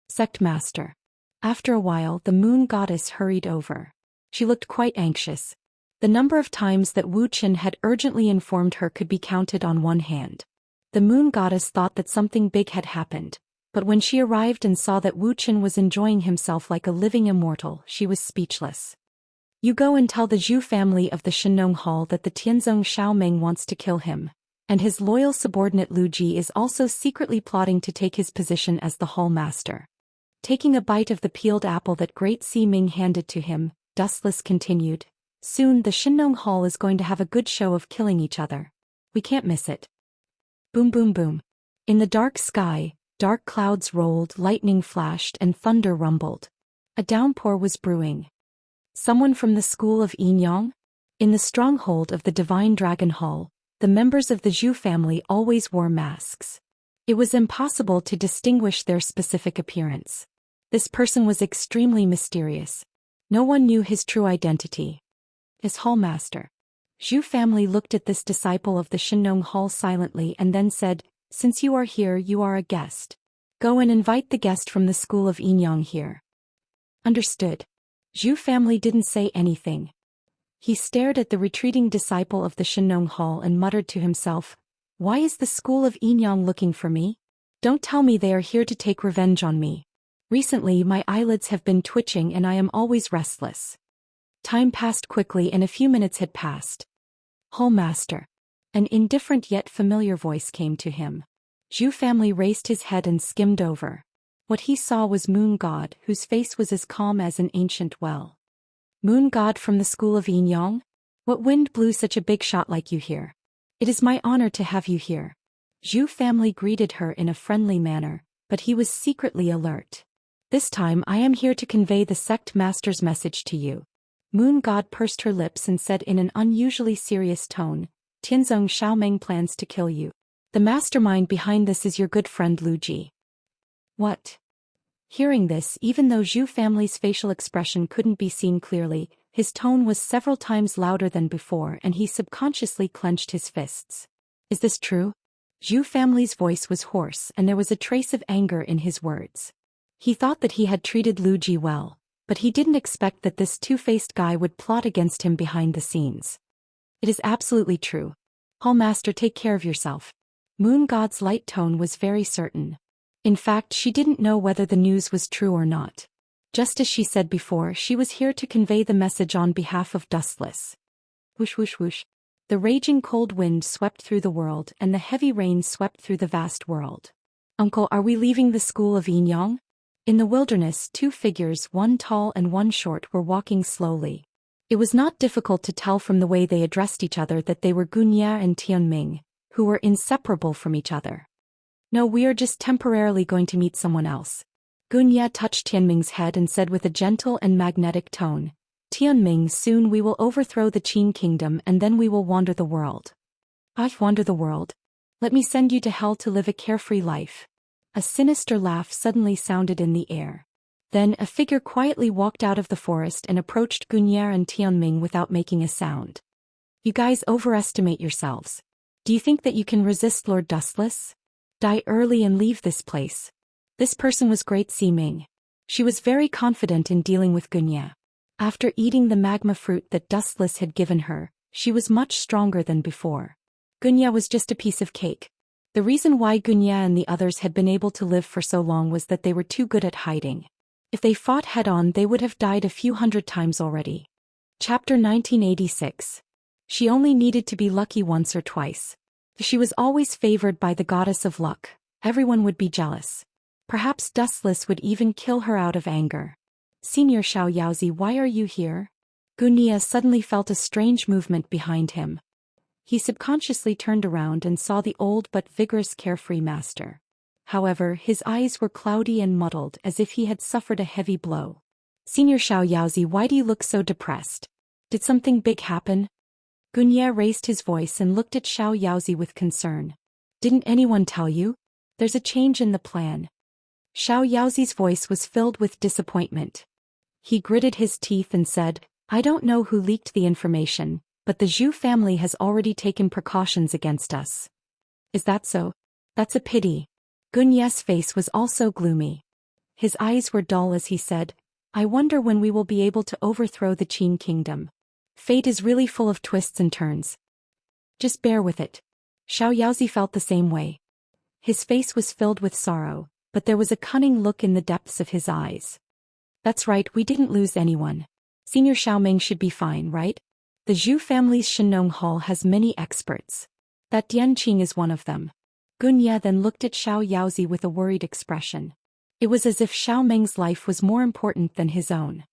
Sect Master. After a while, the Moon Goddess hurried over. She looked quite anxious. The number of times that Wuqian had urgently informed her could be counted on one hand. The Moon Goddess thought that something big had happened, but when she arrived and saw that Wuqian was enjoying himself like a living immortal, she was speechless. You go and tell the Zhou family of the Shenong Hall that the Tianzong Xiaomeng wants to kill him, and his loyal subordinate Lu Ji is also secretly plotting to take his position as the hall master. Taking a bite of the peeled apple that Great Si Ming handed to him, Dustless continued, soon the Shenong Hall is going to have a good show of killing each other. We can't miss it. Boom boom boom. In the dark sky, dark clouds rolled, lightning flashed, and thunder rumbled. A downpour was brewing. Someone from the school of Yinyang? In the stronghold of the Divine Dragon Hall, the members of the Zhou family always wore masks. It was impossible to distinguish their specific appearance. This person was extremely mysterious. No one knew his true identity. His hallmaster. Zhou family looked at this disciple of the Shenong Hall silently and then said, since you are here, you are a guest. Go and invite the guest from the school of Yinyang here. Understood. Zhou family didn't say anything. He stared at the retreating disciple of the Shenong Hall and muttered to himself, why is the school of Yinyang looking for me? Don't tell me they are here to take revenge on me. Recently my eyelids have been twitching and I am always restless. Time passed quickly and a few minutes had passed. Hallmaster. An indifferent yet familiar voice came to him. Zhou family raised his head and skimmed over. What he saw was Moon God, whose face was as calm as an ancient well. Moon God from the school of Yinyang? What wind blew such a big shot like you here? It is my honor to have you here. Zhou family greeted her in a friendly manner, but he was secretly alert. This time I am here to convey the sect master's message to you. Moon God pursed her lips and said in an unusually serious tone, Tianzong Xiaomeng plans to kill you. The mastermind behind this is your good friend Lu Ji. What? Hearing this, even though Zhou family's facial expression couldn't be seen clearly, his tone was several times louder than before and he subconsciously clenched his fists. Is this true? Zhou family's voice was hoarse and there was a trace of anger in his words. He thought that he had treated Lu Ji well, but he didn't expect that this two-faced guy would plot against him behind the scenes. It is absolutely true. Hall Master, take care of yourself. Moon God's light tone was very certain. In fact, she didn't know whether the news was true or not. Just as she said before, she was here to convey the message on behalf of Dustless. Whoosh whoosh whoosh. The raging cold wind swept through the world and the heavy rain swept through the vast world. Uncle, are we leaving the school of Yinyang? In the wilderness, two figures, one tall and one short, were walking slowly. It was not difficult to tell from the way they addressed each other that they were Gunya and Tianming, who were inseparable from each other. No, we are just temporarily going to meet someone else. Gunya touched Tianming's head and said with a gentle and magnetic tone, Tianming, soon we will overthrow the Qin kingdom and then we will wander the world. I wander the world? Let me send you to hell to live a carefree life. A sinister laugh suddenly sounded in the air. Then a figure quietly walked out of the forest and approached Gunya and Tianming without making a sound. You guys overestimate yourselves. Do you think that you can resist Lord Dustless? Die early and leave this place. This person was Great Ming. She was very confident in dealing with Gunya. After eating the magma fruit that Dustless had given her, she was much stronger than before. Gunya was just a piece of cake. The reason why Gunya and the others had been able to live for so long was that they were too good at hiding. If they fought head-on, they would have died a few hundred times already. Chapter 1986. She only needed to be lucky once or twice. She was always favored by the goddess of luck. Everyone would be jealous. Perhaps Dustless would even kill her out of anger. Senior Xiaoyaozi, why are you here? Gunya suddenly felt a strange movement behind him. He subconsciously turned around and saw the old but vigorous carefree master. However, his eyes were cloudy and muddled as if he had suffered a heavy blow. Senior Xiaoyaozi, why do you look so depressed? Did something big happen? Gunya raised his voice and looked at Xiaoyaozi with concern. Didn't anyone tell you? There's a change in the plan. Xiaoyaozi's voice was filled with disappointment. He gritted his teeth and said, I don't know who leaked the information, but the Zhou family has already taken precautions against us. Is that so? That's a pity. Gunya's face was also gloomy. His eyes were dull as he said, I wonder when we will be able to overthrow the Qin kingdom. Fate is really full of twists and turns. Just bear with it. Xiaoyaozi felt the same way. His face was filled with sorrow, but there was a cunning look in the depths of his eyes. That's right, we didn't lose anyone. Senior Xiaoming should be fine, right? The Zhou family's Shenong Hall has many experts. That Dianqing is one of them. Gunya then looked at Xiaoyaozi with a worried expression. It was as if Xiaoming's life was more important than his own.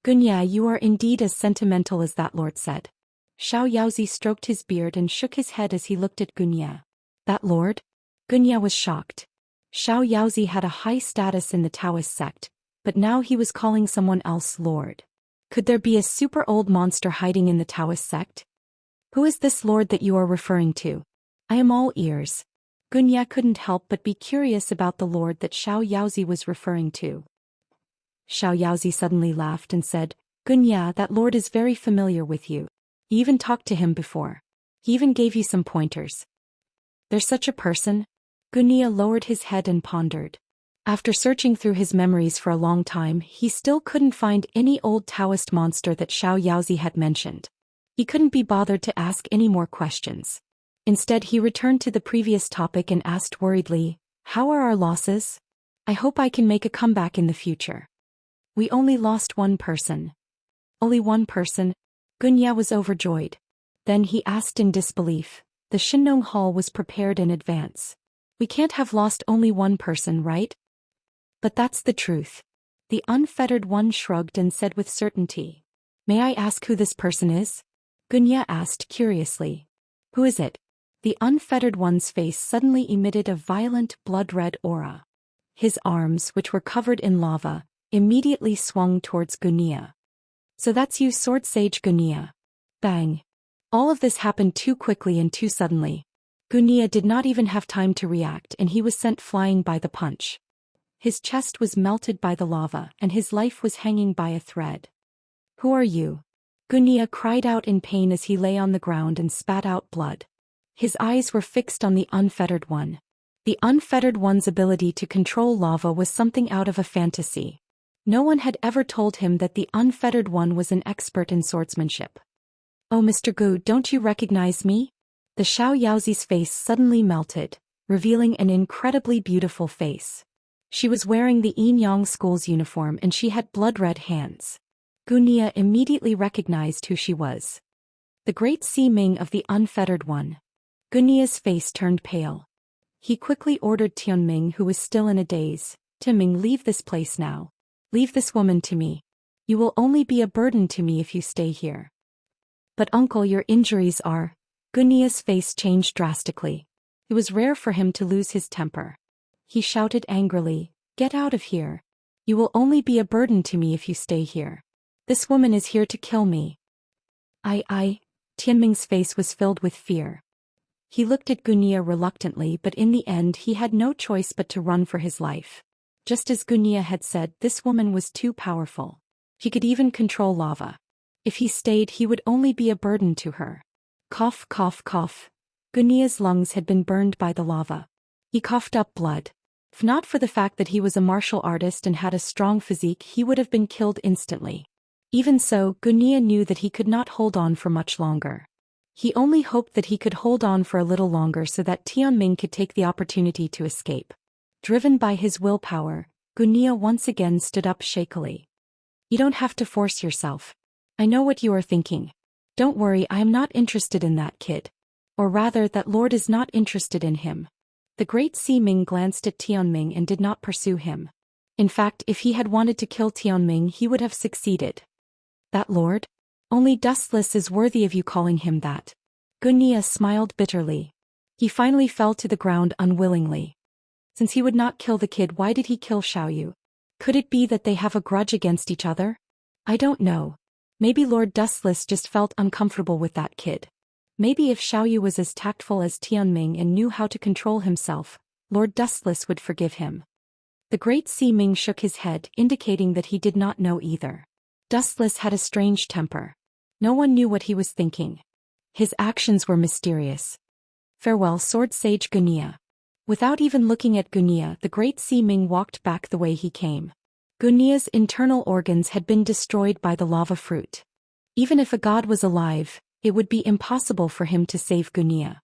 Gunya, you are indeed as sentimental as that lord said. Xiaoyaozi stroked his beard and shook his head as he looked at Gunya. That lord? Gunya was shocked. Xiaoyaozi had a high status in the Daoist sect, but now he was calling someone else lord. Could there be a super old monster hiding in the Daoist sect? Who is this lord that you are referring to? I am all ears. Gunya couldn't help but be curious about the lord that Xiaoyaozi was referring to. Xiaoyaozi suddenly laughed and said, Gunya, that lord is very familiar with you. You even talked to him before. He even gave you some pointers. There's such a person? Gunya lowered his head and pondered. After searching through his memories for a long time, he still couldn't find any old Taoist monster that Xiaoyaozi had mentioned. He couldn't be bothered to ask any more questions. Instead, he returned to the previous topic and asked worriedly, How are our losses? I hope I can make a comeback in the future. We only lost one person. Only one person? Gunya was overjoyed. Then he asked in disbelief. The Shenong Hall was prepared in advance. We can't have lost only one person, right? But that's the truth. The unfettered one shrugged and said with certainty. May I ask who this person is? Gunya asked curiously. Who is it? The unfettered one's face suddenly emitted a violent blood-red aura. His arms, which were covered in lava, immediately swung towards Gunia. So that's you, Sword Sage Gunia. Bang. All of this happened too quickly and too suddenly. Gunia did not even have time to react and he was sent flying by the punch. His chest was melted by the lava and his life was hanging by a thread. Who are you? Gunia cried out in pain as he lay on the ground and spat out blood. His eyes were fixed on the Unfettered One. The Unfettered One's ability to control lava was something out of a fantasy. No one had ever told him that the Unfettered One was an expert in swordsmanship. Oh, Mr. Gu, don't you recognize me? The Xiao Yaozi's face suddenly melted, revealing an incredibly beautiful face. She was wearing the Yin Yang School's uniform and she had blood-red hands. Gunia immediately recognized who she was. The great Ming of the Unfettered One. Gunia's face turned pale. He quickly ordered Tianming, who was still in a daze, "Tianming, leave this place now. Leave this woman to me. You will only be a burden to me if you stay here." "But uncle, your injuries are..." Gunia's face changed drastically. It was rare for him to lose his temper. He shouted angrily, "Get out of here. You will only be a burden to me if you stay here. This woman is here to kill me." Tianming's face was filled with fear. He looked at Gunia reluctantly, but in the end he had no choice but to run for his life. Just as Gunia had said, this woman was too powerful. She could even control lava. If he stayed, he would only be a burden to her. Cough, cough, cough. Gunia's lungs had been burned by the lava. He coughed up blood. If not for the fact that he was a martial artist and had a strong physique, he would have been killed instantly. Even so, Gunia knew that he could not hold on for much longer. He only hoped that he could hold on for a little longer so that Tianming could take the opportunity to escape. Driven by his willpower, Gunia once again stood up shakily. "You don't have to force yourself. I know what you are thinking. Don't worry, I am not interested in that kid. Or rather, that lord is not interested in him." The great Ming glanced at Tianming and did not pursue him. In fact, if he had wanted to kill Tianming, he would have succeeded. "That lord? Only Dustless is worthy of you calling him that." Gunia smiled bitterly. He finally fell to the ground unwillingly. Since he would not kill the kid, why did he kill Xiaoyu? Could it be that they have a grudge against each other? I don't know. Maybe Lord Dustless just felt uncomfortable with that kid. Maybe if Xiaoyu was as tactful as Tianming and knew how to control himself, Lord Dustless would forgive him. The great Ming shook his head, indicating that he did not know either. Dustless had a strange temper. No one knew what he was thinking. His actions were mysterious. "Farewell, Sword Sage Gunia." Without even looking at Gunia, the great Ming walked back the way he came. Gunia's internal organs had been destroyed by the lava fruit. Even if a god was alive, it would be impossible for him to save Gunia.